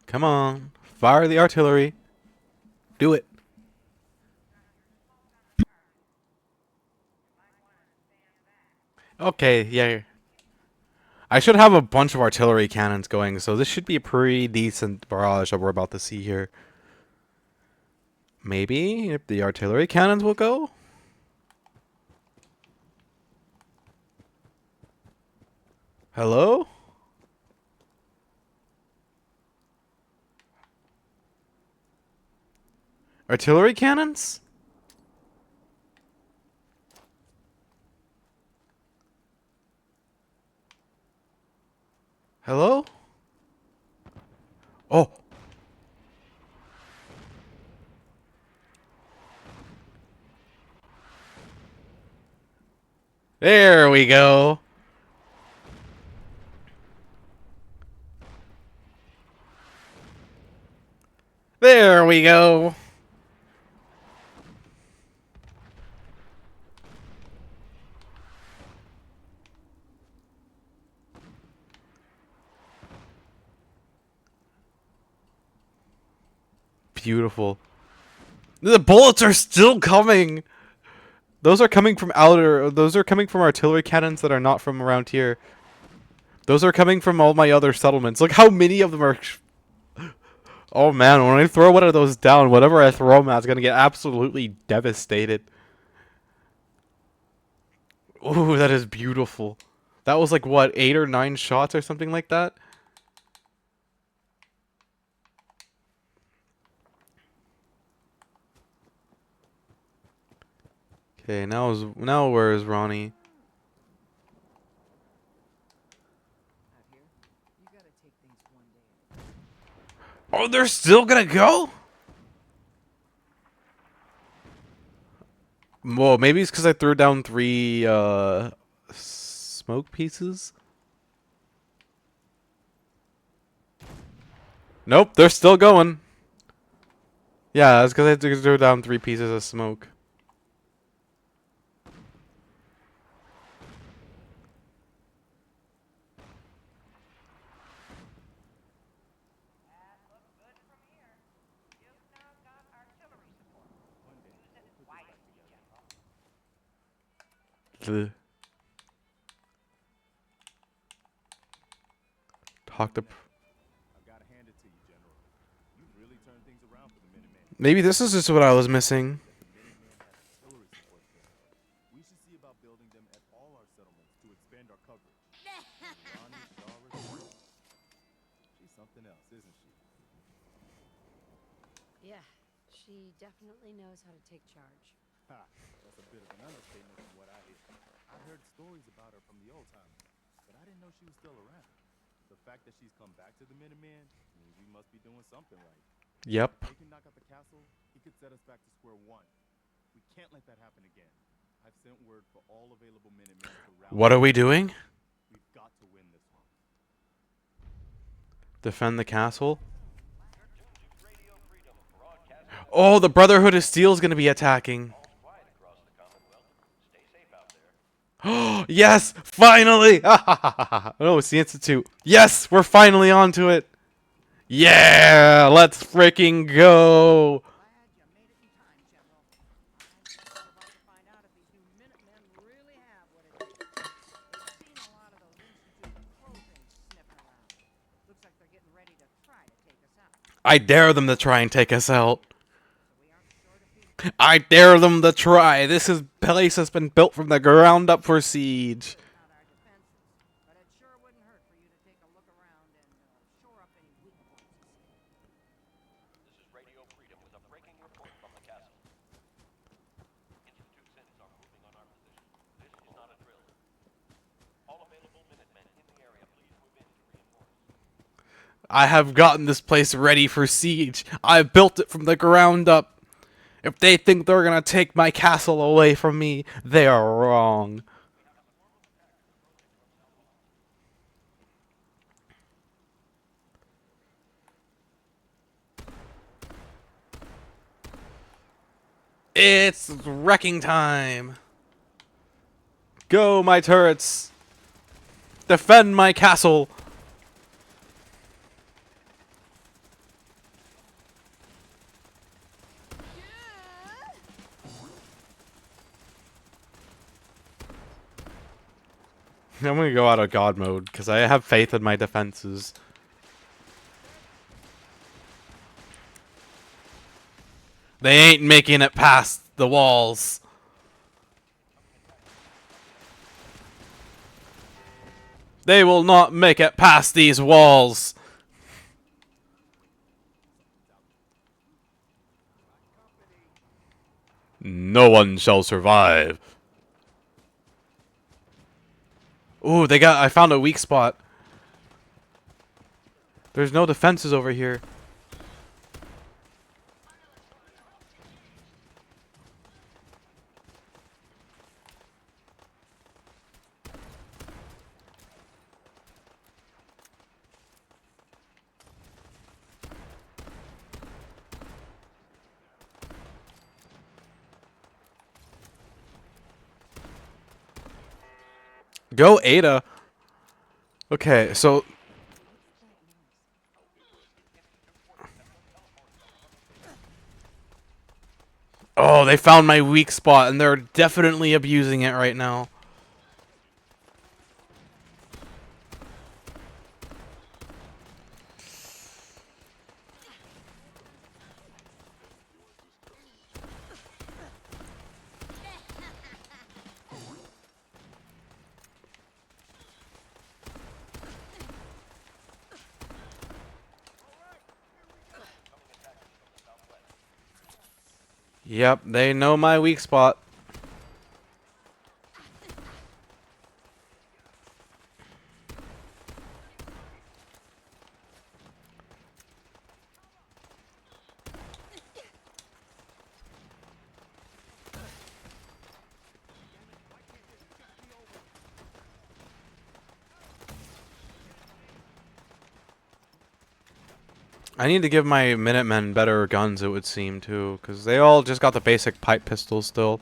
Speaker 3: Come on. Fire the artillery. Do it. Okay, yeah. I should have a bunch of artillery cannons going, so this should be a pretty decent barrage that we're about to see here. Maybe if the artillery cannons will go? Hello? Artillery cannons? Hello? Oh. There we go. There we go. Beautiful. The bullets are still coming. Those are coming from those are coming from artillery cannons that are not from around here. Those are coming from all my other settlements. Look how many of them are. Oh man, when I throw one of those down, whatever I throw them at is gonna get absolutely devastated. Ooh, that is beautiful. That was like, what, 8 or 9 shots or something like that? Okay, now where is Ronnie?
Speaker 7: Out here, you gotta take things one day at a time.
Speaker 3: Oh, they're still gonna go? Well, maybe it's because I threw down 3 smoke pieces. Nope, they're still going. Yeah, it's because I threw down 3 pieces of smoke. Ugh. Talk to.
Speaker 8: I've got to hand it to you, General. You've really turned things around for the Minutemen.
Speaker 3: Maybe this is just what I was missing.
Speaker 8: The Minutemen have artillery support there. We should see about building them at all our settlements to expand our coverage. Ronnie, Doris, she's something else, isn't she?
Speaker 5: Yeah, she definitely knows how to take charge.
Speaker 8: Ha! That's a bit of an understatement from what I hear. I've heard stories about her from the old timers, but I didn't know she was still around. The fact that she's come back to the Minutemen means we must be doing something right.
Speaker 3: Yep.
Speaker 8: If they can knock out the castle, he could set us back to square one. We can't let that happen again. I've sent word for all available Minutemen to rally.
Speaker 3: What are we doing?
Speaker 8: We've got to win this one.
Speaker 3: Defend the castle? Oh, the Brotherhood of Steel is going to be attacking. Oh, yes! Finally! Oh, it's the Institute. Yes! We're finally onto it! Yeah! Let's freaking go!
Speaker 7: Glad you made it in time, General. I'm just about to find out if these new Minutemen really have what it takes. We've seen a lot of those Institute crow things sniffing around. Looks like they're getting ready to try to take us out.
Speaker 3: I dare them to try and take us out.
Speaker 7: So we aren't short of people.
Speaker 3: I dare them to try. Place has been built from the ground up for siege.
Speaker 7: Not our defenses, but it sure wouldn't hurt for you to take a look around and shore up any weak points you see.
Speaker 9: This is Radio Freedom with a breaking report from the castle. Institute Sins are moving on our position. This is not a drill. All available Minutemen in the area, please move in to reinforce.
Speaker 3: I have gotten this place ready for siege. I've built it from the ground up. If they think they're gonna take my castle away from me, they are wrong. It's wrecking time. Go, my turrets. Defend my castle. I'm gonna go out of God mode because I have faith in my defenses. They ain't making it past the walls. They will not make it past these walls. No one shall survive. Ooh, I found a weak spot. There's no defenses over here. Go Ada. Okay, so oh, they found my weak spot and they're definitely abusing it right now. Yep, they know my weak spot. I need to give my Minutemen better guns, it would seem, too. Because they all just got the basic pipe pistols still.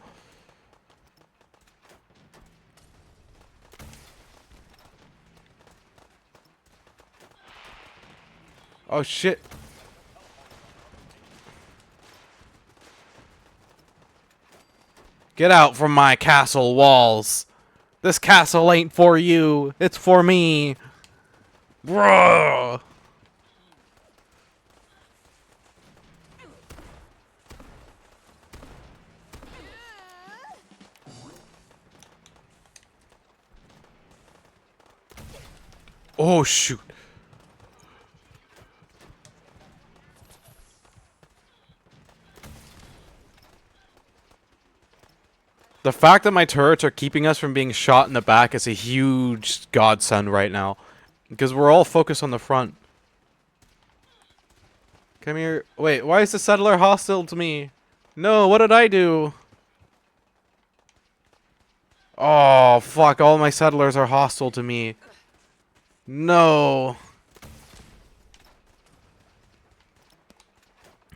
Speaker 3: Oh, shit. Get out from my castle walls. This castle ain't for you. It's for me. Bruh. Oh, shoot. The fact that my turrets are keeping us from being shot in the back is a huge godsend right now. Because we're all focused on the front. Come here. Wait, why is the settler hostile to me? No, what did I do? Oh, fuck. All my settlers are hostile to me. No.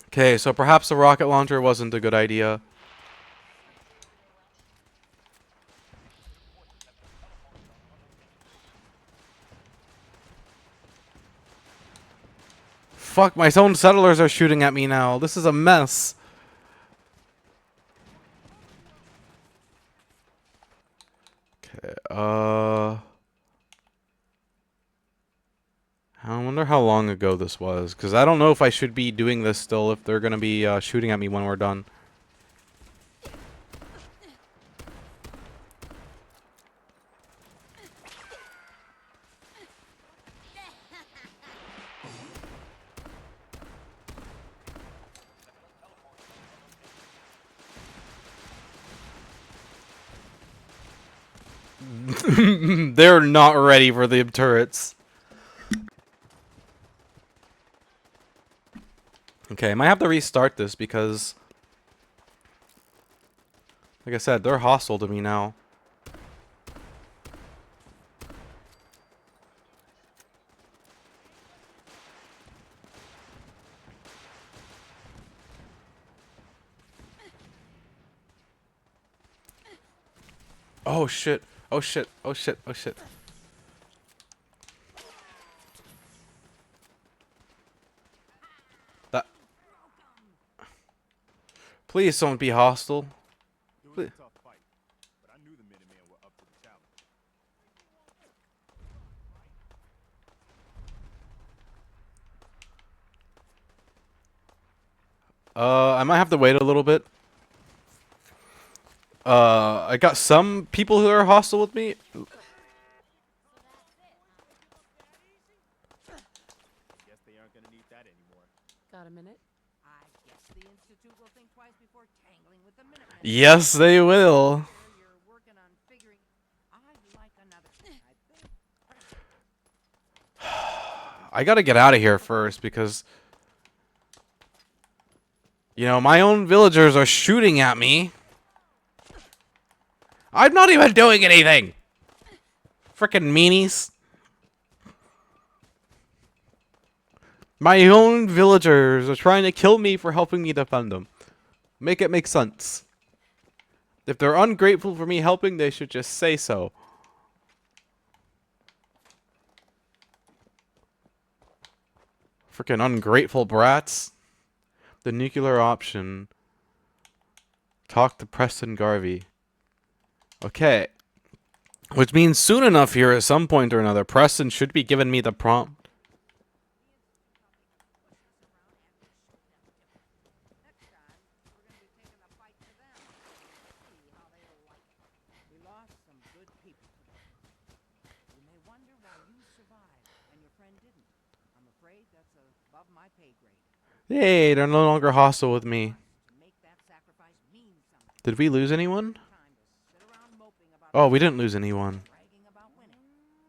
Speaker 3: Okay, so perhaps the rocket launcher wasn't a good idea. Fuck, my own settlers are shooting at me now. This is a mess. Okay, I wonder how long ago this was, because I don't know if I should be doing this still if they're going to be shooting at me when we're done. They're not ready for the turrets. Okay, I might have to restart this because, like I said, they're hostile to me now. Oh shit. Oh shit. Oh shit. Oh shit. That. Please don't be hostile.
Speaker 8: It was a tough fight, but I knew the Minutemen were up to the challenge.
Speaker 3: I might have to wait a little bit. I got some people who are hostile with me.
Speaker 8: Guess they aren't gonna need that anymore.
Speaker 5: Got a minute?
Speaker 7: I guess the Institute will think twice before tangling with the Minutemen.
Speaker 3: Yes, they will.
Speaker 7: You're working on figuring. I'd like another. I think.
Speaker 3: I gotta get out of here first because, you know, my own villagers are shooting at me. I'm not even doing anything. Frickin' meanies. My own villagers are trying to kill me for helping me defend them. Make it make sense. If they're ungrateful for me helping, they should just say so. Frickin' ungrateful brats. The nuclear option. Talk to Preston Garvey. Okay. Which means soon enough here at some point or another, Preston should be giving me the prompt.
Speaker 7: Next time, we're going to be taking the fight to them. See how they like it. We lost some good people today. You may wonder why you survived and your friend didn't. I'm afraid that's above my pay grade.
Speaker 3: Hey, they're no longer hostile with me.
Speaker 7: To make that sacrifice
Speaker 3: Did we lose anyone?
Speaker 7: Time to sit around moping about
Speaker 3: Oh, we didn't lose anyone.
Speaker 7: bragging about winning.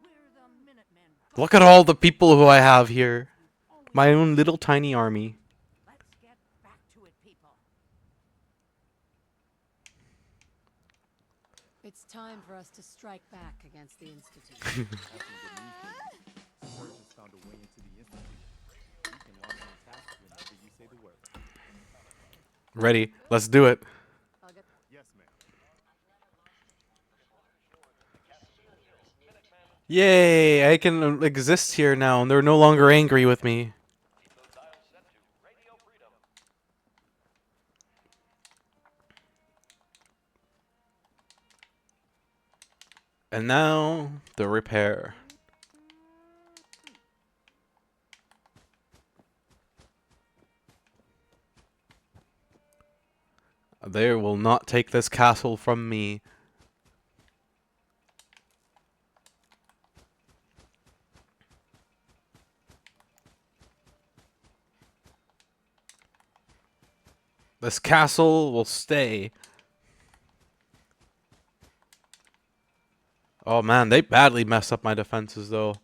Speaker 7: We're the Minutemen.
Speaker 3: Look at all the people who I have here. My own little tiny army.
Speaker 7: Let's get back to it, people.
Speaker 5: It's time for us to strike back against the Institute.
Speaker 8: Sturgis found a way into the institute. You can launch an attack whenever you say the word.
Speaker 3: Ready? Let's do it.
Speaker 5: I'll get
Speaker 8: Yes, ma'am.
Speaker 3: Yay! I can exist here now, and they're no longer angry with me.
Speaker 9: Keep those dials set to Radio Freedom.
Speaker 3: And now, the repair. They will not take this castle from me. This castle will stay. Oh man, they badly messed up my defenses though.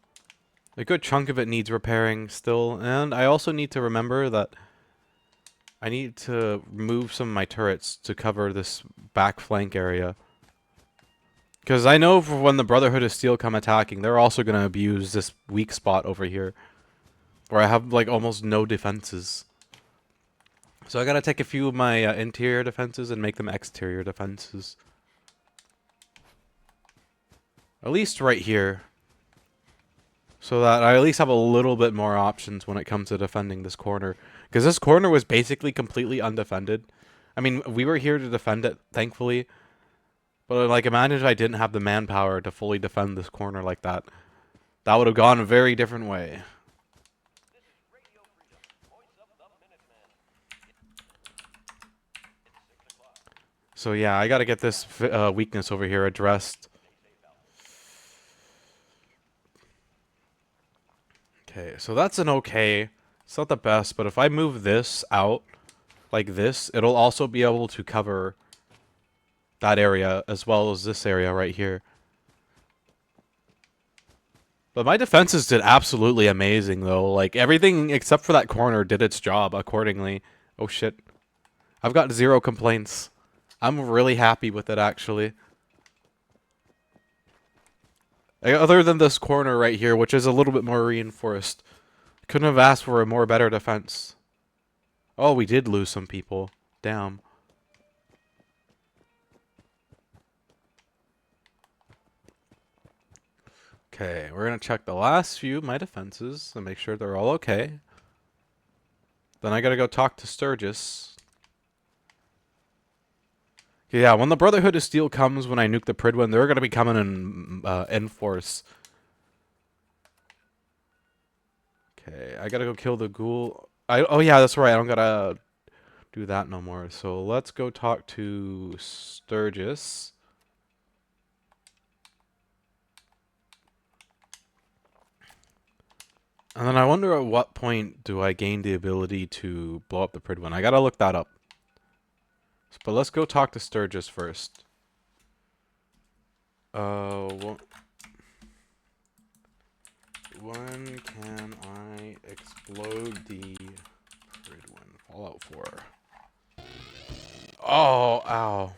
Speaker 3: A good chunk of it needs repairing still, and I also need to remember that I need to move some of my turrets to cover this back flank area. Because I know for when the Brotherhood of Steel come attacking, they're also going to abuse this weak spot over here. Where I have like almost no defenses. So I gotta take a few of my interior defenses and make them exterior defenses. At least right here. So that I at least have a little bit more options when it comes to defending this corner. Because this corner was basically completely undefended. I mean, we were here to defend it, thankfully. But like, imagine if I didn't have the manpower to fully defend this corner like that. That would have gone a very different way. So yeah, I gotta get this weakness over here addressed. Okay, so that's an okay. It's not the best, but if I move this out like this, it'll also be able to cover that area as well as this area right here. But my defenses did absolutely amazing though. Like everything except for that corner did its job accordingly. Oh shit. I've got 0 complaints. I'm really happy with it actually. Other than this corner right here, which is a little bit more reinforced. Couldn't have asked for a more better defense. Oh, we did lose some people. Damn. Okay, we're going to check the last few of my defenses and make sure they're all okay. Then I got to go talk to Sturgis. Yeah, when the Brotherhood of Steel comes when I nuke the Pridwin, they're going to be coming in force. Okay, I got to go kill the ghoul. Oh yeah, that's right. I don't got to do that no more. So let's go talk to Sturgis. And then I wonder at what point do I gain the ability to blow up the Pridwin. I gotta look that up. But let's go talk to Sturgis first. When can I explode the Pridwin? Fallout 4. Oh, ow.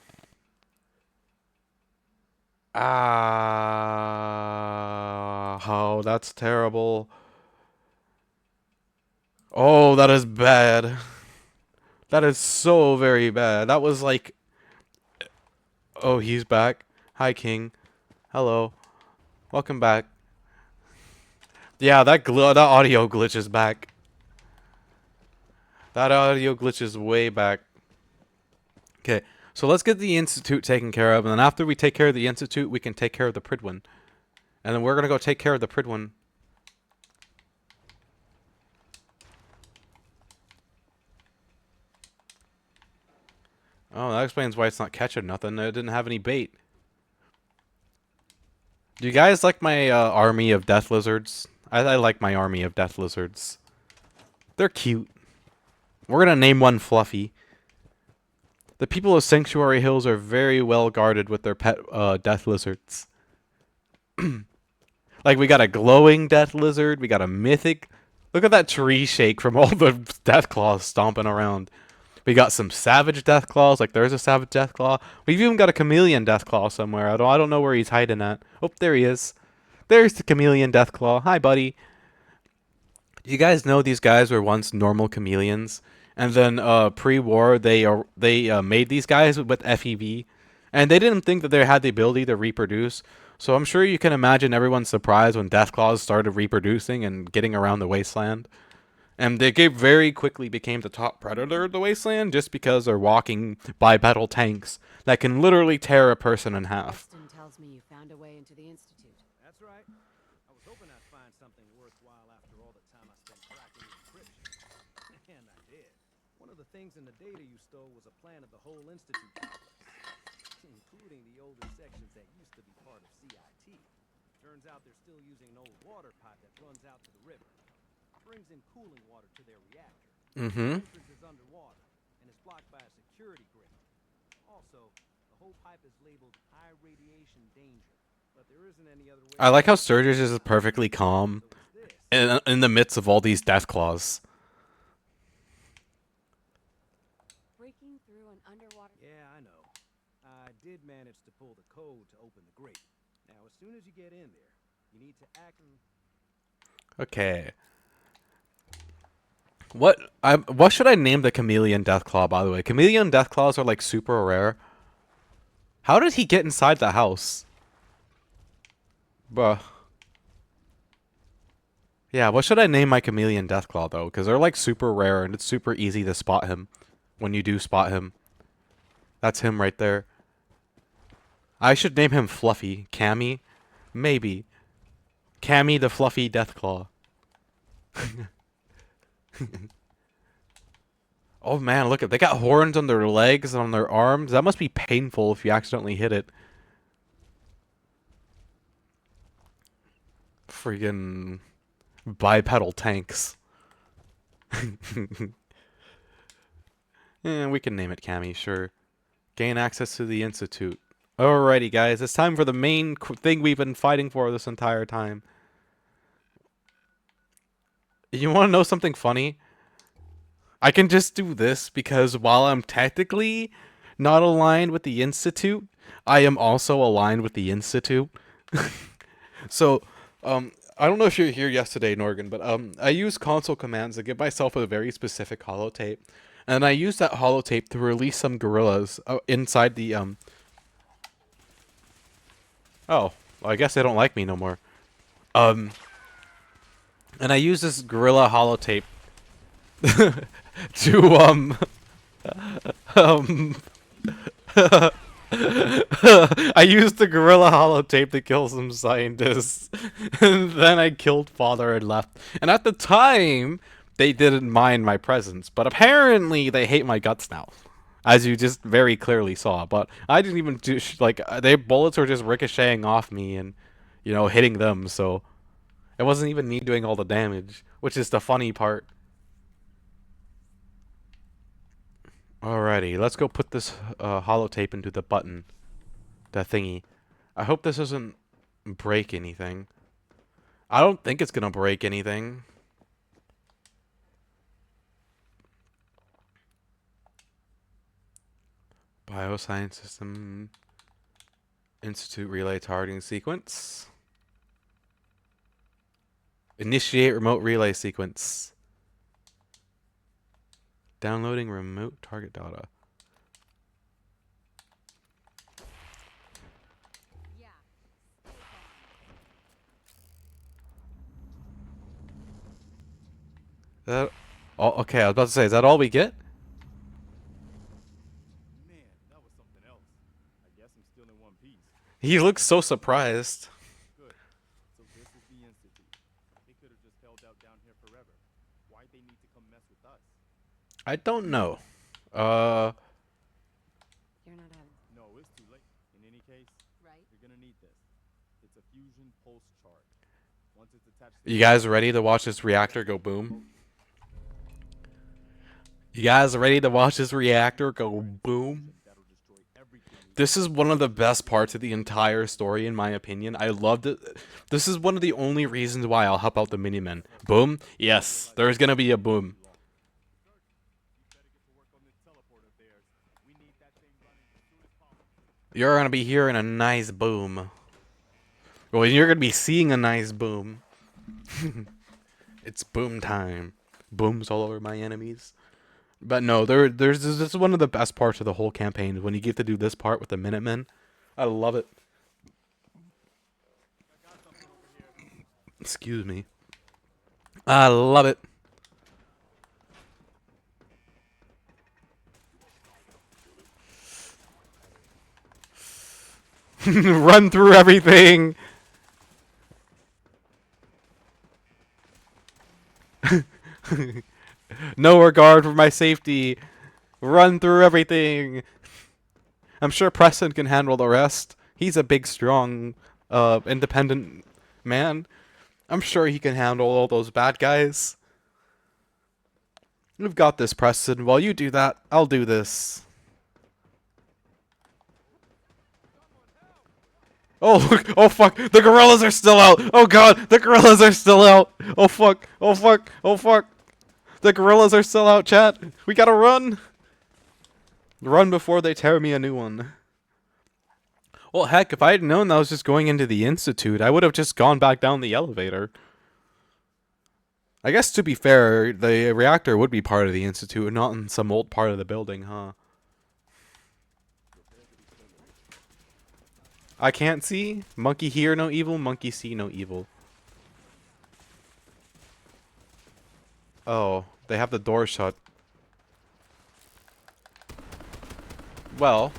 Speaker 3: Ah, oh, that's terrible. Oh, that is bad. That is so very bad. That was like... Oh, he's back. Hi, King. Hello. Welcome back. Yeah, that audio glitch is back. That audio glitch is way back. Okay, so let's get the Institute taken care of, and then after we take care of the Institute, we can take care of the Pridwin. And then we're gonna go take care of the Pridwin. Oh, that explains why it's not catching nothing. It didn't have any bait. Do you guys like my army of death lizards? I like my army of death lizards. They're cute. We're gonna name one Fluffy. The people of Sanctuary Hills are very well guarded with their pet death lizards. Like, we got a glowing death lizard, we got a mythic. Look at that tree shake from all the death claws stomping around. We got some savage death claws, like there's a savage death claw. We've even got a chameleon death claw somewhere. I don't know where he's hiding at. Oh, there he is. There's the chameleon death claw. Hi, buddy. You guys know these guys were once normal chameleons, and then pre-war they made these guys with FEV, and they didn't think that they had the ability to reproduce. So I'm sure you can imagine everyone's surprise when Deathclaws started reproducing and getting around the wasteland. And they very quickly became the top predator of the wasteland just because they're walking bipedal tanks that can literally tear a person in half.
Speaker 5: Preston tells me you found a way into the Institute.
Speaker 6: That's right. I was hoping I'd find something worthwhile after all the time I spent cracking the encryption. And I did. One of the things in the data you stole was a plan of the whole Institute complex, including the older sections that used to be part of CIT. Turns out they're still using an old water pipe that runs out to the river. Brings in cooling water to their reactor. The entrance is underwater and is blocked by a security grid. Also, the whole pipe is labeled high radiation danger, but there isn't any other way.
Speaker 3: I like how Sturgis is perfectly calm in the midst of all these Deathclaws.
Speaker 5: Breaking through an underwater...
Speaker 6: Yeah, I know. I did manage to pull the code to open the grate. Now, as soon as you get in there, you need to act...
Speaker 3: Okay. What should I name the chameleon Deathclaw, by the way? Chameleon Deathclaws are like super rare. How did he get inside the house? Bruh. Yeah, what should I name my chameleon Deathclaw though? Because they're like super rare and it's super easy to spot him when you do spot him. That's him right there. I should name him Fluffy. Cammy? Maybe. Cammy the Fluffy Deathclaw. Oh man, look at they got horns on their legs and on their arms. That must be painful if you accidentally hit it. Friggin' bipedal tanks. Yeah, we can name it Cammy, sure. Gain access to the Institute. Alrighty, guys, it's time for the main thing we've been fighting for this entire time. You want to know something funny? I can just do this because while I'm technically not aligned with the Institute, I am also aligned with the Institute. So, I don't know if you were here yesterday, Norgan, but I use console commands to give myself a very specific holotape. And I use that holotape to release some gorillas inside the, Oh, well, I guess they don't like me no more. And I use this gorilla holotape to, I used the gorilla holotape to kill some scientists, and then I killed father and left. And at the time, they didn't mind my presence, but apparently they hate my guts now, as you just very clearly saw. But I didn't even do like their bullets were just ricocheting off me and, you know, hitting them. So it wasn't even me doing all the damage, which is the funny part. Alrighty, let's go put this holotape into the button. The thingy. I hope this doesn't break anything. I don't think it's gonna break anything. Bioscience System Institute Relay Targeting Sequence. Initiate remote relay sequence. Downloading remote target data. That all, okay, I was about to say, is that all we get?
Speaker 8: Man, that was something else. I guess I'm still in one piece.
Speaker 3: He looks so surprised.
Speaker 8: Good. So this is the Institute. They could have just held out down here forever. Why'd they need to come mess with us?
Speaker 3: I don't know.
Speaker 5: You're not having...
Speaker 8: No, it's too late. In any case,
Speaker 5: Right?
Speaker 8: you're gonna need this. It's a fusion pulse chart. Once it's attached to
Speaker 3: You guys ready to watch this reactor go boom? You guys ready to watch this reactor go boom? This is one of the best parts of the entire story, in my opinion. I loved it. This is one of the only reasons why I'll help out the Minimen. Boom? Yes, there's gonna be a boom. You're gonna be hearing a nice boom. Well, you're gonna be seeing a nice boom. It's boom time. Booms all over my enemies. But no, there's this is one of the best parts of the whole campaign when you get to do this part with the Minutemen. I love it. Excuse me. I love it. Run through everything. No regard for my safety. Run through everything. I'm sure Preston can handle the rest. He's a big, strong, independent man. I'm sure he can handle all those bad guys. We've got this, Preston. While you do that, I'll do this. Oh, look. Oh, fuck. The gorillas are still out. Oh, God. The gorillas are still out. Oh, fuck. Oh, fuck. Oh, fuck. The gorillas are still out, chat. We gotta run. Run before they tear me a new one. Well, heck, if I had known that I was just going into the Institute, I would have just gone back down the elevator. I guess, to be fair, the reactor would be part of the Institute and not in some old part of the building, huh? I can't see. Monkey hear no evil, monkey see no evil. Oh, they have the door shut. Well.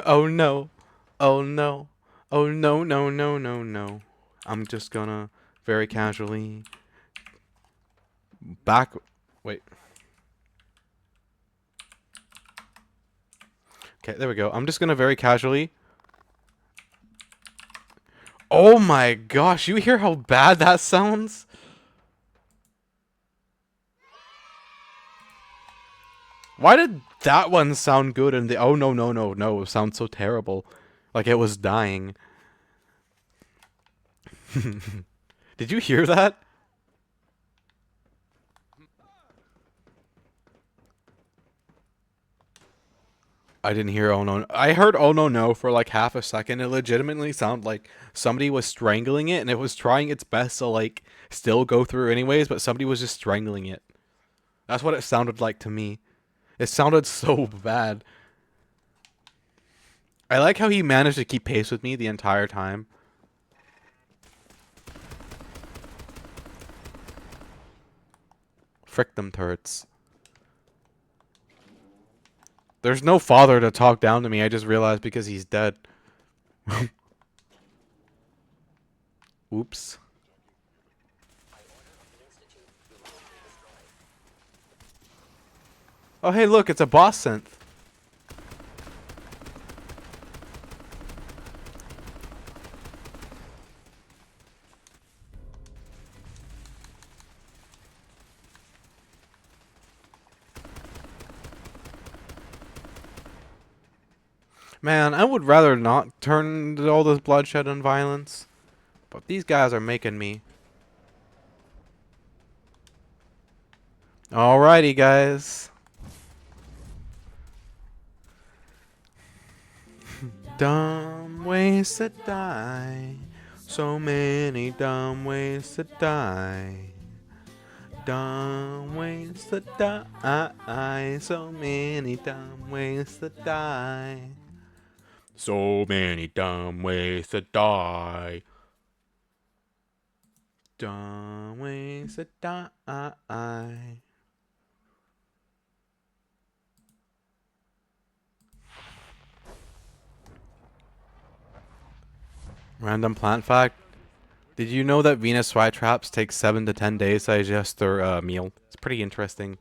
Speaker 3: Oh no. Oh no. Oh no, no, no, no, no. I'm just gonna very casually back. Wait. Okay, there we go. I'm just gonna very casually. Oh my gosh, you hear how bad that sounds? Why did that one sound good and the oh no no no no sound so terrible? Like it was dying. Did you hear that? I didn't hear oh no. I heard oh no no for like half a second. It legitimately sounded like somebody was strangling it and it was trying its best to like still go through anyways, but somebody was just strangling it. That's what it sounded like to me. It sounded so bad. I like how he managed to keep pace with me the entire time. Frick them turrets. There's no father to talk down to me, I just realized because he's dead. Oops. Oh hey look, it's a boss synth. Man, I would rather not turn to all this bloodshed and violence. But these guys are making me. Alrighty, guys. Dumb ways to die. So many dumb ways to die. Dumb ways to die. So many dumb ways to die. So many dumb ways to die. Dumb ways to die. Random plant fact. Did you know that Venus flytraps take 7 to 10 days to digest their meal? It's pretty interesting.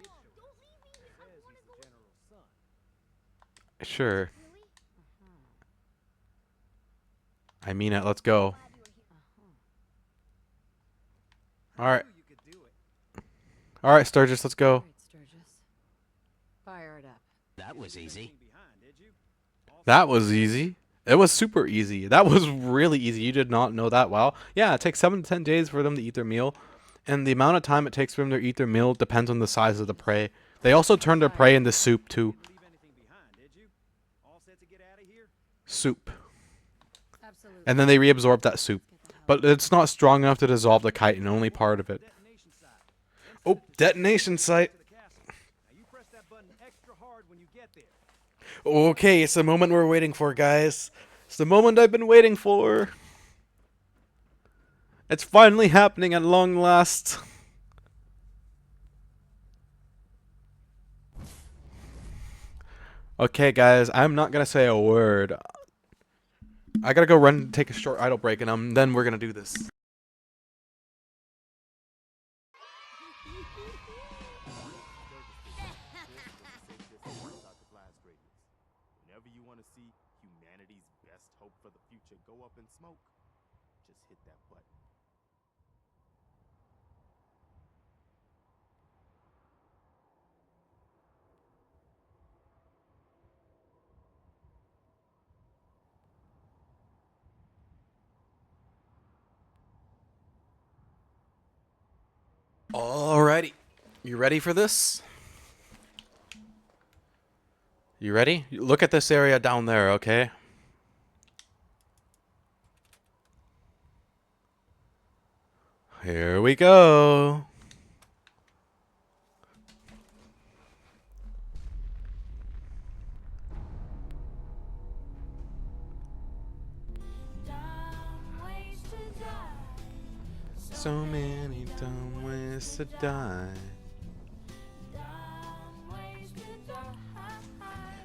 Speaker 3: Sure. I mean it. Let's go. Alright. Alright, Sturgis, let's go.
Speaker 5: Sturgis. Fire it up.
Speaker 10: That was easy.
Speaker 3: That was easy. It was super easy. That was really easy. You did not know that. Wow. Yeah, it takes 7 to 10 days for them to eat their meal. And the amount of time it takes for them to eat their meal depends on the size of the prey. They also turn their prey into soup, too. Soup.
Speaker 5: Absolutely.
Speaker 3: And then they reabsorb that soup. But it's not strong enough to dissolve the chitin, only part of it. Oh, detonation site. Okay, it's the moment we're waiting for, guys. It's the moment I've been waiting for. It's finally happening at long last. Okay, guys, I'm not gonna say a word. I gotta go run, take a short idle break, and then we're gonna do this.
Speaker 8: Whenever you want to see humanity's best hope for the future go up in smoke, just hit that button.
Speaker 3: Alrighty. You ready for this? You ready? Look at this area down there, okay? Here we go. So many dumb ways to die.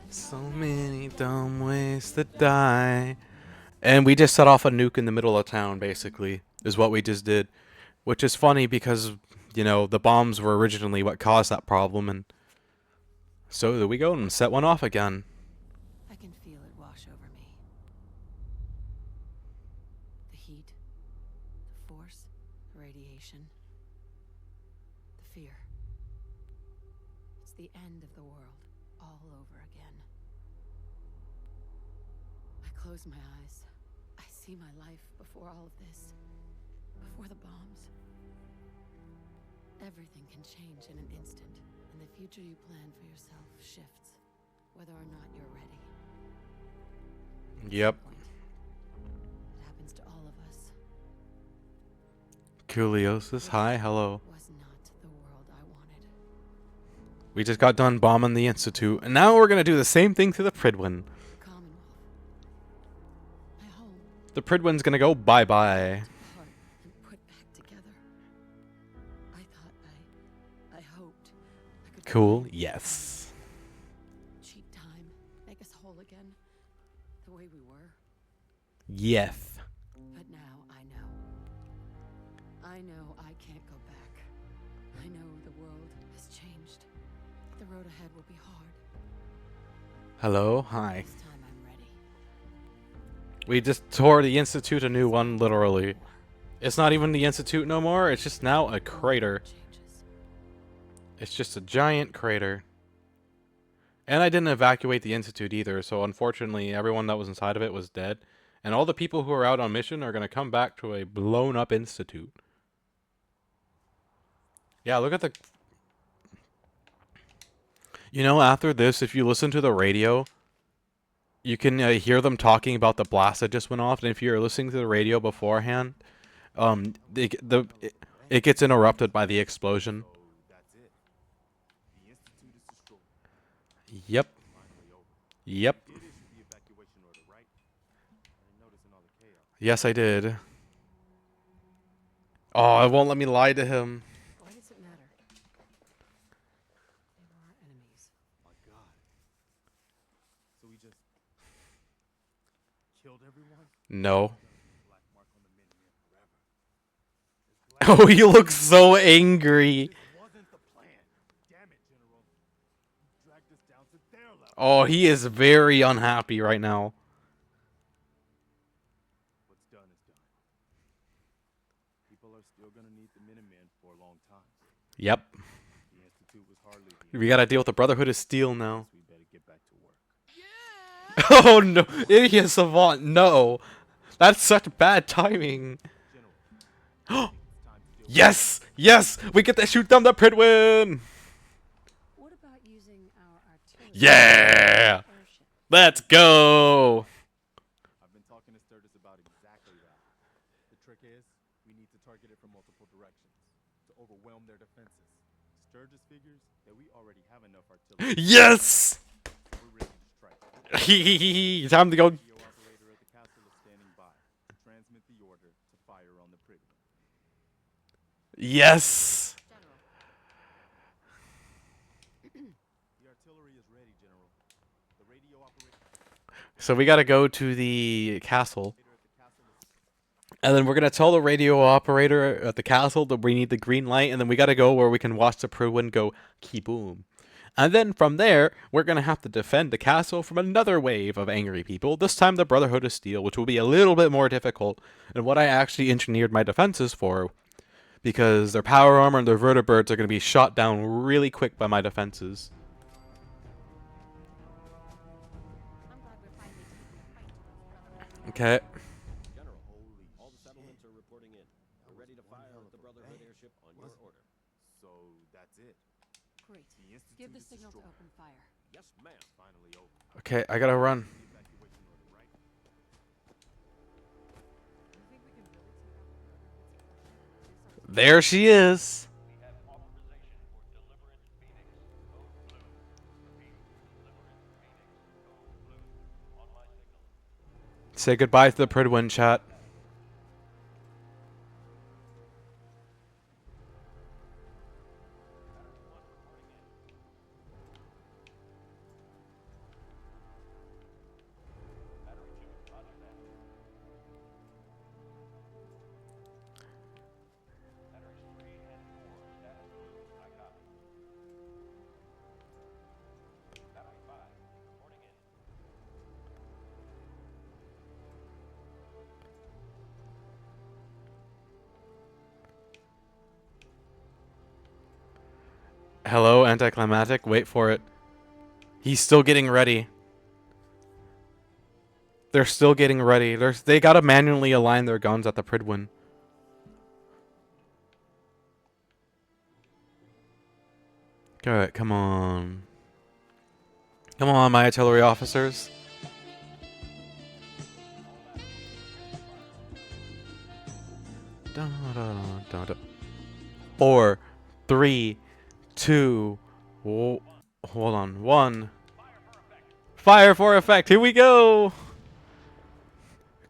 Speaker 3: So many dumb ways to die. And we just set off a nuke in the middle of town, basically, is what we just did. Which is funny because, you know, the bombs were originally what caused that problem, and so there we go and set one off again.
Speaker 5: I can feel it wash over me. The heat, the force, the radiation, the fear. It's the end of the world all over again. I close my eyes. I see my life before all of this. Before the bombs. Everything can change in an instant, and the future you plan for yourself shifts, whether or not you're ready.
Speaker 3: Yep.
Speaker 5: It happens to all of us.
Speaker 3: Culiosis, hi, hello.
Speaker 5: Was not the world I wanted.
Speaker 3: We just got done bombing the Institute, and now we're gonna do the same thing to the Pridwin.
Speaker 5: The Commonwealth. My home.
Speaker 3: The Pridwin's gonna go bye-bye.
Speaker 5: Apart and put back together. I thought I hoped I could
Speaker 3: Cool,
Speaker 5: find
Speaker 3: yes.
Speaker 5: cheat time, make us whole again, the way we were.
Speaker 3: Yes.
Speaker 5: But now I know. I know I can't go back. I know the world has changed. The road ahead will be hard.
Speaker 3: Hello, hi.
Speaker 5: This time I'm ready.
Speaker 3: We just tore the Institute a new one, literally. It's not even the Institute no more, it's just now a crater.
Speaker 5: Changes.
Speaker 3: It's just a giant crater. And I didn't evacuate the Institute either, so unfortunately everyone that was inside of it was dead. And all the people who are out on mission are going to come back to a blown up Institute. Yeah, look at the... You know, after this, if you listen to the radio, you can hear them talking about the blast that just went off. And if you're listening to the radio beforehand, it gets interrupted by the explosion.
Speaker 8: So that's it. The Institute is destroyed.
Speaker 3: Yep.
Speaker 8: Finally over.
Speaker 3: Yep.
Speaker 8: You did issue the evacuation order, right? I didn't notice in all the chaos.
Speaker 3: Yes, I did. Oh, it won't let me lie to him.
Speaker 5: Why does it matter? They were our enemies.
Speaker 8: My God. So we just killed everyone?
Speaker 3: No.
Speaker 8: Black
Speaker 3: Oh, he looks so angry.
Speaker 8: This wasn't the plan. Damn it, General. You dragged us down to their level.
Speaker 3: Oh, he is very unhappy right now.
Speaker 8: What's done is done. People are still gonna need the Minutemen for a long time.
Speaker 3: Yep.
Speaker 8: The Institute was hardly here.
Speaker 3: We gotta deal with the Brotherhood of Steel now.
Speaker 8: We better get back to work.
Speaker 3: Oh no, aozora-vod, no. That's such bad timing.
Speaker 8: General, it's time to deal with
Speaker 3: Yes! Yes! We get to shoot down the Pridwin!
Speaker 5: What about using our artillery?
Speaker 3: Yeah!
Speaker 5: Airship?
Speaker 3: Let's go!
Speaker 8: I've been talking to Sturgis about exactly that. The trick is, we need to target it from multiple directions to overwhelm their defenses. Sturgis figures that we already have enough artillery.
Speaker 3: Yes!
Speaker 8: We're ready to strike.
Speaker 3: Time to go.
Speaker 8: The radio operator at the castle is standing by. Transmit the order to fire on the Pridwin.
Speaker 3: Yes!
Speaker 5: General,
Speaker 8: The artillery is ready, General. The radio operator
Speaker 3: So we gotta go to the castle.
Speaker 8: at the castle is
Speaker 3: And then we're gonna tell the radio operator at the castle that we need the green light, and then we gotta go where we can watch the Pridwin go kaboom. And then from there, we're gonna have to defend the castle from another wave of angry people, this time the Brotherhood of Steel, which will be a little bit more difficult than what I actually engineered my defenses for, because their power armor and their vertibirds are gonna be shot down really quick by my defenses.
Speaker 5: I'm glad we're finally taking a fight to those Brotherhood.
Speaker 3: Okay.
Speaker 10: General, all the settlements are reporting in. We're ready to fire at the Brotherhood airship on your order.
Speaker 8: so that's it.
Speaker 5: Great.
Speaker 8: The Institute
Speaker 5: Give the
Speaker 8: is
Speaker 5: signal to
Speaker 8: destroyed.
Speaker 5: open fire.
Speaker 10: Yes, ma'am.
Speaker 8: Finally over.
Speaker 3: Okay, I gotta run.
Speaker 8: The evacuation order, right?
Speaker 5: Do you think we can really take out the Brotherhood's airship?
Speaker 3: There she is.
Speaker 9: We have authorization for Deliverance Phoenix. Code blue. Repeat. Deliverance Phoenix. Code blue. On my signal.
Speaker 3: Say goodbye to the Pridwin, chat.
Speaker 9: Battery 2, roger that. Batteries 3 and 4, status blue, I copy. Battery 5, reporting in.
Speaker 3: Hello, anticlimactic. Wait for it. He's still getting ready. They're still getting ready. They gotta manually align their guns at the Pridwin. Alright, come on. Come on, my artillery officers. Da, da, da, da. 4, 3, 2, hold on, 1. Fire for effect. Here we go.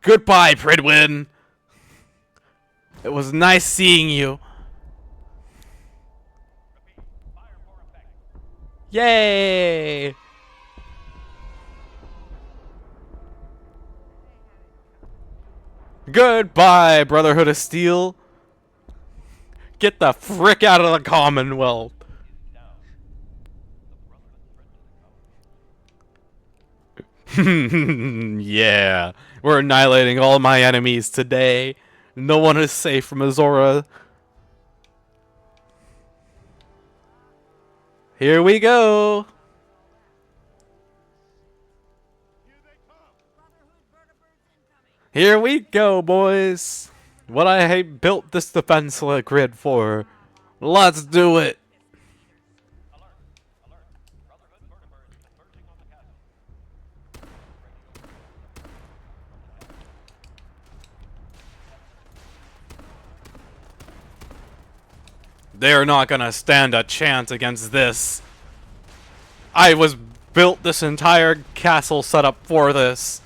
Speaker 3: Goodbye, Pridwin. It was nice seeing you. Yay! Goodbye, Brotherhood of Steel. Get the frick out of the Commonwealth. Yeah, we're annihilating all my enemies today. No one is safe from Azora. Here we go. Here we go, boys. What I built this defense grid for. Let's do it. They're not gonna stand a chance against this. I was built this entire castle set up for this.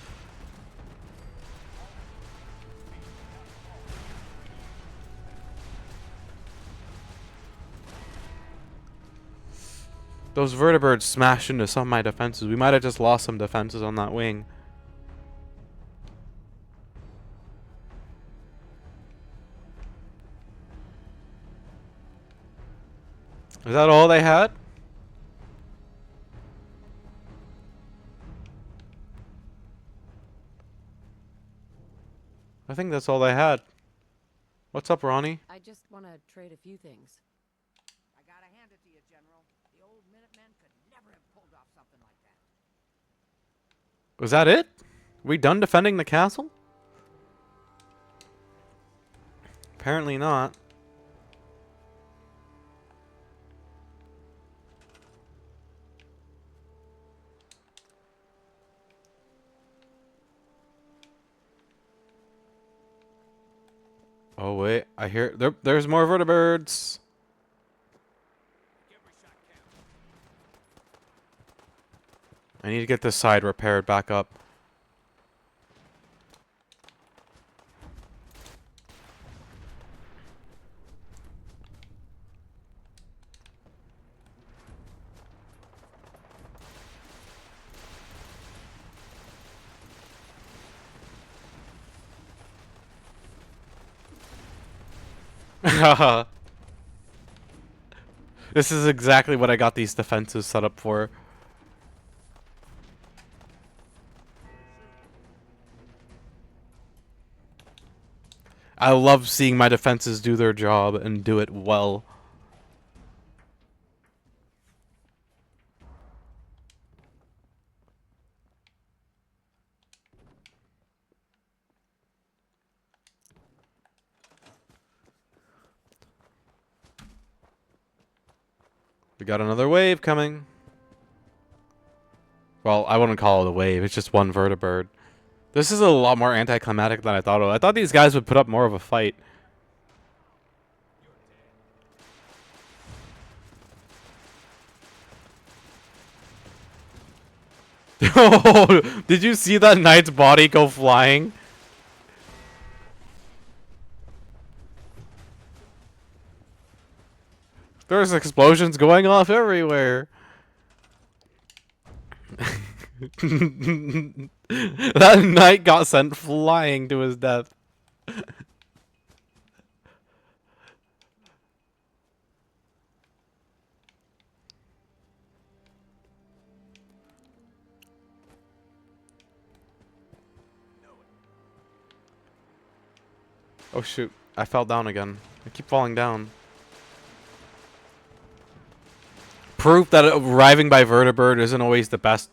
Speaker 3: Those vertibirds smashed into some of my defenses. We might have just lost some defenses on that wing. Is that all they had? I think that's all they had. What's up, Ronnie?
Speaker 5: I just want to trade a few things.
Speaker 7: I gotta hand it to you, General. The old Minutemen could never have pulled off something like that.
Speaker 3: Was that it? We done defending the castle? Apparently not. Oh wait, I hear there's more vertibirds. I need to get this side repaired back up. This is exactly what I got these defenses set up for. I love seeing my defenses do their job and do it well. We got another wave coming. Well, I wouldn't call it a wave. It's just one vertibird. This is a lot more anticlimactic than I thought it was. I thought these guys would put up more of a fight. Oh, did you see that knight's body go flying? There's explosions going off everywhere. That knight got sent flying to his death. Oh shoot, I fell down again. I keep falling down. Proof that arriving by vertibird isn't always the best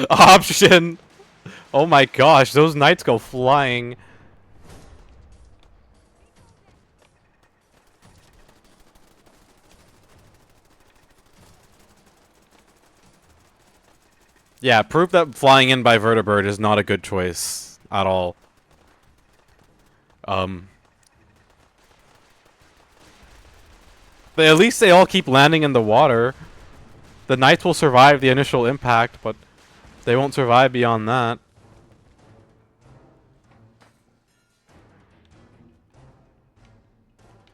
Speaker 3: option. Oh my gosh, those knights go flying. Yeah, proof that flying in by vertibird is not a good choice at all. But at least they all keep landing in the water. The knights will survive the initial impact, but they won't survive beyond that.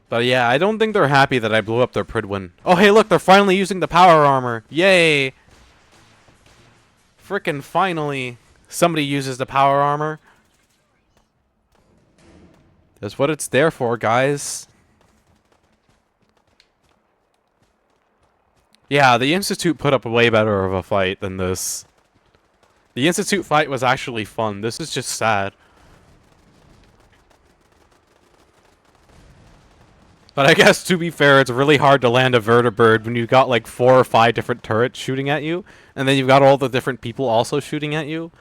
Speaker 3: But yeah, I don't think they're happy that I blew up their Pridwin. Oh hey look, they're finally using the power armor. Yay! Frickin' finally. Somebody uses the power armor. That's what it's there for, guys. Yeah, the Institute put up a way better of a fight than this. The Institute fight was actually fun. This is just sad. But I guess, to be fair, it's really hard to land a vertibird when you've got like 4 or 5 different turrets shooting at you, and then you've got all the different people also shooting at you.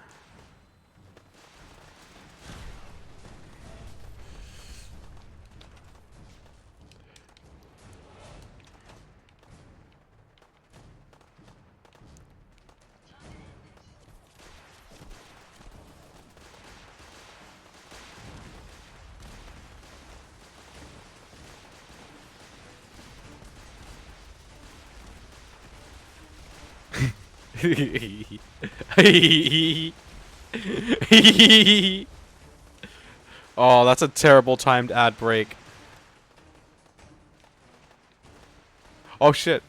Speaker 3: Oh, that's a terrible timed ad break. Oh shit.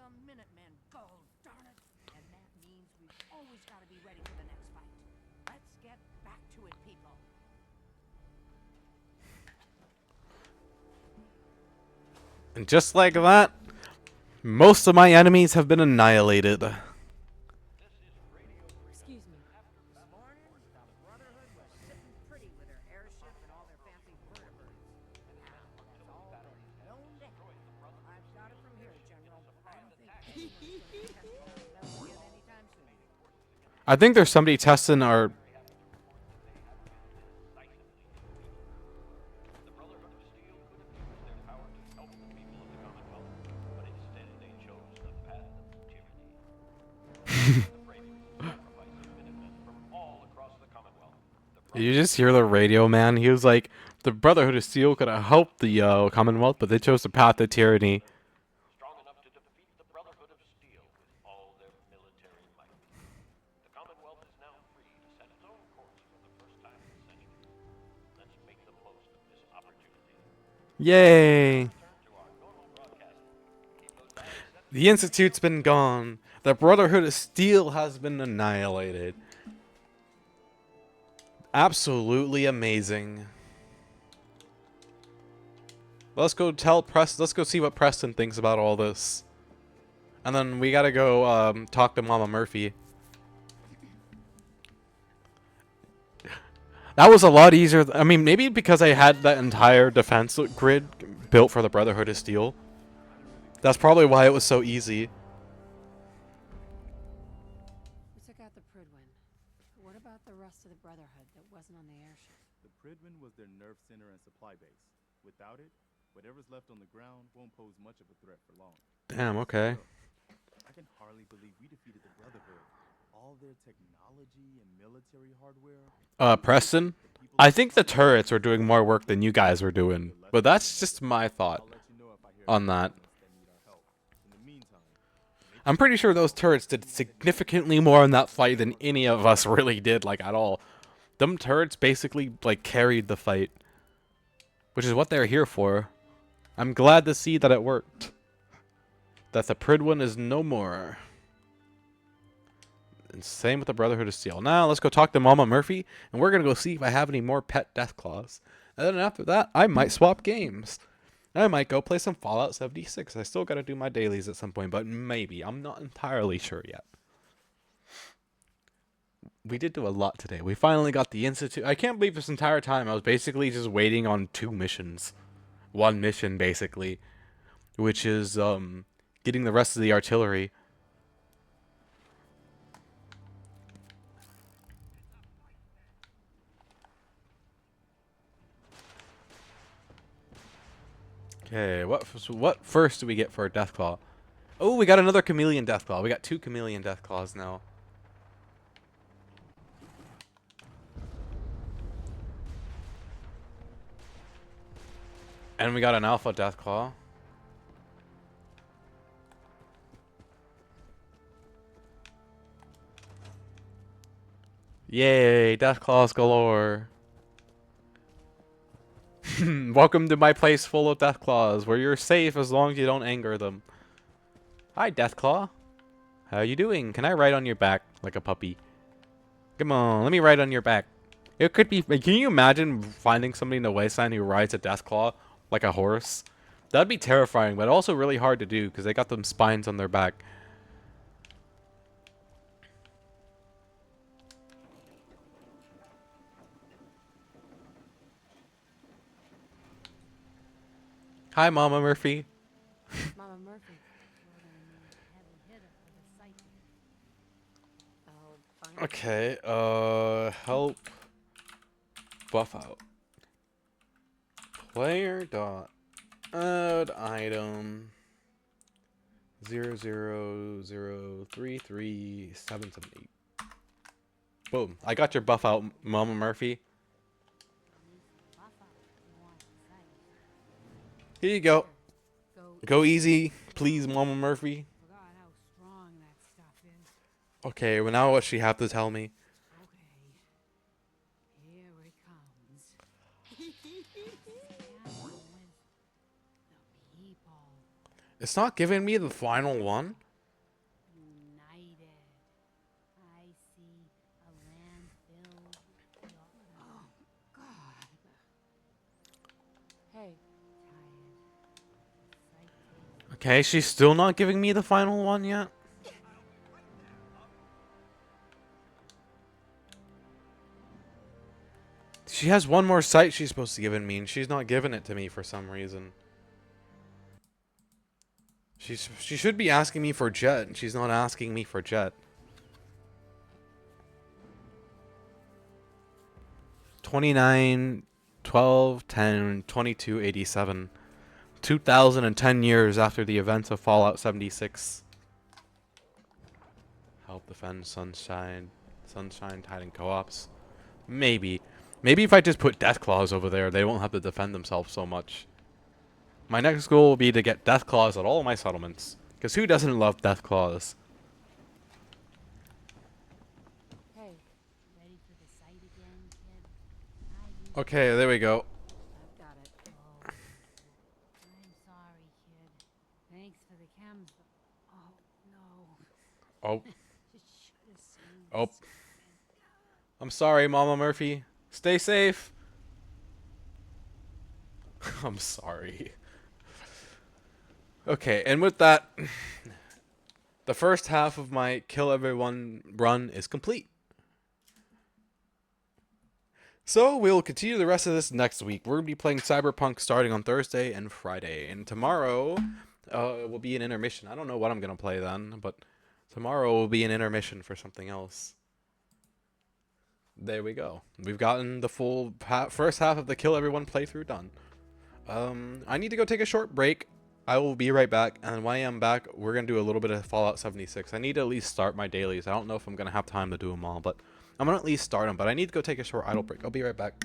Speaker 7: the Minutemen gold, darn it! And that means we've always got to be ready for the next fight. Let's get back to it, people.
Speaker 3: And just like that, most of my enemies have been annihilated.
Speaker 5: Excuse me.
Speaker 7: This morning, the Brotherhood was sitting pretty with their airship and all their fancy vertibirds. Now, that's all been blown down. I've got it from here, General. I don't think anyone's going to test our metal yet anytime soon.
Speaker 3: I think there's somebody testing our...
Speaker 9: The Brotherhood of Steel could have used their power to help the people of the Commonwealth, but instead they chose the path of tyranny. The bravery and sacrifice of Minutemen from all across the Commonwealth.
Speaker 3: Did you just hear the radio man? He was like, the Brotherhood of Steel could have helped the Commonwealth, but they chose the path of tyranny.
Speaker 9: Strong enough to defeat the Brotherhood of Steel with all their military might. The Commonwealth is now free to set its own course for the first time in centuries. Let's make the most of this opportunity.
Speaker 3: Yay!
Speaker 9: Turn to our normal broadcasting. Keep those bags set.
Speaker 3: The Institute's been gone. The Brotherhood of Steel has been annihilated. Absolutely amazing. Let's go see what Preston thinks about all this. And then we gotta go talk to Mama Murphy. That was a lot easier. I mean, maybe because I had that entire defense grid built for the Brotherhood of Steel. That's probably why it was so easy.
Speaker 5: We took out the Pridwin. What about the rest of the Brotherhood that wasn't on the airship?
Speaker 8: The Pridwin was their nerve center and supply base. Without it, whatever's left on the ground won't pose much of a threat for long.
Speaker 3: Damn, okay.
Speaker 8: I can hardly believe we defeated the Brotherhood. All their technology and military hardware.
Speaker 3: Preston? I think the turrets are doing more work than you guys were doing. But that's just my thought
Speaker 8: I'll let you know if I hear
Speaker 3: on that.
Speaker 8: that need our help. In the meantime,
Speaker 3: I'm pretty sure those turrets did significantly more in that fight than any of us really did, like, at all. Them turrets basically, like, carried the fight. Which is what they're here for. I'm glad to see that it worked. That the Pridwin is no more. And same with the Brotherhood of Steel. Now, let's go talk to Mama Murphy, and we're going to go see if I have any more pet Deathclaws. And then after that, I might swap games. I might go play some Fallout 76. I still got to do my dailies at some point, but maybe. I'm not entirely sure yet. We did do a lot today. We finally got the Institute. I can't believe this entire time I was basically just waiting on 2 missions. 1 mission, basically. Which is, getting the rest of the artillery. Okay, what first do we get for a Deathclaw? Oh, we got another Chameleon Deathclaw. We got 2 Chameleon Deathclaws now. And we got an Alpha Deathclaw. Yay, Deathclaws galore. Welcome to my place full of Deathclaws, where you're safe as long as you don't anger them. Hi, Deathclaw. How you doing? Can I ride on your back like a puppy? Come on, let me ride on your back. It could be... Can you imagine finding somebody in the wasteland who rides a Deathclaw like a horse? That'd be terrifying, but also really hard to do, because they got them spines on their back. Hi, Mama Murphy.
Speaker 5: Mama Murphy. Heavy hitter for the site. Oh, fine.
Speaker 3: Okay, help buff out. Player dot add item 000337778. Boom. I got your buff out, Mama Murphy. Here you go. Go easy, please, Mama Murphy.
Speaker 7: Forgot how strong that stuff is.
Speaker 3: Okay, well now what she have to tell me?
Speaker 7: Okay. Here it comes. Stand with the people.
Speaker 3: It's not giving me the final one.
Speaker 11: United. I see a land filled with oh, God. Hey. Tired.
Speaker 3: Okay, she's still not giving me the final one yet. She has one more sight she's supposed to give me, and she's not giving it to me for some reason. She should be asking me for Jet, and she's not asking me for Jet. 29, 12, 10, 22, 87. 2010 years after the events of Fallout 76. Help defend Sunshine, Tide, and co-ops. Maybe. Maybe if I just put Deathclaws over there, they won't have to defend themselves so much. My next goal will be to get Deathclaws at all my settlements. Because who doesn't love Deathclaws?
Speaker 11: Hey, ready for the sight again, kid?
Speaker 3: Okay, there we go.
Speaker 11: I've got it. Oh, I'm sorry, kid. Thanks for the chems. Oh, no.
Speaker 3: Oh.
Speaker 11: Should have seen
Speaker 3: Oh.
Speaker 11: this.
Speaker 3: I'm sorry, Mama Murphy. Stay safe. I'm sorry. Okay, and with that, the first half of my kill everyone run is complete. So we'll continue the rest of this next week. We're going to be playing Cyberpunk starting on Thursday and Friday. And tomorrow will be an intermission. I don't know what I'm going to play then, but tomorrow will be an intermission for something else. There we go. We've gotten the full first half of the Kill Everyone playthrough done. I need to go take a short break. I will be right back, and when I am back, we're going to do a little bit of Fallout 76. I need to at least start my dailies. I don't know if I'm going to have time to do them all, but I'm going to at least start them. But I need to go take a short idle break. I'll be right back.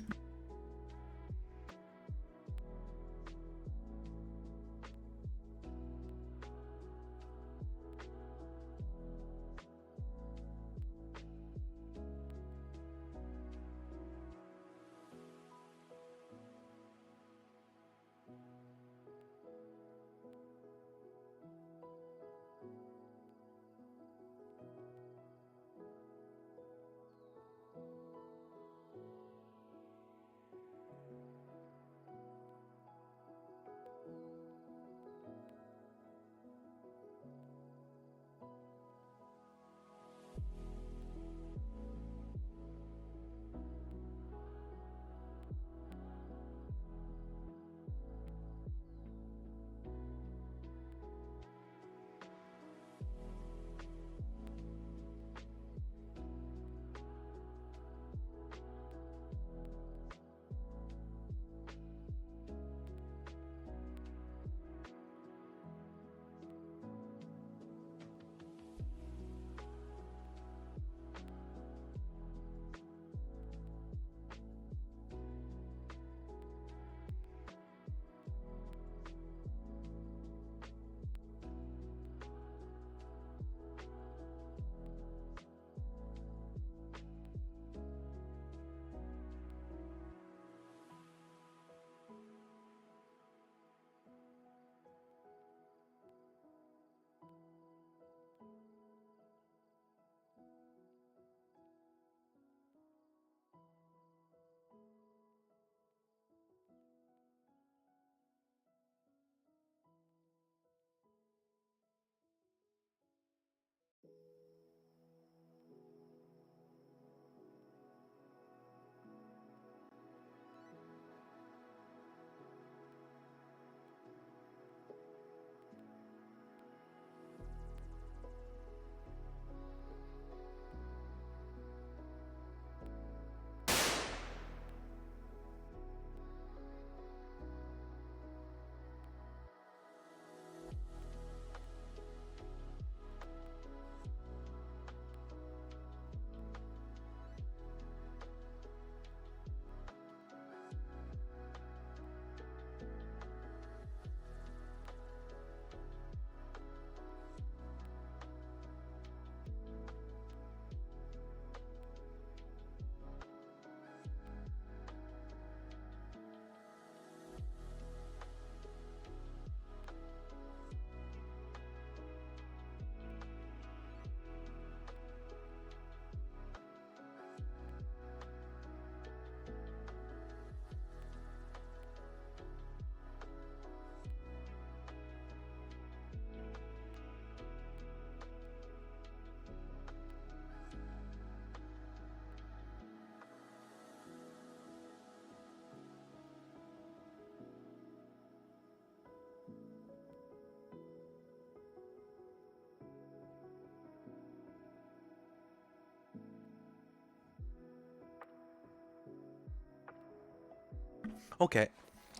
Speaker 3: Okay.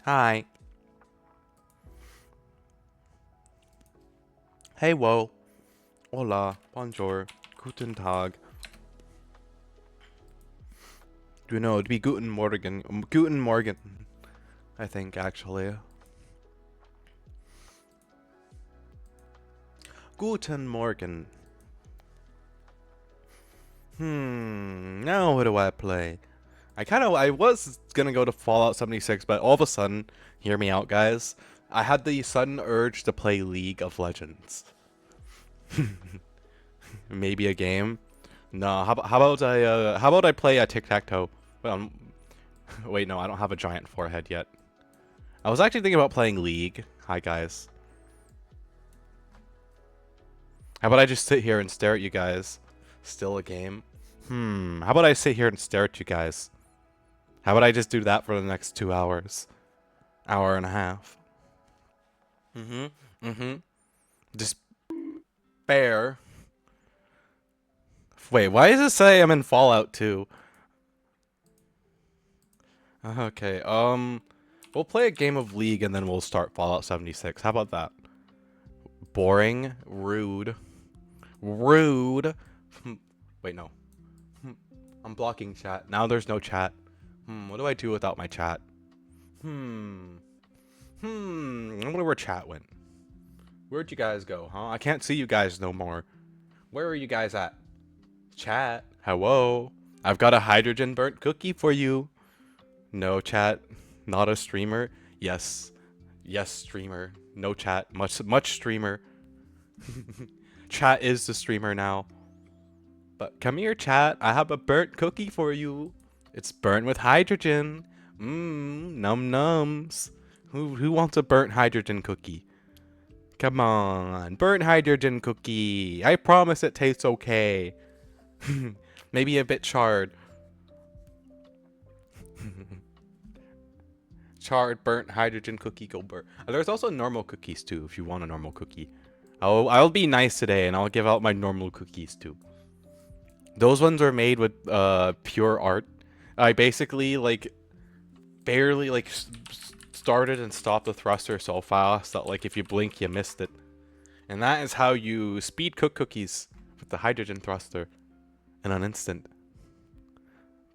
Speaker 3: Hi. Hey, whoa. Hola. Bonjour. Guten Tag. Do you know, it'd be Guten Morgen. Guten Morgen. I think, actually. Guten Morgen. Now what do I play? I was gonna go to Fallout 76, but all of a sudden, hear me out, guys. I had the sudden urge to play League of Legends. Maybe a game. No, how about I play a tic-tac-toe? Wait, no, I don't have a giant forehead yet. I was actually thinking about playing League. Hi, guys. How about I just sit here and stare at you guys? Still a game? How about I sit here and stare at you guys? How about I just do that for the next 2 hours? Hour and a half. Just bear. Wait, why does it say I'm in Fallout 2? Okay, we'll play a game of League and then we'll start Fallout 76. How about that? Boring. Rude. Rude. Wait, no. I'm blocking chat. Now there's no chat. What do I do without my chat? I wonder where chat went. Where'd you guys go, huh? I can't see you guys no more. Where are you guys at? Chat. Hello. I've got a hydrogen burnt cookie for you. No chat. Not a streamer. Yes. Yes, streamer. No chat. Much streamer. Chat is the streamer now. But come here, chat. I have a burnt cookie for you. It's burnt with hydrogen. Num nums. Who wants a burnt hydrogen cookie? Come on. Burnt hydrogen cookie. I promise it tastes okay. Maybe a bit charred. Charred burnt hydrogen cookie go burnt. There's also normal cookies too if you want a normal cookie. I'll be nice today and I'll give out my normal cookies too. Those ones are made with pure art. I basically like barely like started and stopped the thruster so fast that like if you blink you missed it. And that is how you speed cook cookies with the hydrogen thruster in an instant.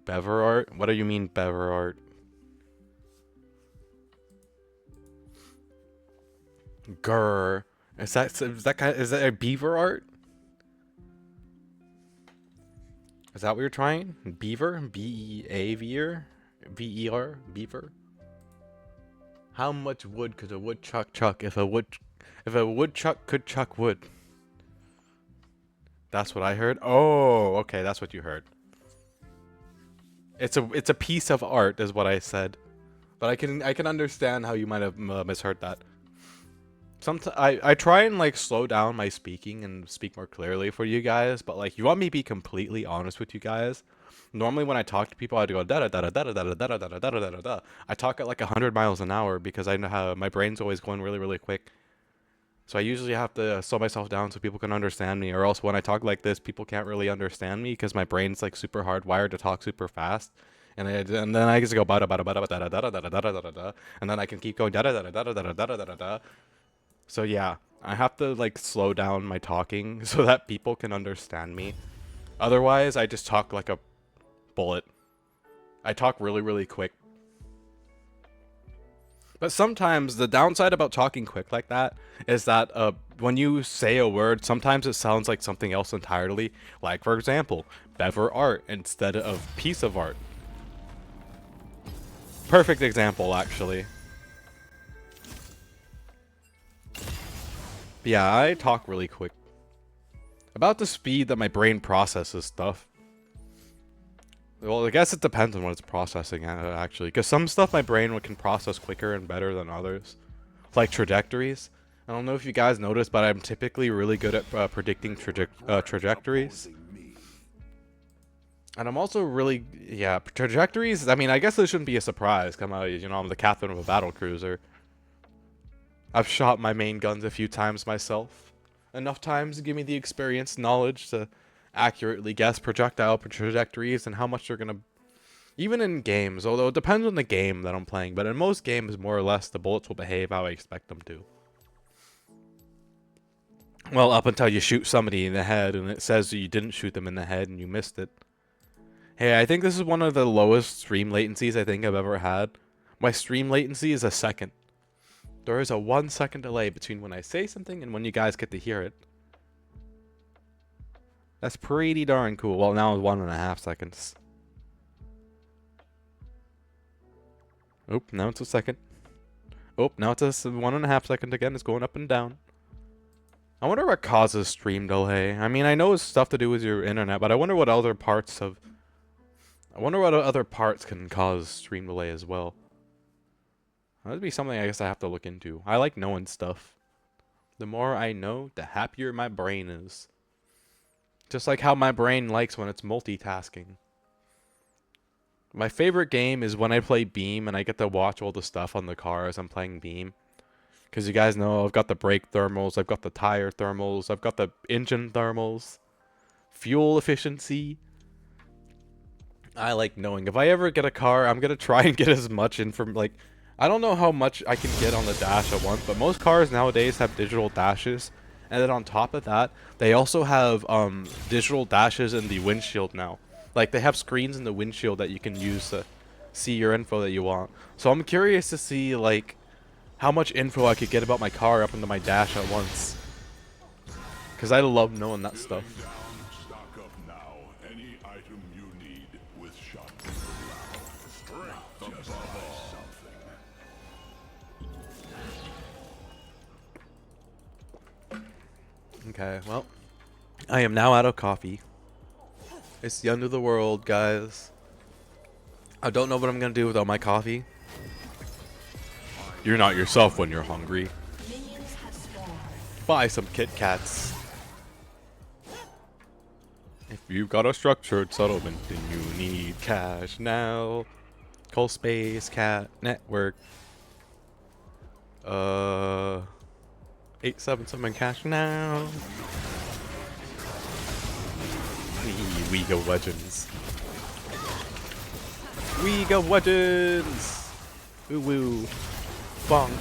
Speaker 3: Bever art? What do you mean bever art? Grr. Is that a beaver art? Is that what you're trying? Beaver? B-E-A-V-E-R? V-E-R? Beaver? How much wood could a woodchuck chuck if a woodchuck could chuck wood? That's what I heard? Oh, okay, that's what you heard. It's a piece of art is what I said. But I can understand how you might have misheard that. I try and like slow down my speaking and speak more clearly for you guys, but like you want me to be completely honest with you guys. Normally when I talk to people I go da da da da da da da da da da da da da da. I talk at like 100 miles an hour because I know how my brain's always going really quick. So I usually have to slow myself down so people can understand me, or else when I talk like this people can't really understand me because my brain's like super hardwired to talk super fast. And then I just go bada bada bada da da da da da da da da da, and then I can keep going da da da da da da da da da da da. So yeah, I have to like slow down my talking so that people can understand me. Otherwise, I just talk like a bullet. I talk really quick. But sometimes the downside about talking quick like that is that when you say a word, sometimes it sounds like something else entirely. Like, for example, bever art instead of piece of art. Perfect example, actually. Yeah, I talk really quick. About the speed that my brain processes stuff. Well, I guess it depends on what it's processing actually. Because some stuff my brain can process quicker and better than others. Like trajectories. I don't know if you guys noticed, but I'm typically really good at predicting trajectories. And I'm also really, yeah, trajectories, I mean, I guess this shouldn't be a surprise. Come on, you know, I'm the captain of a battle cruiser. I've shot my main guns a few times myself. Enough times to give me the experience, knowledge to accurately guess projectile trajectories and how much they're gonna Even in games, although it depends on the game that I'm playing, but in most games, more or less, the bullets will behave how I expect them to. Well, up until you shoot somebody in the head and it says you didn't shoot them in the head and you missed it. Hey, I think this is one of the lowest stream latencies I think I've ever had. My stream latency is a second. There is a 1 second delay between when I say something and when you guys get to hear it. That's pretty darn cool. Well, now it's 1.5 seconds. Oop, now it's a second. Oop, now it's a 1.5 second again. It's going up and down. I wonder what causes stream delay. I mean, I know it's stuff to do with your internet, but I wonder what other parts of... I wonder what other parts can cause stream delay as well. That would be something I guess I have to look into. I like knowing stuff. The more I know, the happier my brain is. Just like how my brain likes when it's multitasking. My favorite game is when I play Beam and I get to watch all the stuff on the car as I'm playing Beam. Because you guys know I've got the brake thermals, I've got the tire thermals, I've got the engine thermals. Fuel efficiency. I like knowing. If I ever get a car, I'm going to try and get as much information. Like, I don't know how much I can get on the dash at once, but most cars nowadays have digital dashes. And then on top of that, they also have digital dashes in the windshield now. Like, they have screens in the windshield that you can use to see your info that you want. So I'm curious to see, like, how much info I could get about my car up into my dash at once. Because I love knowing that stuff.
Speaker 1: Stock up now. Any item you need with shotgun. Strength above all.
Speaker 3: Okay, well, I am now out of coffee. It's the end of the world, guys. I don't know what I'm gonna do without my coffee. You're not yourself when you're hungry. Buy some Kit Kats. If you've got a structured settlement, then you need cash now. Call Space Cat Network. 877 cash now. We go legends. We go legends. Woo woo. Bonk.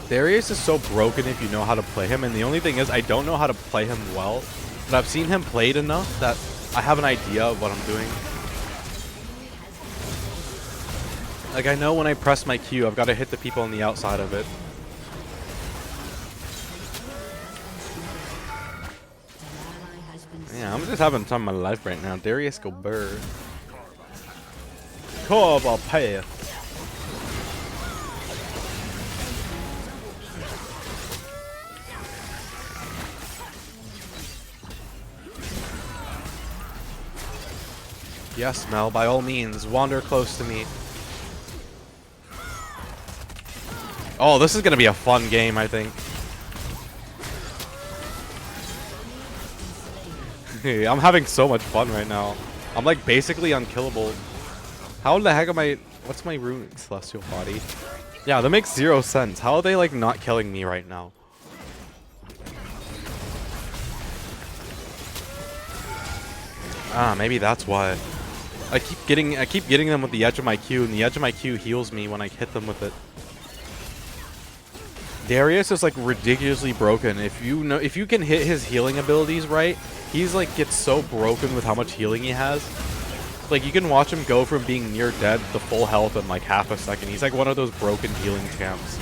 Speaker 3: Darius is so broken if you know how to play him, and the only thing is I don't know how to play him well, but I've seen him played enough that I have an idea of what I'm doing. Like, I know when I press my Q, I've got to hit the people on the outside of it. Yeah, I'm just having time of my life right now. Darius go burr. Cobble path. Yes, Mel, by all means, wander close to me. Oh, this is gonna be a fun game, I think. I'm having so much fun right now. I'm like basically unkillable. How the heck am I... What's my rune? Celestial Body. Yeah, that makes 0 sense. How are they like not killing me right now? Ah, maybe that's why. I keep getting them with the edge of my Q, and the edge of my Q heals me when I hit them with it. Darius is like ridiculously broken. If you can hit his healing abilities right, he's like gets so broken with how much healing he has. Like, you can watch him go from being near dead to full health in like half a second. He's like one of those broken healing champs.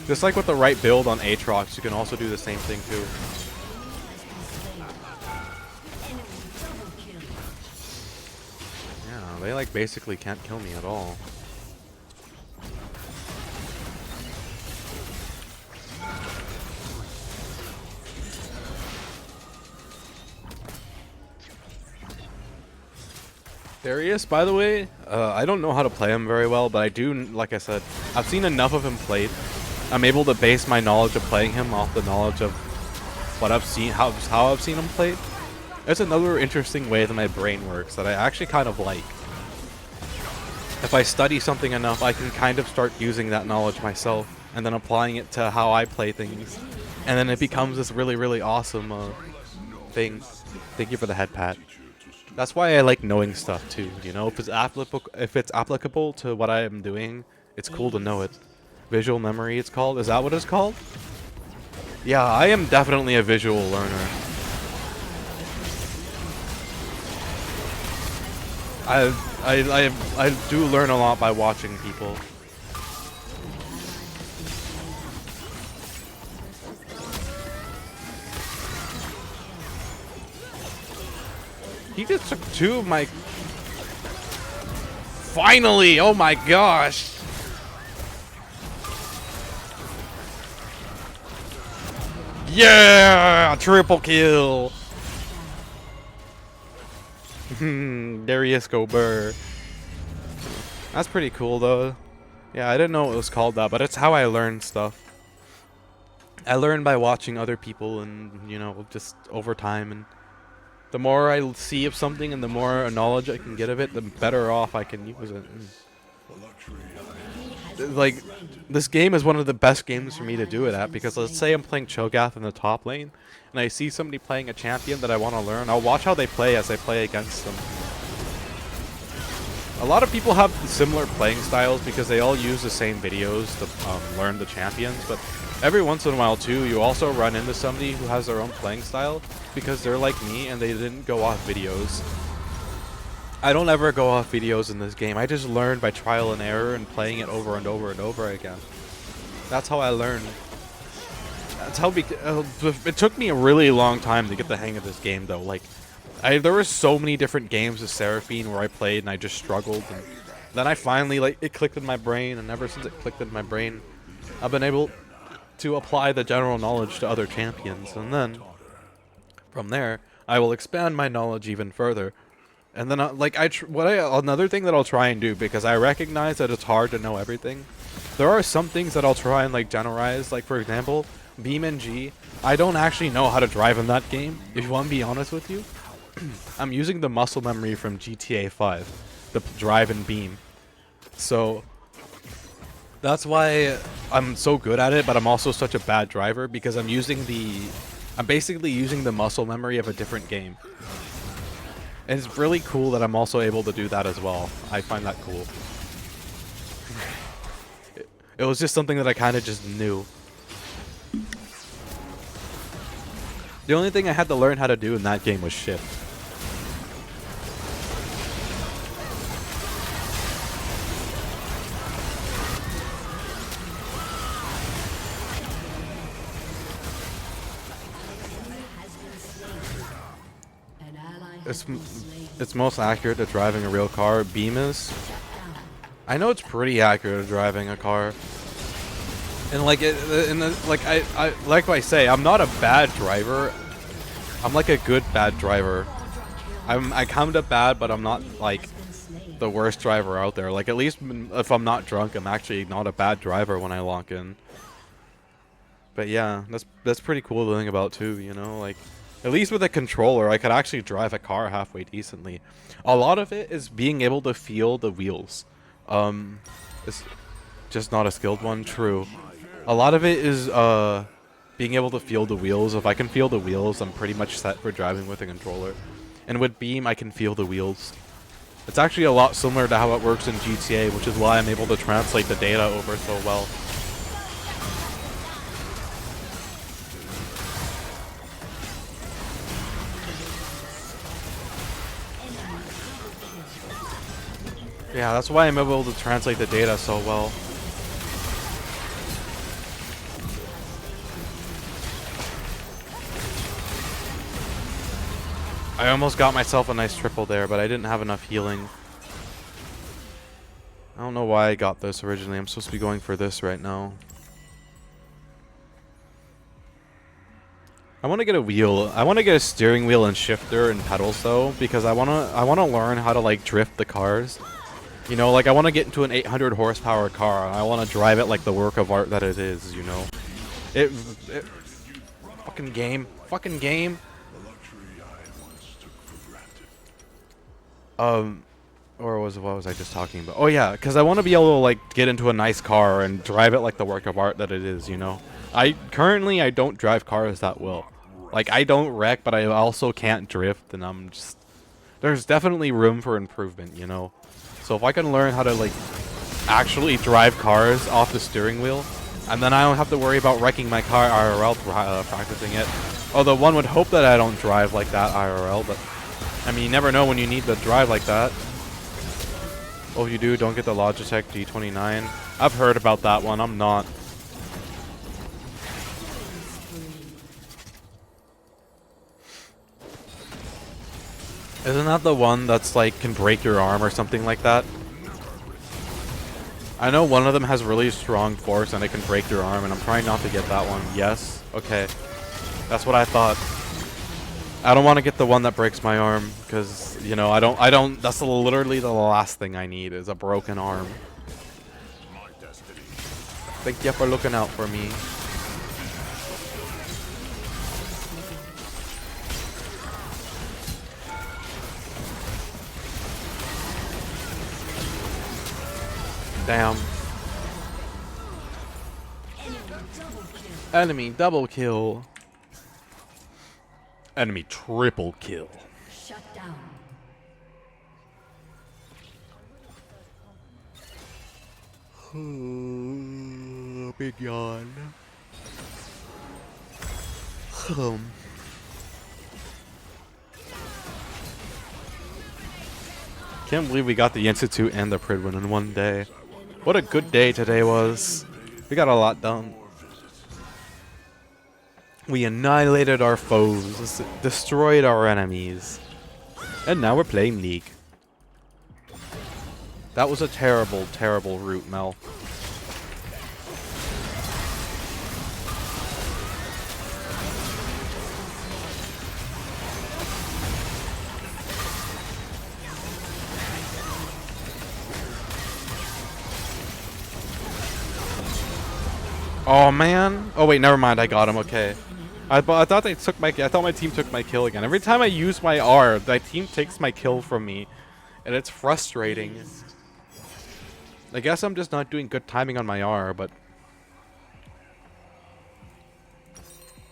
Speaker 3: Just like with the right build on Aatrox, you can also do the same thing too. Yeah, they like basically can't kill me at all. Darius, by the way, I don't know how to play him very well, but I do, like I said, I've seen enough of him played. I'm able to base my knowledge of playing him off the knowledge of what I've seen, how I've seen him played. It's another interesting way that my brain works that I actually kind of like. If I study something enough, I can kind of start using that knowledge myself, and then applying it to how I play things. And then it becomes this really, really awesome thing. Thank you for the head pat. That's why I like knowing stuff too, you know? If it's applicable to what I am doing, it's cool to know it. Visual memory it's called. Is that what it's called? Yeah, I am definitely a visual learner. I do learn a lot by watching people. He just took 2 of my... Finally! Oh my gosh! Yeah! Triple kill! Darius Gober. That's pretty cool though. Yeah, I didn't know it was called that, but it's how I learn stuff. I learn by watching other people and, you know, just over time, and the more I see of something and the more knowledge I can get of it, the better off I can use it. Like, this game is one of the best games for me to do it at, because let's say I'm playing Cho'Gath in the top lane, and I see somebody playing a champion that I want to learn. I'll watch how they play as I play against them. A lot of people have similar playing styles because they all use the same videos to learn the champions, but every once in a while too, you also run into somebody who has their own playing style because they're like me and they didn't go off videos. I don't ever go off videos in this game. I just learn by trial and error and playing it over and over and over again. That's how I learn. That's how it took me a really long time to get the hang of this game though. Like, there were so many different games of Seraphine where I played and I just struggled, and then I finally, like, it clicked in my brain, and ever since it clicked in my brain, I've been able to apply the general knowledge to other champions, and then from there I will expand my knowledge even further. And then another thing that I'll try and do, because I recognize that it's hard to know everything, there are some things that I'll try and like generalize. Like, for example, Beam and G, I don't actually know how to drive in that game, if you want to be honest with you. I'm using the muscle memory from GTA 5, the drive and beam. So that's why I'm so good at it, but I'm also such a bad driver, because I'm basically using the muscle memory of a different game. And it's really cool that I'm also able to do that as well. I find that cool. It was just something that I kind of just knew. The only thing I had to learn how to do in that game was shift. It's most accurate to driving a real car. Beam is. I know it's pretty accurate to driving a car. And like like I say, I'm not a bad driver. I'm like a good bad driver. I come to bad, but I'm not like the worst driver out there. Like, at least if I'm not drunk, I'm actually not a bad driver when I lock in. But yeah, that's pretty cool to think about too, you know, like, at least with a controller, I could actually drive a car halfway decently. A lot of it is being able to feel the wheels. It's just not a skilled one, true. A lot of it is being able to feel the wheels. If I can feel the wheels, I'm pretty much set for driving with a controller. And with Beam, I can feel the wheels. It's actually a lot similar to how it works in GTA, which is why I'm able to translate the data over so well. Yeah, that's why I'm able to translate the data so well. I almost got myself a nice triple there, but I didn't have enough healing. I don't know why I got this originally. I'm supposed to be going for this right now. I want to get a wheel. I want to get a steering wheel and shifter and pedals though, because I want to learn how to like drift the cars. You know, like, I want to get into an 800 horsepower car, and I want to drive it like the work of art that it is, you know. Fucking game. Fucking game. Or what was I just talking about? Oh yeah, because I want to be able to, like, get into a nice car and drive it like the work of art that it is, you know. Currently, I don't drive cars that well. Like, I don't wreck, but I also can't drift, and I'm just... there's definitely room for improvement, you know. So if I can learn how to like actually drive cars off the steering wheel, and then I don't have to worry about wrecking my car IRL practicing it. Although one would hope that I don't drive like that IRL, but I mean, you never know when you need to drive like that. Oh, if you do, don't get the Logitech G29. I've heard about that one. I'm not. Isn't that the one that's like can break your arm or something like that? I know one of them has really strong force and it can break your arm, and I'm trying not to get that one. Yes? Okay. That's what I thought. I don't want to get the one that breaks my arm, because, you know, I don't, that's literally the last thing I need, is a broken arm. Thank you for looking out for me. Damn. Enemy double kill. Enemy triple kill.
Speaker 2: Shut down.
Speaker 3: Big yawn. Can't believe we got the Institute and the Pridwin in one day. What a good day today was. We got a lot done. We annihilated our foes, destroyed our enemies, and now we're playing League. That was a terrible, terrible route, Mel. Oh man! Oh wait, never mind. I got him. Okay. I thought they took my. I thought my team took my kill again. Every time I use my R, my team takes my kill from me, and it's frustrating. I guess I'm just not doing good timing on my R, but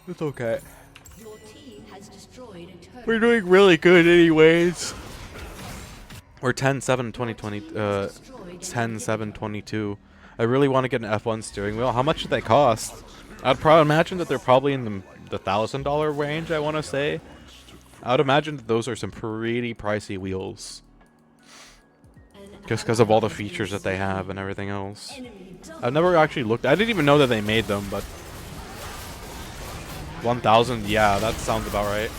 Speaker 3: it's okay.
Speaker 2: Your team has destroyed a turret.
Speaker 3: We're doing really good, anyways. We're 10-7 2020. 10-7 22. I really want to get an F1 steering wheel. How much do they cost? I'd probably imagine that they're probably in the $1,000 range, I want to say. I would imagine that those are some pretty pricey wheels. Just because of all the features that they have and everything else. I've never actually looked. I didn't even know that they made them, but 1,000, yeah, that sounds about right.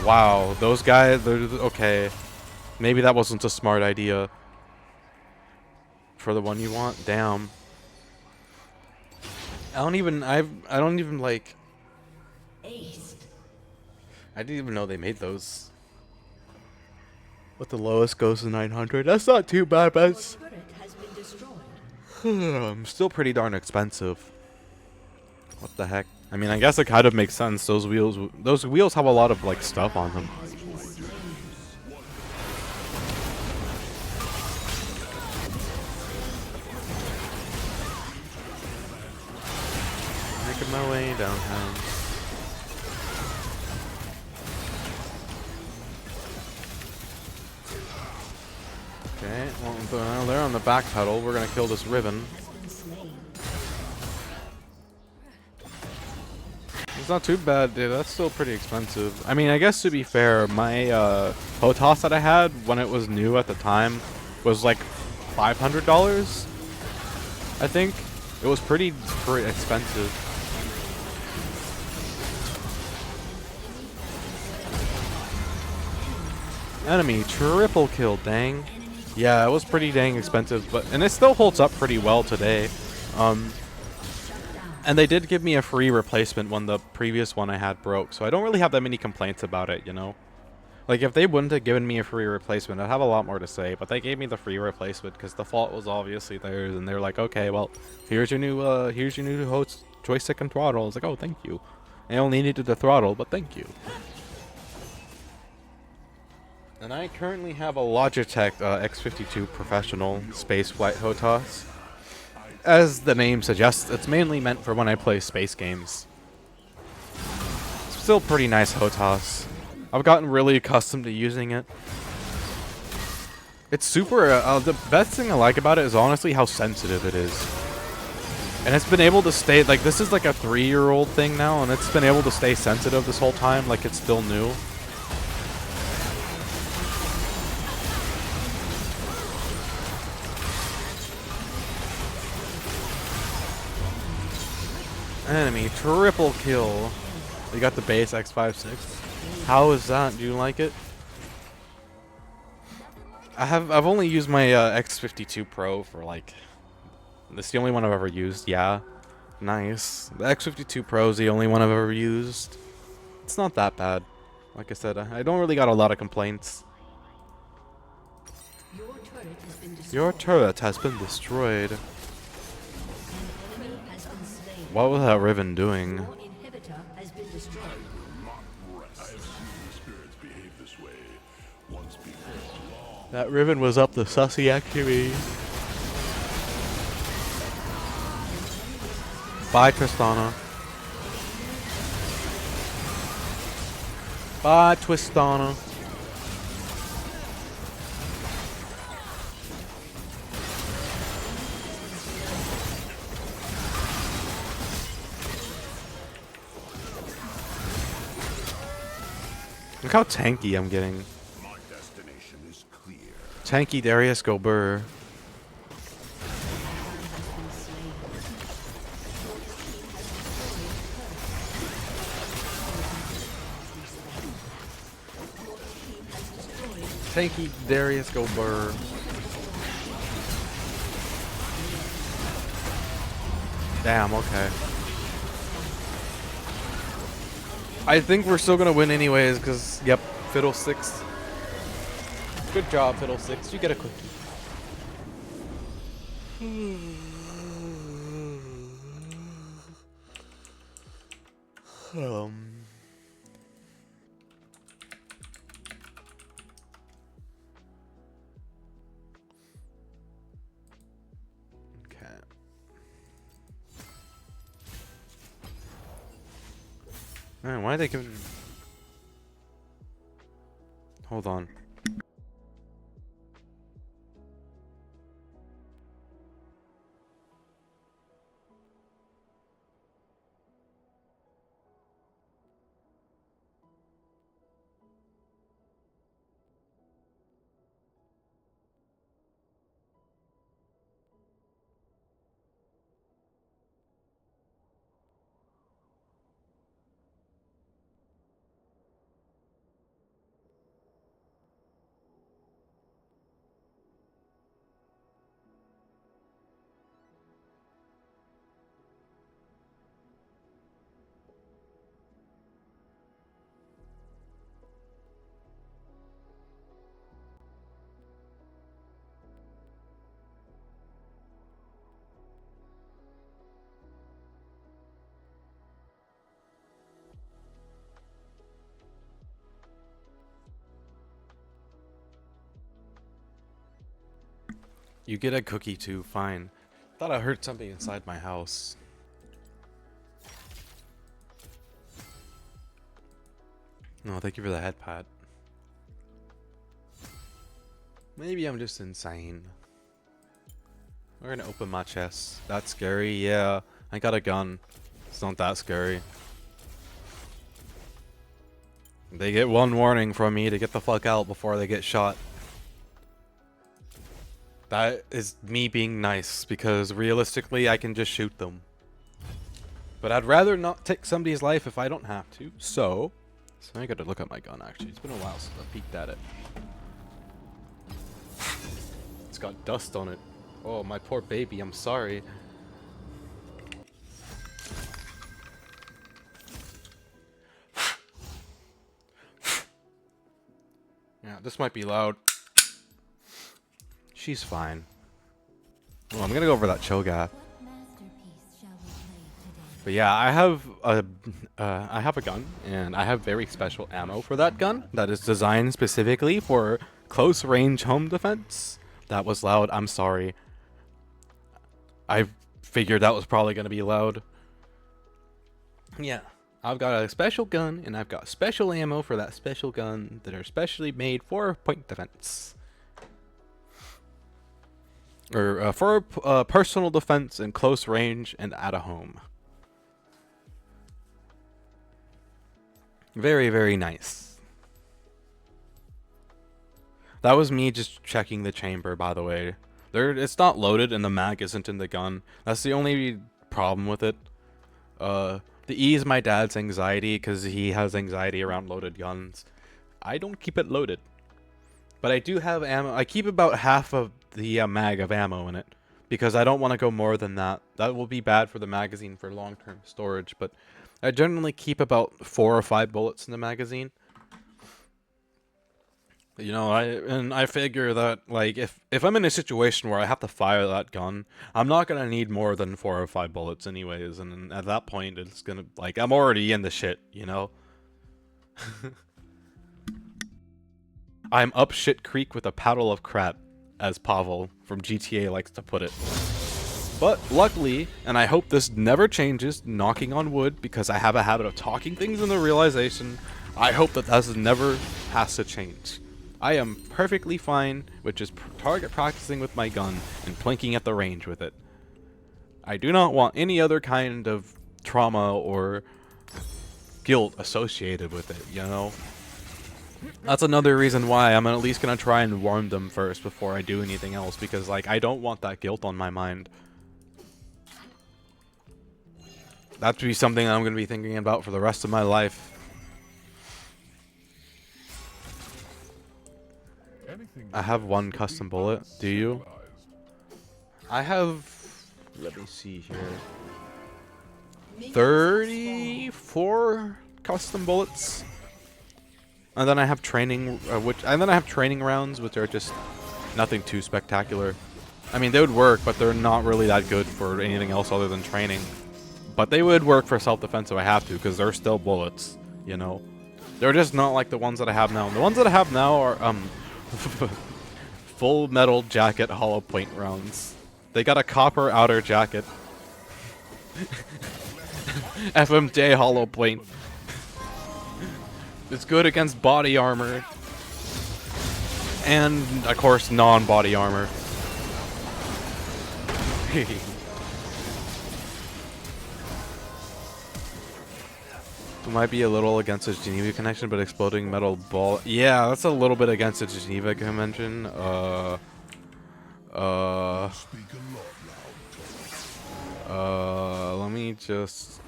Speaker 3: Wow, those guys, they're okay. Maybe that wasn't a smart idea. For the one you want, damn. I don't even like.
Speaker 2: Aced.
Speaker 3: I didn't even know they made those. But the lowest goes to 900. That's not too bad, but it's still pretty darn expensive. What the heck? I mean, I guess it kind of makes sense. Those wheels have a lot of like stuff on them. Making my way downtown. Okay, well, they're on the back pedal. We're gonna kill this Ribbon. It's not too bad, dude. That's still pretty expensive. I mean, I guess to be fair, my Hotas that I had when it was new at the time was like $500. I think it was pretty expensive. Enemy triple kill, dang. Yeah, it was pretty dang expensive, and it still holds up pretty well today. And they did give me a free replacement when the previous one I had broke, so I don't really have that many complaints about it, you know? Like, if they wouldn't have given me a free replacement, I'd have a lot more to say, but they gave me the free replacement because the fault was obviously theirs, and they're like, okay, well, here's your new host joystick and throttle. I was like, oh, thank you. I only needed the throttle, but thank you. And I currently have a Logitech X52 Professional Space Flight Hotas. As the name suggests, it's mainly meant for when I play space games. still pretty nice HOTAS. I've gotten really accustomed to using it. It's super, the best thing I like about it is honestly how sensitive it is. And it's been able to stay, like, this is like a 3-year-old thing now, and it's been able to stay sensitive this whole time, like it's still new. Enemy triple kill. You got the base X56. How is that? Do you like it? I've only used my X52 Pro for like. This is the only one I've ever used. Yeah, nice. The X52 Pro is the only one I've ever used. It's not that bad. Like I said, I don't really got a lot of complaints. Your turret has been destroyed. What was that Riven doing? That Riven was up the sussy activity. Bye, Tristana. Bye, Twistana. Look how tanky I'm getting.
Speaker 1: My destination is clear.
Speaker 3: Tanky Darius go burr. Tanky Darius go burr. Damn, okay. I think we're still gonna win anyways, because, yep, Fiddlesticks. Good job, Fiddlesticks. You get a cookie. Okay. Man, why are they giving... Hold on. You get a cookie too, fine. Thought I heard something inside my house. No, thank you for the head pat. Maybe I'm just insane. We're gonna open my chest. That's scary, yeah. I got a gun. It's not that scary. They get one warning from me to get the fuck out before they get shot. That is me being nice, because realistically I can just shoot them. But I'd rather not take somebody's life if I don't have to, so I gotta look at my gun actually. It's been a while since I peeked at it. It's got dust on it. Oh, my poor baby, I'm sorry. Yeah, this might be loud. She's fine. Well, I'm gonna go over that Cho'Gath. But yeah, I have a gun, and I have very special ammo for that gun that is designed specifically for close range home defense. That was loud. I'm sorry. I figured that was probably gonna be loud. Yeah, I've got a special gun, and I've got special ammo for that special gun that are specially made for point defense. Or for personal defense in close range and at a home. Very, very nice. That was me just checking the chamber, by the way. It's not loaded and the mag isn't in the gun. That's the only problem with it. The E is my dad's anxiety because he has anxiety around loaded guns. I don't keep it loaded. But I do have ammo. I keep about half of the mag of ammo in it because I don't want to go more than that. That will be bad for the magazine for long-term storage, but I generally keep about 4 or 5 bullets in the magazine. You know, I figure that, like, if I'm in a situation where I have to fire that gun, I'm not gonna need more than 4 or 5 bullets anyways, and at that point, it's gonna, like, I'm already in the shit, you know? I'm up shit creek with a paddle of crap, as Pavel from GTA likes to put it. But luckily, and I hope this never changes, knocking on wood, because I have a habit of talking things into realization, I hope that this never has to change. I am perfectly fine with just target practicing with my gun and plinking at the range with it. I do not want any other kind of trauma or guilt associated with it, you know? That's another reason why I'm at least gonna try and warn them first before I do anything else, because, like, I don't want that guilt on my mind. That would be something I'm gonna be thinking about for the rest of my life. I have 1 custom bullet. Do you? I have, let me see here, 34 custom bullets. And then I have training, training rounds, which are just nothing too spectacular. I mean, they would work, but they're not really that good for anything else other than training. But they would work for self-defense if I have to, because they're still bullets, you know? They're just not like the ones that I have now. The ones that I have now are, full metal jacket hollow point rounds. They got a copper outer jacket. FMJ hollow point. It's good against body armor. And, of course, non-body armor. It might be a little against the Geneva Convention, but exploding metal ball. Yeah, that's a little bit against the Geneva Convention. Let me just.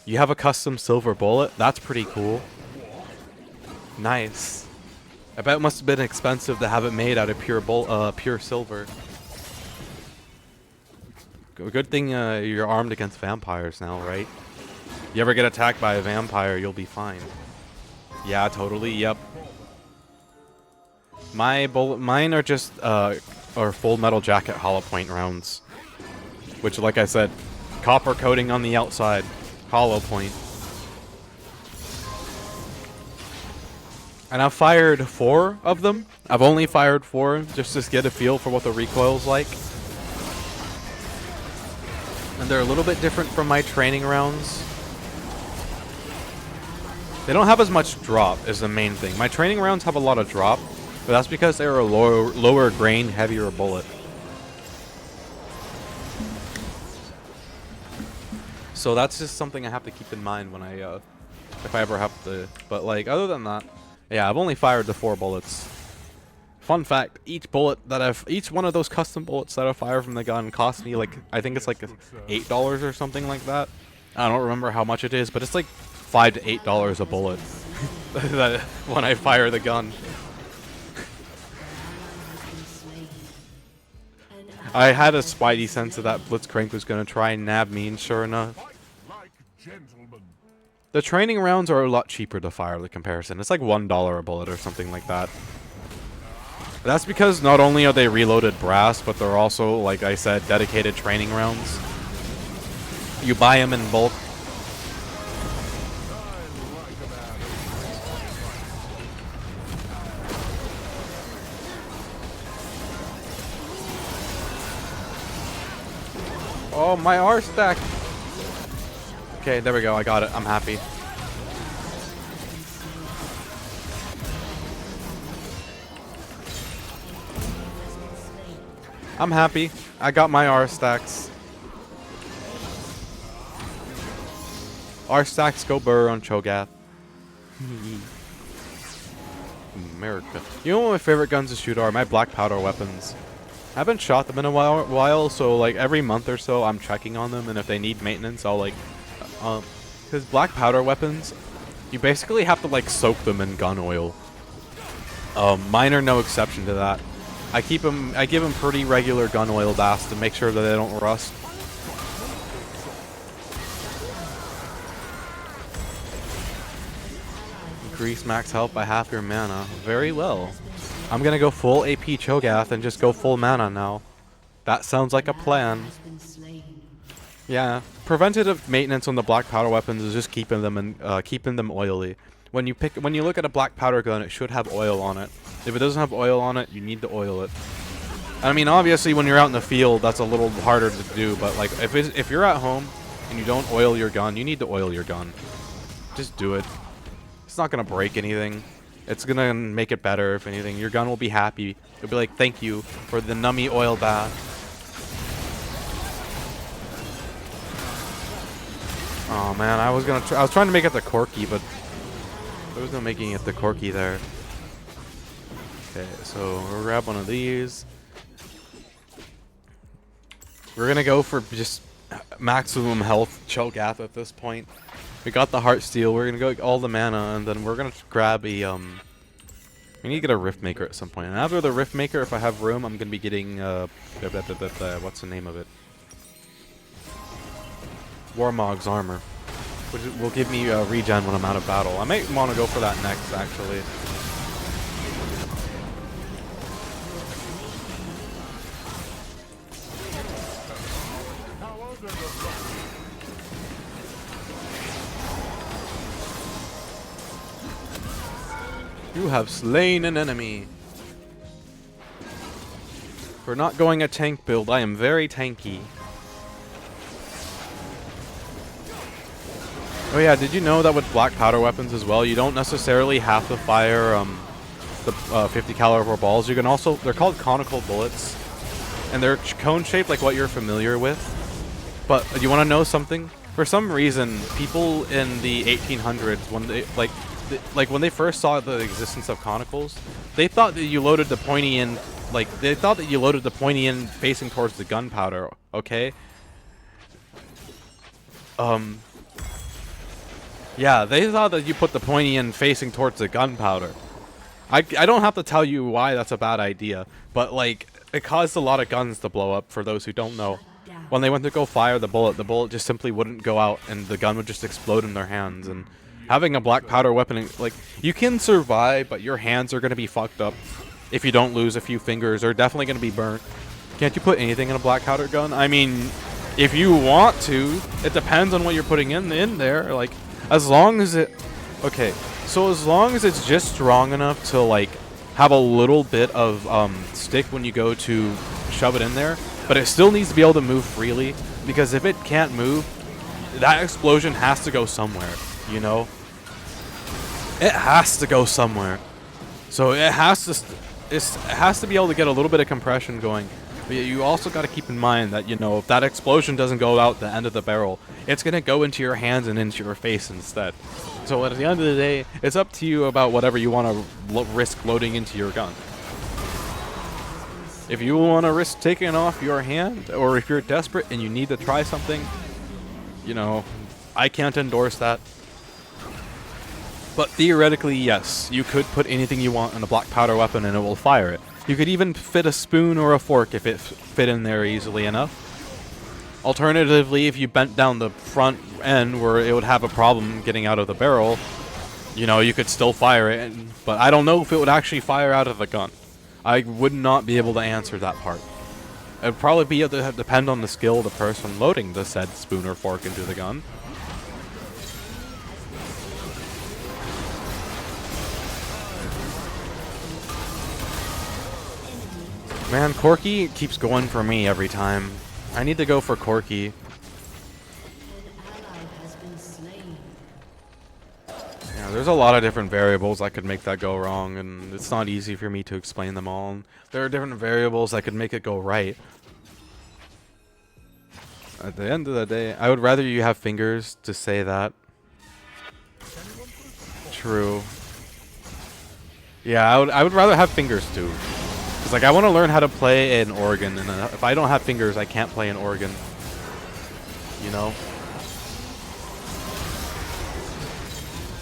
Speaker 3: You have a custom silver bullet? That's pretty cool. Nice. I bet it must have been expensive to have it made out of pure silver. Good thing you're armed against vampires now, right? You ever get attacked by a vampire, you'll be fine. Yeah, totally. Yep. Mine are just full metal jacket hollow point rounds, which, like I said, copper coating on the outside, hollow point. And I've fired 4 of them. I've only fired 4 just to get a feel for what the recoil's like. And they're a little bit different from my training rounds. They don't have as much drop is the main thing. My training rounds have a lot of drop, but that's because they're a lower grain, heavier bullet. So that's just something I have to keep in mind when I, if I ever have to. But, like, other than that, yeah, I've only fired the 4 bullets. Fun fact, each one of those custom bullets that I fire from the gun cost me, like, I think it's like $8 or something like that. I don't remember how much it is, but it's like $5 to $8 a bullet when I fire the gun. I had a spidey sense that Blitzcrank was going to try and nab me, and sure enough. The training rounds are a lot cheaper to fire, the comparison. It's like $1 a bullet or something like that. That's because not only are they reloaded brass, but they're also, like I said, dedicated training rounds. You buy them in bulk. Oh, my R stack. Okay, there we go. I got it. I'm happy. I'm happy. I got my R stacks. R stacks go burr on Cho'Gath. America. You know what my favorite guns to shoot are? My black powder weapons. I haven't shot them in a while, so like every month or so I'm checking on them, and if they need maintenance, I'll like, because black powder weapons, you basically have to like soak them in gun oil. Mine are no exception to that. I give them pretty regular gun oil baths to make sure that they don't rust. Increase max health by half your mana. Very well. I'm gonna go full AP Cho'Gath and just go full mana now. That sounds like a plan. Yeah, preventative maintenance on the black powder weapons is just keeping them oily. When you look at a black powder gun, it should have oil on it. If it doesn't have oil on it, you need to oil it. I mean, obviously, when you're out in the field, that's a little harder to do. But like, if you're at home and you don't oil your gun, you need to oil your gun. Just do it. It's not gonna break anything. It's gonna make it better, if anything. Your gun will be happy. It'll be like, thank you for the nummy oil bath. Oh man, I was trying to make it the Corky, but there was no making it the Corky there. Okay, so we'll grab one of these. We're gonna go for just maximum health Cho'Gath at this point. We got the Heart Steel. We're gonna go all the mana, and then we're gonna grab a we need to get a Rift Maker at some point. And after the Rift Maker, if I have room, I'm gonna be getting what's the name of it? Warmog's armor, which will give me regen when I'm out of battle. I might want to go for that next, actually. You have slain an enemy. For not going a tank build, I am very tanky. Oh yeah, did you know that with black powder weapons as well, you don't necessarily have to fire the 50 caliber balls. You can also, they're called conical bullets, and they're cone shaped like what you're familiar with. But you want to know something? For some reason, people in the 1800s, when they when they first saw the existence of conicals, they thought that you loaded the pointy end, facing towards the gunpowder. Okay. Yeah, they thought that you put the pointy end facing towards the gunpowder. I don't have to tell you why that's a bad idea, but like it caused a lot of guns to blow up. For those who don't know, when they went to go fire the bullet just simply wouldn't go out, and the gun would just explode in their hands. And having a black powder weapon, like, you can survive, but your hands are gonna be fucked up if you don't lose a few fingers. They're definitely gonna be burnt. Can't you put anything in a black powder gun? I mean, if you want to, it depends on what you're putting in there. Like, as long as it, okay, so as long as it's just strong enough to like have a little bit of stick when you go to shove it in there, but it still needs to be able to move freely, because if it can't move, that explosion has to go somewhere, you know? It has to go somewhere. So it has to be able to get a little bit of compression going. But you also got to keep in mind that, you know, if that explosion doesn't go out the end of the barrel, it's going to go into your hands and into your face instead. So at the end of the day, it's up to you about whatever you want to risk loading into your gun. If you want to risk taking off your hand, or if you're desperate and you need to try something, you know, I can't endorse that. But theoretically, yes, you could put anything you want in a black powder weapon and it will fire it. You could even fit a spoon or a fork if it fit in there easily enough. Alternatively, if you bent down the front end where it would have a problem getting out of the barrel, you know, you could still fire it. But I don't know if it would actually fire out of the gun. I would not be able to answer that part. It would probably be able to depend on the skill of the person loading the said spoon or fork into the gun. Man, Corky keeps going for me every time. I need to go for Corky. Yeah, there's a lot of different variables that could make that go wrong, and it's not easy for me to explain them all. There are different variables that could make it go right. At the end of the day, I would rather you have fingers to say that. True. Yeah, I would rather have fingers too. Cause like I want to learn how to play an organ, and if I don't have fingers, I can't play an organ. You know.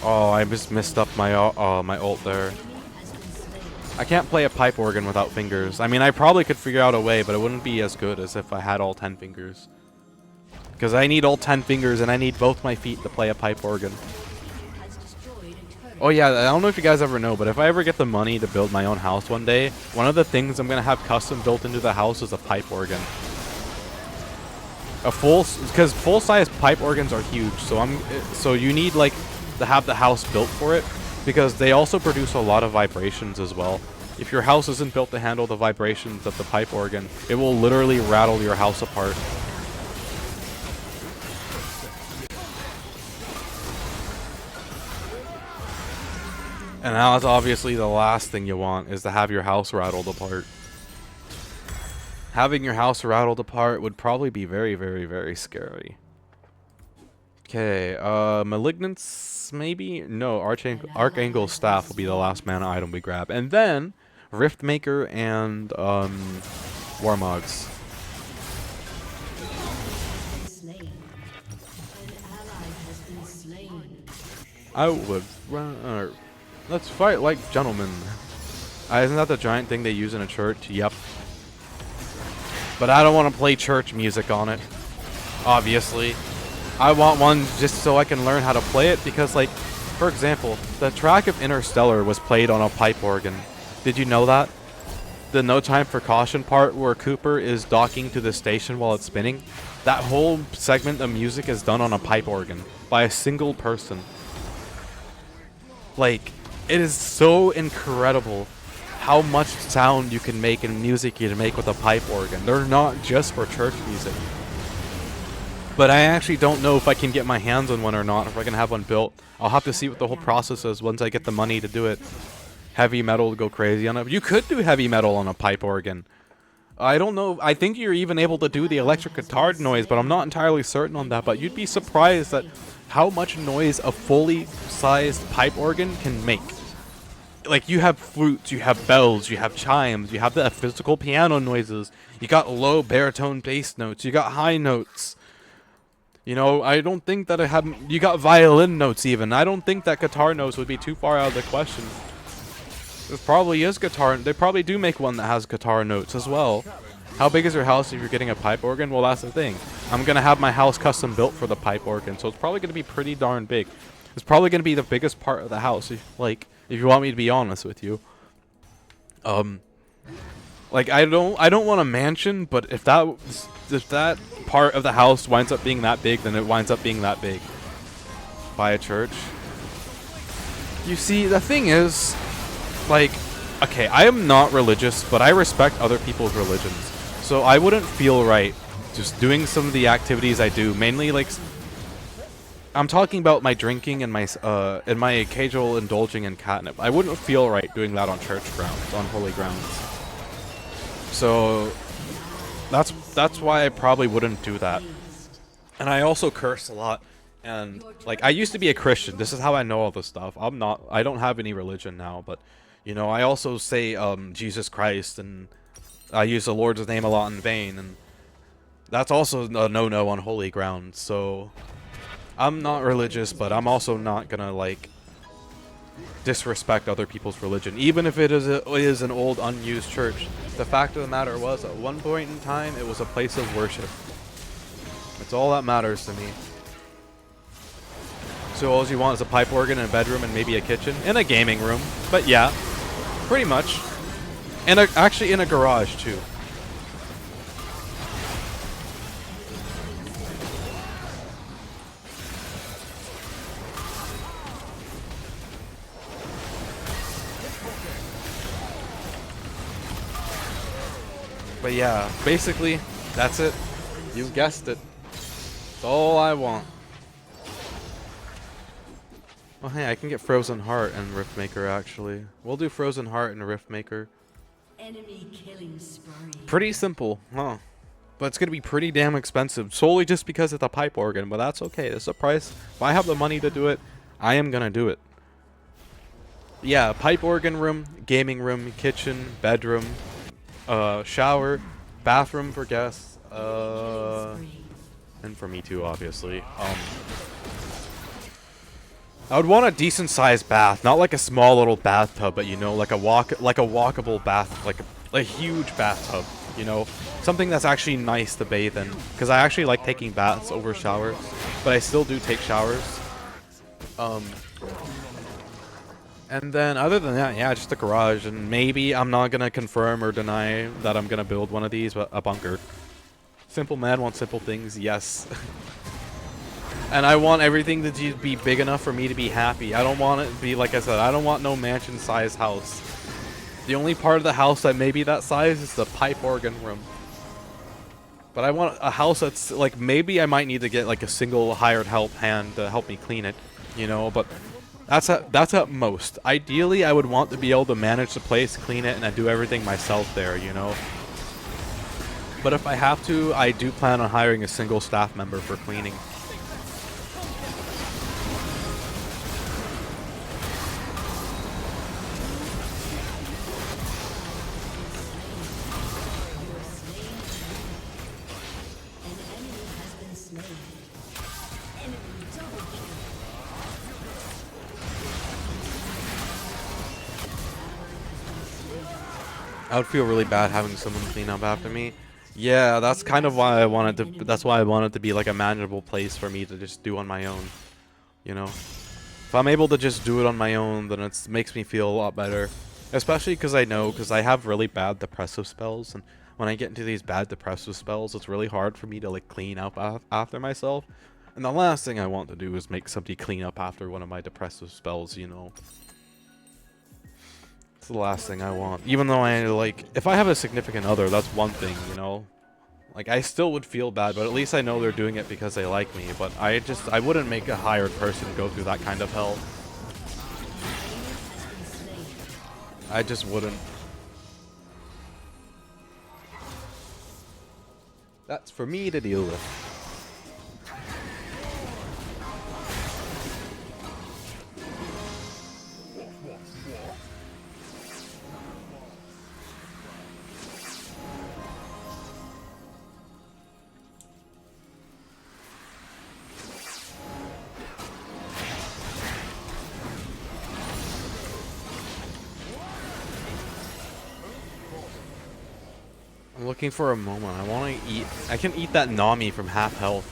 Speaker 3: Oh, I just messed up my my ult there. I can't play a pipe organ without fingers. I mean, I probably could figure out a way, but it wouldn't be as good as if I had all 10 fingers. Because I need all 10 fingers, and I need both my feet to play a pipe organ. Oh yeah, I don't know if you guys ever know, but if I ever get the money to build my own house one day, one of the things I'm going to have custom built into the house is a pipe organ. Because full-size pipe organs are huge, so you need like to have the house built for it, because they also produce a lot of vibrations as well. If your house isn't built to handle the vibrations of the pipe organ, it will literally rattle your house apart. And that's obviously the last thing you want, is to have your house rattled apart. Having your house rattled apart would probably be very, very, very scary. Okay, Malignance, maybe? No, Archangel's Staff will be the last mana item we grab. And then, Riftmaker and, Warmogs. I would run... Let's fight like gentlemen. Isn't that the giant thing they use in a church? Yep. But I don't want to play church music on it. Obviously. I want one just so I can learn how to play it, because, like, for example, the track of Interstellar was played on a pipe organ. Did you know that? The No Time for Caution part where Cooper is docking to the station while it's spinning? That whole segment of music is done on a pipe organ by a single person. Like, it is so incredible how much sound you can make and music you can make with a pipe organ. They're not just for church music. But I actually don't know if I can get my hands on one or not, if I can have one built. I'll have to see what the whole process is once I get the money to do it. Heavy metal to go crazy on it. You could do heavy metal on a pipe organ. I don't know. I think you're even able to do the electric guitar noise, but I'm not entirely certain on that. But you'd be surprised at how much noise a fully sized pipe organ can make. Like, you have flutes, you have bells, you have chimes, you have the physical piano noises, you got low baritone bass notes, you got high notes. You know, I don't think that you got violin notes even. I don't think that guitar notes would be too far out of the question. There probably is guitar. They probably do make one that has guitar notes as well. How big is your house if you're getting a pipe organ? Well, that's the thing. I'm going to have my house custom built for the pipe organ, so it's probably going to be pretty darn big. It's probably going to be the biggest part of the house, if you want me to be honest with you. Like, I don't want a mansion, but if that part of the house winds up being that big, then it winds up being that big. By a church. You see, the thing is, like, okay, I am not religious, but I respect other people's religions. So I wouldn't feel right just doing some of the activities I do, mainly like I'm talking about my drinking and my occasional indulging in catnip. I wouldn't feel right doing that on church grounds, on holy grounds. So that's why I probably wouldn't do that. And I also curse a lot. And like, I used to be a Christian. This is how I know all this stuff. I don't have any religion now, but you know, I also say Jesus Christ, and I use the Lord's name a lot in vain, and that's also a no-no on holy ground. So I'm not religious, but I'm also not gonna like disrespect other people's religion, even if it is an old unused church. The fact of the matter was, at one point in time, it was a place of worship. That's all that matters to me. So all you want is a pipe organ and a bedroom and maybe a kitchen and a gaming room. But yeah, pretty much. And actually in a garage too. But yeah, basically, that's it. You guessed it. That's all I want. Oh hey, I can get Frozen Heart and Riftmaker actually. We'll do Frozen Heart and Riftmaker.
Speaker 12: Enemy killing spree.
Speaker 3: Pretty simple, huh? But it's gonna be pretty damn expensive, solely just because it's a pipe organ, but that's okay. It's a price. If I have the money to do it, I am gonna do it. Yeah, pipe organ room, gaming room, kitchen, bedroom, shower, bathroom for guests, and for me too, obviously. I would want a decent sized bath, not like a small little bathtub, but you know, like a walkable bath, like a huge bathtub, you know, something that's actually nice to bathe in. Because I actually like taking baths over showers, but I still do take showers. And then other than that, yeah, just a garage, and maybe I'm not gonna confirm or deny that I'm gonna build one of these, but a bunker. Simple man wants simple things, yes. And I want everything to be big enough for me to be happy. I don't want it to be, like I said, I don't want no mansion-sized house. The only part of the house that may be that size is the pipe organ room. But I want a house that's, like, maybe I might need to get, like, a single hired hand to help me clean it, you know, but that's at most. Ideally, I would want to be able to manage the place, clean it, and I do everything myself there, you know. But if I have to, I do plan on hiring a single staff member for cleaning. I would feel really bad having someone clean up after me. Yeah, that's kind of why I wanted to. That's why I wanted to be like a manageable place for me to just do on my own. You know, if I'm able to just do it on my own, then it makes me feel a lot better. Especially because I have really bad depressive spells, and when I get into these bad depressive spells, it's really hard for me to like clean up after myself. And the last thing I want to do is make somebody clean up after one of my depressive spells. You know. It's the last thing I want. Even though if I have a significant other, that's one thing, you know? Like, I still would feel bad, but at least I know they're doing it because they like me. But I wouldn't make a hired person go through that kind of hell. I just wouldn't. That's for me to deal with. I'm looking for a moment. I want to eat. I can eat that Nami from half health.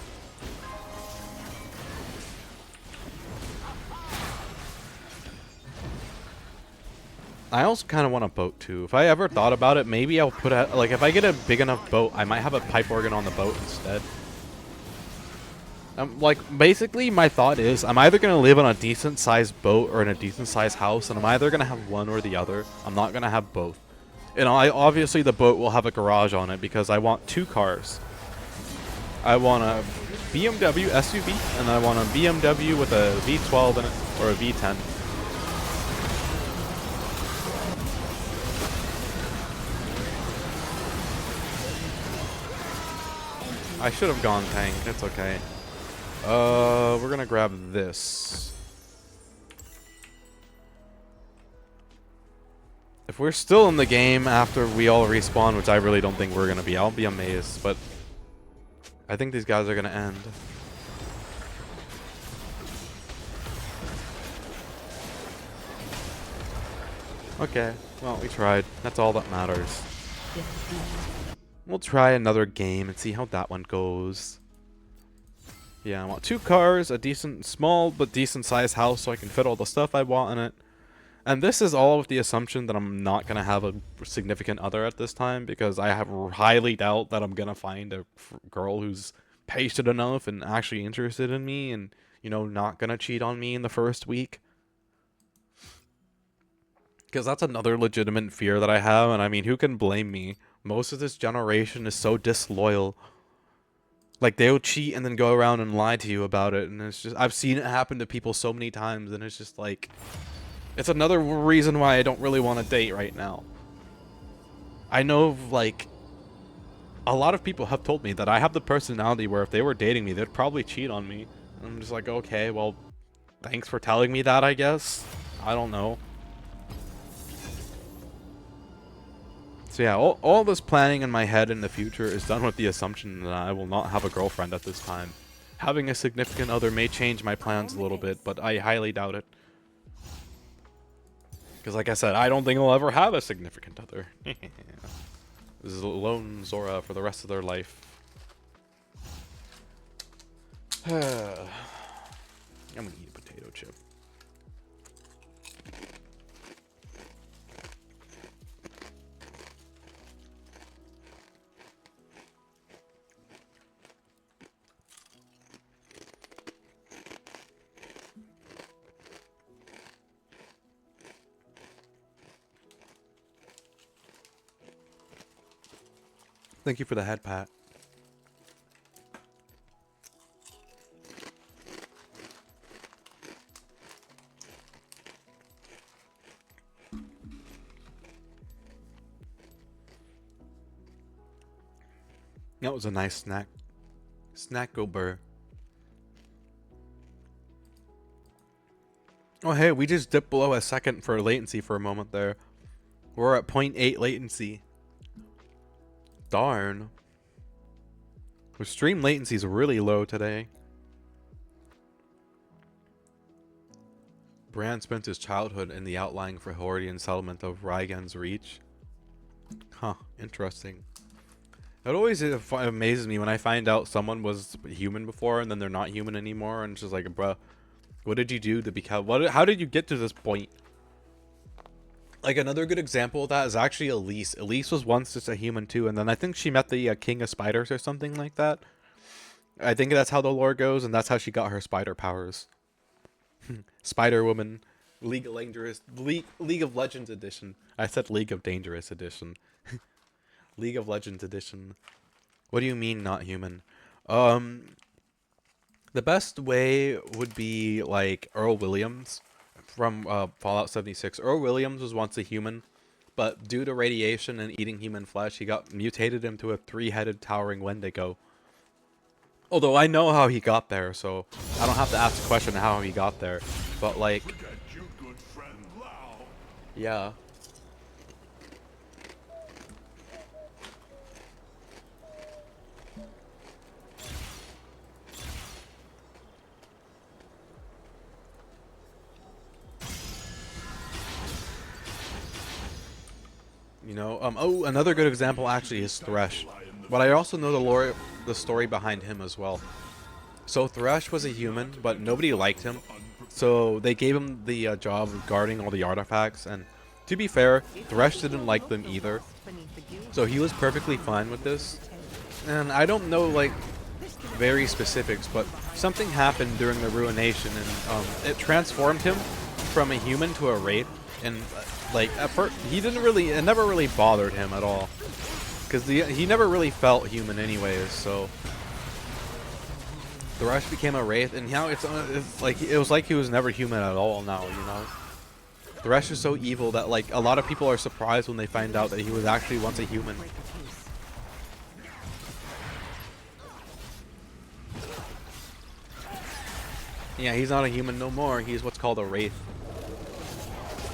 Speaker 3: I also kind of want a boat too. If I ever thought about it, maybe I'll put a, like, if I get a big enough boat, I might have a pipe organ on the boat instead. Like, basically, my thought is, I'm either going to live on a decent-sized boat or in a decent-sized house, and I'm either going to have one or the other. I'm not going to have both. And obviously, the boat will have a garage on it, because I want 2 cars. I want a BMW SUV, and I want a BMW with a V12 in it, or a V10. I should have gone tank. It's okay. We're gonna grab this. If we're still in the game after we all respawn, which I really don't think we're gonna be, I'll be amazed, but I think these guys are gonna end. Okay, well, we tried. That's all that matters. We'll try another game and see how that one goes. Yeah, I want 2 cars, a decent, small but decent sized house so I can fit all the stuff I want in it. And this is all with the assumption that I'm not going to have a significant other at this time, because I highly doubt that I'm going to find a girl who's patient enough and actually interested in me and, you know, not going to cheat on me in the first week. Because that's another legitimate fear that I have, and I mean, who can blame me? Most of this generation is so disloyal. Like, they'll cheat and then go around and lie to you about it, and it's just, I've seen it happen to people so many times, and it's just like, it's another reason why I don't really want to date right now. I know, like, a lot of people have told me that I have the personality where if they were dating me, they'd probably cheat on me. And I'm just like, okay, well, thanks for telling me that, I guess. I don't know. So yeah, all this planning in my head in the future is done with the assumption that I will not have a girlfriend at this time. Having a significant other may change my plans a little bit, but I highly doubt it. Because like I said, I don't think I'll ever have a significant other. This is a lone Zora for the rest of their life. I'm gonna eat a potato chip. Thank you for the head pat. That was a nice snack. Snack-o-burr. Oh hey, we just dipped below a second for latency for a moment there. We're at 0.8 latency. Darn. The stream latency is really low today. Bran spent his childhood in the outlying Frehorian settlement of Raigan's Reach. Huh, interesting. It always amazes me when I find out someone was human before and then they're not human anymore, and it's just like, bruh, what did you do to become, how did you get to this point? Like, another good example of that is actually Elise. Elise was once just a human too, and then I think she met the King of Spiders or something like that. I think that's how the lore goes, and that's how she got her spider powers. Spider Woman, League of Legends edition. I said League of Dangerous edition. League of Legends edition. What do you mean not human? The best way would be like Earl Williams from Fallout 76. Earl Williams was once a human, but due to radiation and eating human flesh, he got mutated into a 3-headed towering Wendigo. Although I know how he got there, so I don't have to ask the question how he got there. But like, yeah. You know, oh, another good example actually is Thresh. But I also know the story behind him as well. So Thresh was a human, but nobody liked him. So they gave him the job of guarding all the artifacts, and to be fair, Thresh didn't like them either. So he was perfectly fine with this. And I don't know, like, very specifics, but something happened during the Ruination, and it transformed him from a human to a wraith. And like, at first, it never really bothered him at all, because he never really felt human anyways. So Thresh became a wraith, and now it's like, it was like he was never human at all now, you know. Thresh is so evil that like a lot of people are surprised when they find out that he was actually once a human. Yeah, he's not a human no more. He's what's called a wraith.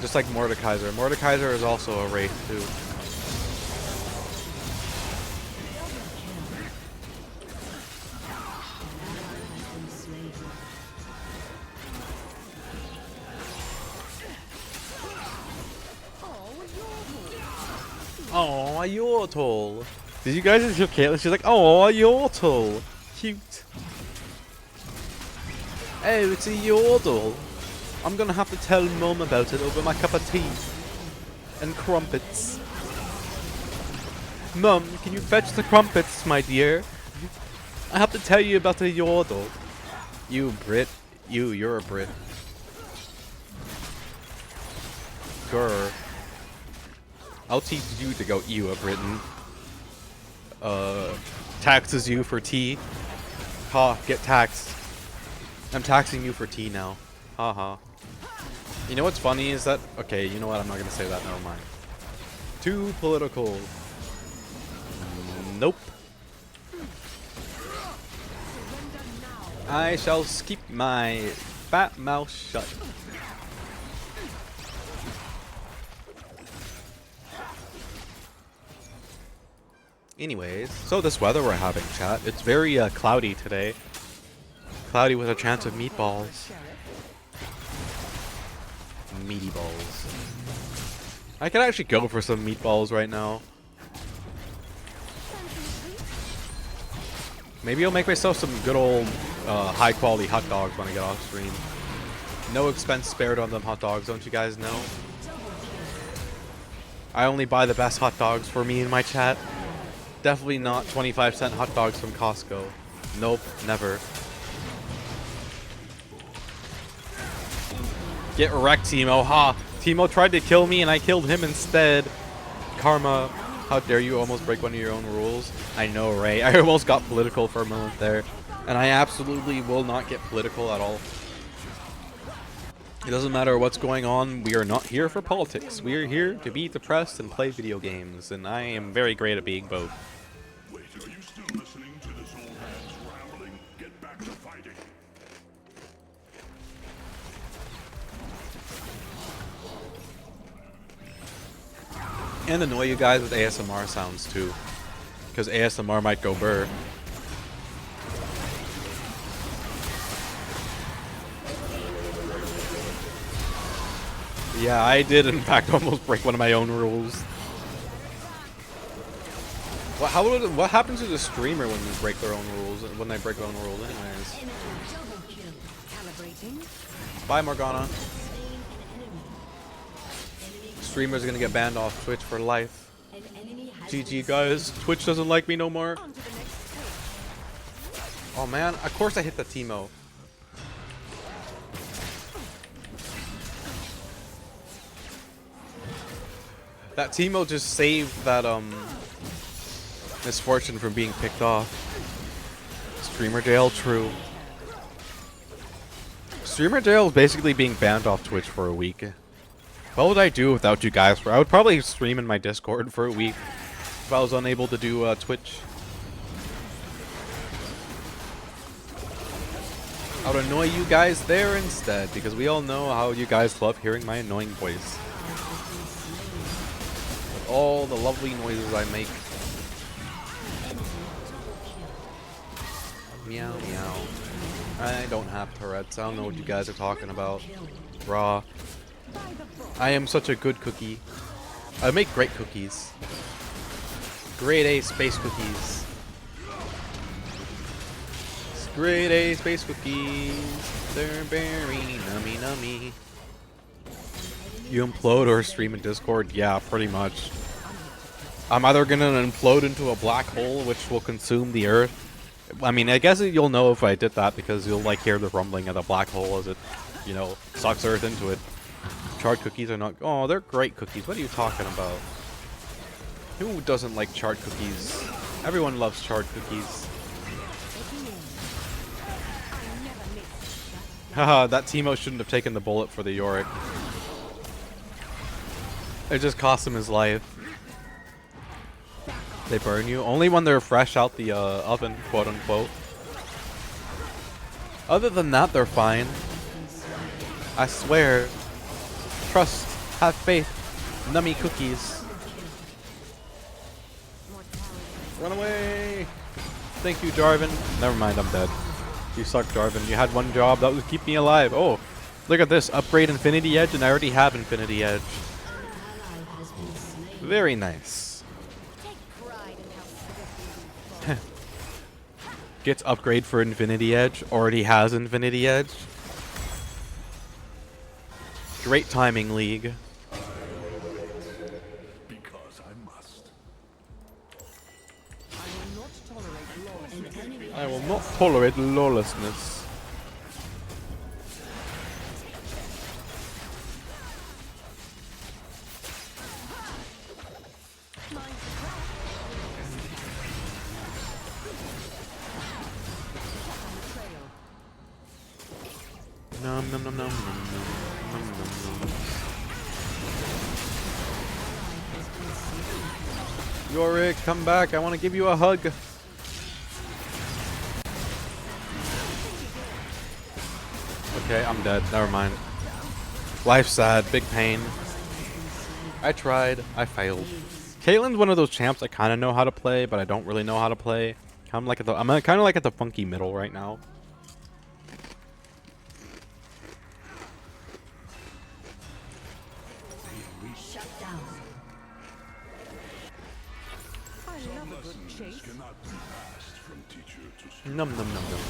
Speaker 3: Just like Mordekaiser. Mordekaiser is also a wraith too. Oh, a Yordle. Did you guys hear Caitlin? She's like, oh, a Yordle. Cute. Oh, it's a Yordle. I'm gonna have to tell Mum about it over my cup of tea. And crumpets. Mum, can you fetch the crumpets, my dear? I have to tell you about a Yordle. You Brit. You're a Brit. Grr. I'll teach you to go ew a Britain. Taxes you for tea. Ha, get taxed. I'm taxing you for tea now. Haha. You know what's funny is that... Okay, you know what? I'm not gonna say that. Never mind. Too political. Nope. I shall keep my fat mouth shut. Anyways, so this weather we're having, chat, it's very cloudy today. Cloudy with a chance of meatballs. Meaty balls. I could actually go for some meatballs right now. Maybe I'll make myself some good old high quality hot dogs when I get off stream. No expense spared on them hot dogs, don't you guys know? I only buy the best hot dogs for me and my chat. Definitely not 25-cent hot dogs from Costco. Nope, never. Get wrecked, Timo. Ha! Timo tried to kill me and I killed him instead. Karma. How dare you almost break one of your own rules? I know, Ray. I almost got political for a moment there. And I absolutely will not get political at all. It doesn't matter what's going on. We are not here for politics. We are here to be depressed and play video games. And I am very great at being both.
Speaker 1: Wait, are you still listening to this old man's rambling? Get back to fighting.
Speaker 3: And annoy you guys with ASMR sounds too. Because ASMR might go burr. Yeah, I did in fact almost break one of my own rules. What happens to the streamer when they break their own rules? When they break their own rules, anyways. Bye, Morgana. Streamer's gonna get banned off Twitch for life. GG, guys. Twitch doesn't like me no more. Oh man, of course I hit the Timo. That Timo just saved that misfortune from being picked off. Streamer jail, true. Streamer jail is basically being banned off Twitch for a week. What would I do without you guys? I would probably stream in my Discord for a week if I was unable to do Twitch. I would annoy you guys there instead, because we all know how you guys love hearing my annoying voice. With all the lovely noises I make. Meow, meow. I don't have Tourette's. I don't know what you guys are talking about. Raw. I am such a good cookie. I make great cookies. Grade A space cookies. Grade A space cookies. They're very nummy nummy. You implode or stream in Discord? Yeah, pretty much. I'm either gonna implode into a black hole which will consume the earth. I mean, I guess you'll know if I did that because you'll like hear the rumbling of the black hole as it, you know, sucks earth into it. Charred cookies are not... Oh, they're great cookies. What are you talking about? Who doesn't like charred cookies? Everyone loves charred cookies. Haha, that Timo shouldn't have taken the bullet for the Yorick. It just cost him his life. They burn you? Only when they're fresh out the oven, quote unquote. Other than that, they're fine. I swear. Trust, have faith, nummy cookies. Run away! Thank you, Jarvan. Never mind, I'm dead. You suck, Jarvan. You had one job, that was keep me alive. Oh, look at this. Upgrade Infinity Edge, and I already have Infinity Edge. Very nice. Gets upgrade for Infinity Edge, already has Infinity Edge. Great timing, League.
Speaker 1: Because I must.
Speaker 3: I will not tolerate lawlessness. Nom nom nom nom nom nom nom nom. Yorick, come back. I want to give you a hug. Okay, I'm dead. Never mind. Life's sad. Big pain. I tried. I failed. Caitlyn's one of those champs I kind of know how to play, but I don't really know how to play. I'm kind of like at the funky middle right now.
Speaker 12: Shut down.
Speaker 7: I love a good chase.
Speaker 3: Num num num num.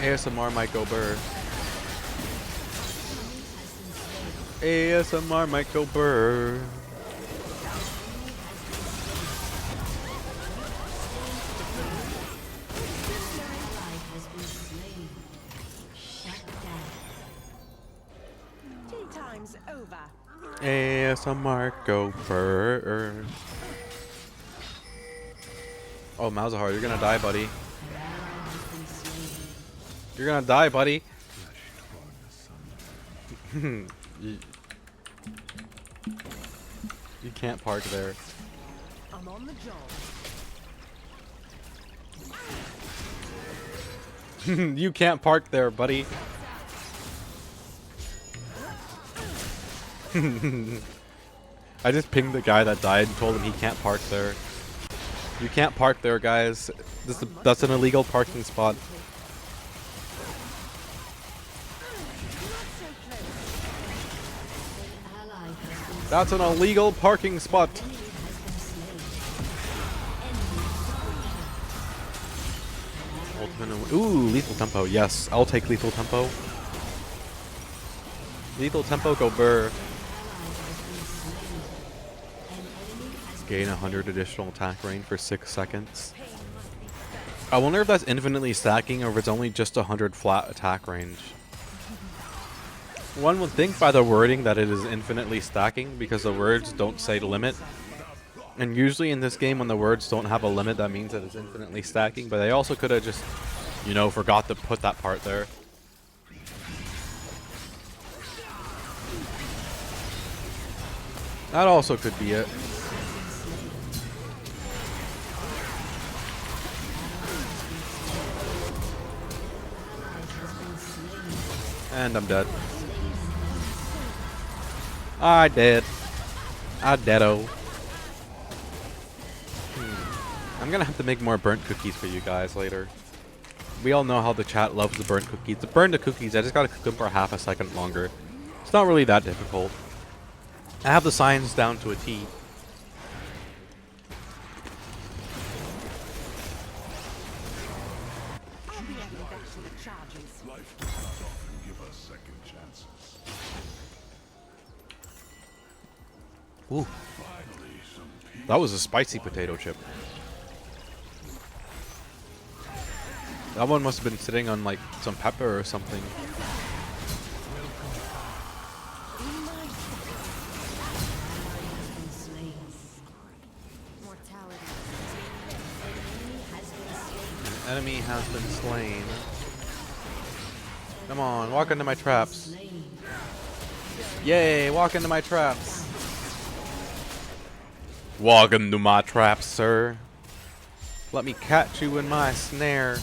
Speaker 3: ASMR might go burr. ASMR might go burr.
Speaker 7: Tea time's over.
Speaker 3: ASMR go burr. Oh, Malzahar, you're gonna die, buddy. You're gonna die, buddy. you can't park there.
Speaker 7: I'm on the job.
Speaker 3: You can't park there, buddy. I just pinged the guy that died and told him he can't park there. You can't park there, guys. That's an illegal parking spot. That's an illegal parking spot. Ooh, lethal tempo. Yes, I'll take lethal tempo. Lethal tempo go burr. Gain 100 additional attack range for 6 seconds. I wonder if that's infinitely stacking or if it's only just 100 flat attack range. One would think by the wording that it is infinitely stacking because the words don't say limit. And usually in this game when the words don't have a limit, that means that it's infinitely stacking. But they also could have just, you know, forgot to put that part there. That also could be it. And I'm dead. I dead. I deado. I'm gonna have to make more burnt cookies for you guys later. We all know how the chat loves the burnt cookies. To burn the cookies, I just gotta cook them for half a second longer. It's not really that difficult. I have the signs down to a T.
Speaker 7: I'll be adding that to the charges.
Speaker 1: Life does not often give us second chances.
Speaker 3: Ooh. That was a spicy potato chip. That one must have been sitting on like some pepper or something. An enemy has been slain. Come on, walk into my traps. Yay, walk into my traps. Walk into my traps, sir. Let me catch you in my snare.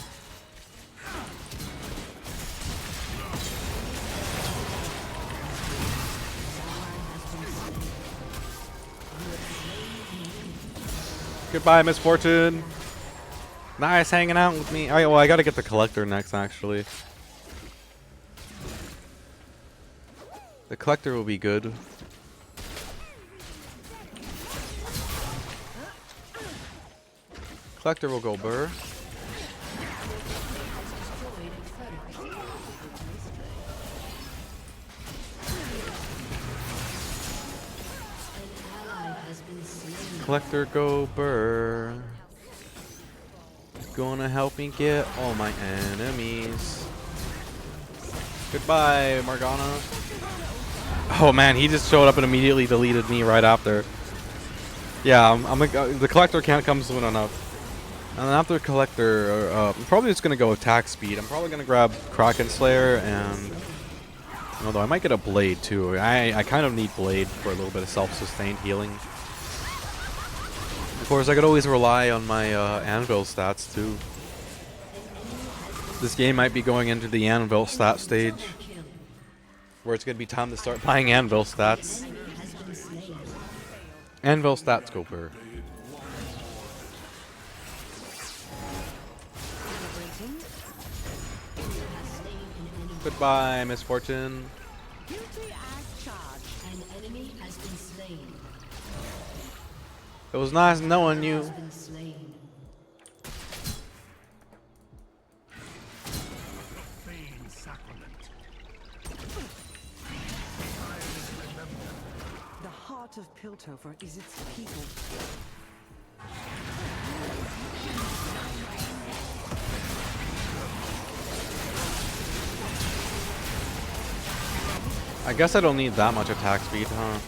Speaker 3: Goodbye, Misfortune. Nice hanging out with me. Well, I gotta get the collector next, actually. The collector will be good. Collector will go burr. Collector go burr. Gonna help me get all my enemies. Goodbye, Morgana. Oh man, he just showed up and immediately deleted me right after. Yeah, the collector can't come soon enough. And then after collector, I'm probably just gonna go attack speed. I'm probably gonna grab Kraken Slayer and, although I might get a blade too. I kind of need blade for a little bit of self-sustained healing. Of course, I could always rely on my anvil stats too. This game might be going into the anvil stat stage, where it's gonna be time to start buying anvil stats. Anvil stat scoper. Goodbye, misfortune. It was nice knowing you.
Speaker 7: The heart of Piltover is its people.
Speaker 3: I guess I don't need that much attack speed, huh?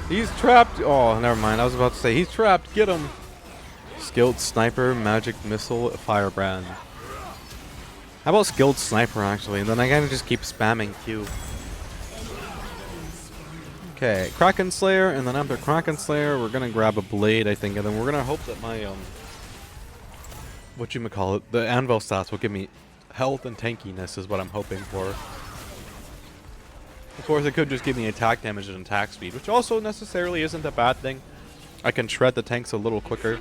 Speaker 3: He's trapped. Oh, never mind. I was about to say he's trapped. Get him. Skilled sniper, magic missile, firebrand. How about skilled sniper actually? And then I gotta just keep spamming Q. Okay, Kraken Slayer, and then after Kraken Slayer, we're gonna grab a blade, I think, and then we're gonna hope that my whatchamacallit, the anvil stats will give me health and tankiness is what I'm hoping for. Of course, it could just give me attack damage and attack speed, which also necessarily isn't a bad thing. I can shred the tanks a little quicker.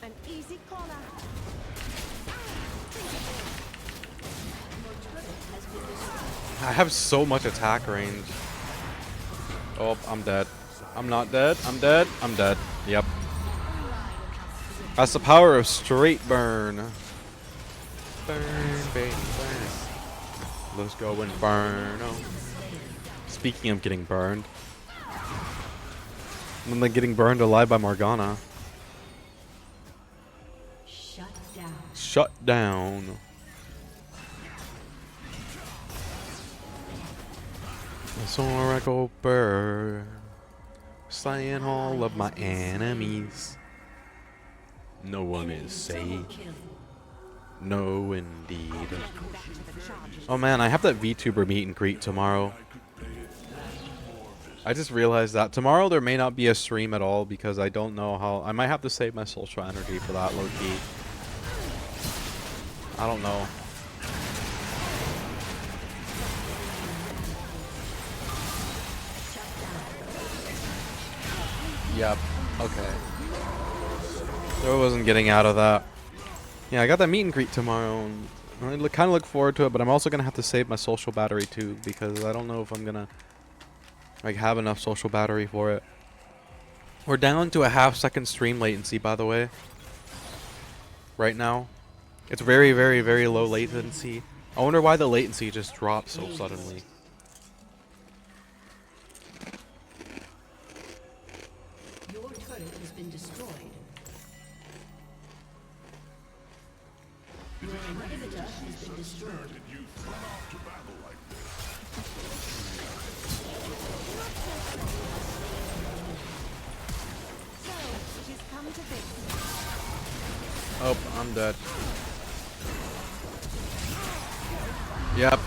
Speaker 7: An easy corner.
Speaker 3: I have so much attack range. Oh, I'm dead. I'm not dead. I'm dead. I'm dead. Yep. That's the power of straight burn. Burn, baby, burn. Let's go and burn. Oh. Speaking of getting burned. I'm like getting burned alive by Morgana.
Speaker 12: Shut down.
Speaker 3: Shut down. Aozora-vod burn, slaying all of my enemies. No one is safe. No, indeed. Oh man, I have that VTuber meet and greet tomorrow. I just realized that tomorrow there may not be a stream at all because I don't know how. I might have to save my social energy for that, low key. I don't know. Yep. Okay. So I wasn't getting out of that. Yeah, I got that meet and greet tomorrow. And I kind of look forward to it, but I'm also gonna have to save my social battery too because I don't know if I'm gonna like have enough social battery for it. We're down to a half-second stream latency, by the way. Right now, it's very, very, very low latency. I wonder why the latency just dropped so suddenly.
Speaker 12: Your turret has been destroyed. Your inhibitor has been destroyed.
Speaker 3: Oh, I'm dead. Yep.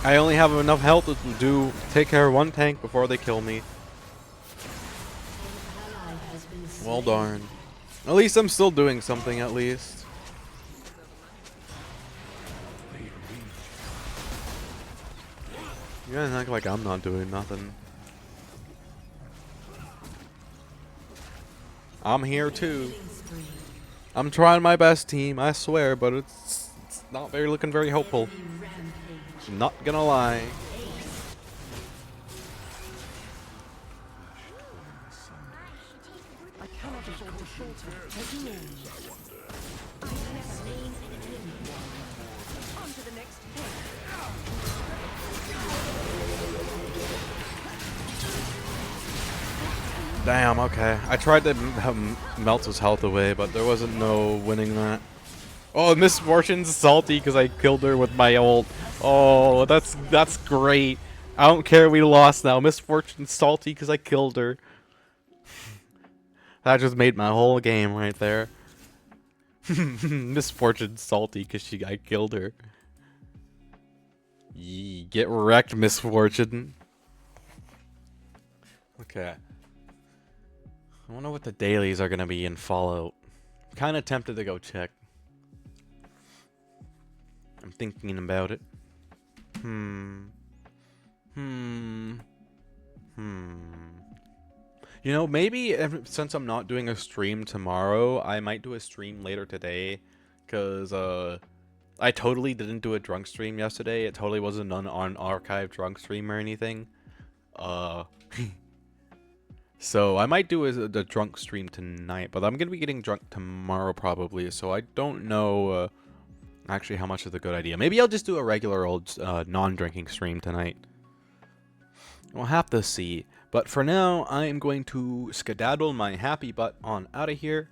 Speaker 3: I only have enough health to take care of one tank before they kill me. Well darn. At least I'm still doing something at least. You guys act like I'm not doing nothing. I'm here too. I'm trying my best, team. I swear, but it's not very looking very hopeful. Not gonna lie.
Speaker 7: I cannot afford to falter. Taking aim. On to the next hit.
Speaker 3: Damn, okay. I tried to melt his health away, but there wasn't no winning that. Oh, Miss Fortune's salty because I killed her with my ult. Oh, that's great. I don't care we lost now. Miss Fortune's salty because I killed her. That just made my whole game right there. Miss Fortune's salty because I killed her. Yee, get wrecked, Miss Fortune. Okay. I wonder what the dailies are gonna be in Fallout. I'm kind of tempted to go check. I'm thinking about it. You know, maybe since I'm not doing a stream tomorrow, I might do a stream later today. Because, I totally didn't do a drunk stream yesterday. It totally wasn't an unarchived drunk stream or anything. So I might do the drunk stream tonight. But I'm going to be getting drunk tomorrow probably. So I don't know actually how much is a good idea. Maybe I'll just do a regular old non-drinking stream tonight. We'll have to see. But for now, I am going to skedaddle my happy butt on out of here.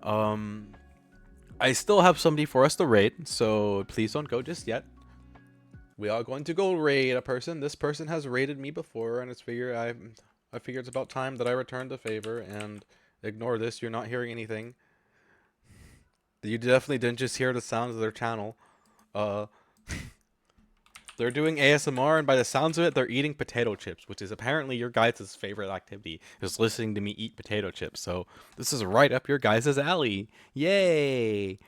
Speaker 3: I still have somebody for us to raid, so please don't go just yet. We are going to go raid a person. This person has raided me before, and I figure it's about time that I return the favor and ignore this. You're not hearing anything. You definitely didn't just hear the sounds of their channel. They're doing ASMR, and by the sounds of it, they're eating potato chips, which is apparently your guys' favorite activity, is listening to me eat potato chips. So this is right up your guys' alley. Yay!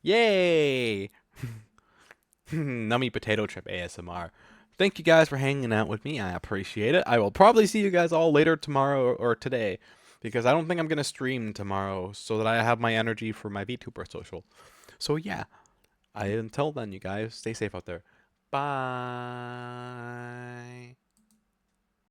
Speaker 3: Yay! Nummy potato chip ASMR. Thank you guys for hanging out with me. I appreciate it. I will probably see you guys all later tomorrow or today, because I don't think I'm going to stream tomorrow so that I have my energy for my VTuber social. So yeah, until then, you guys, stay safe out there. Bye.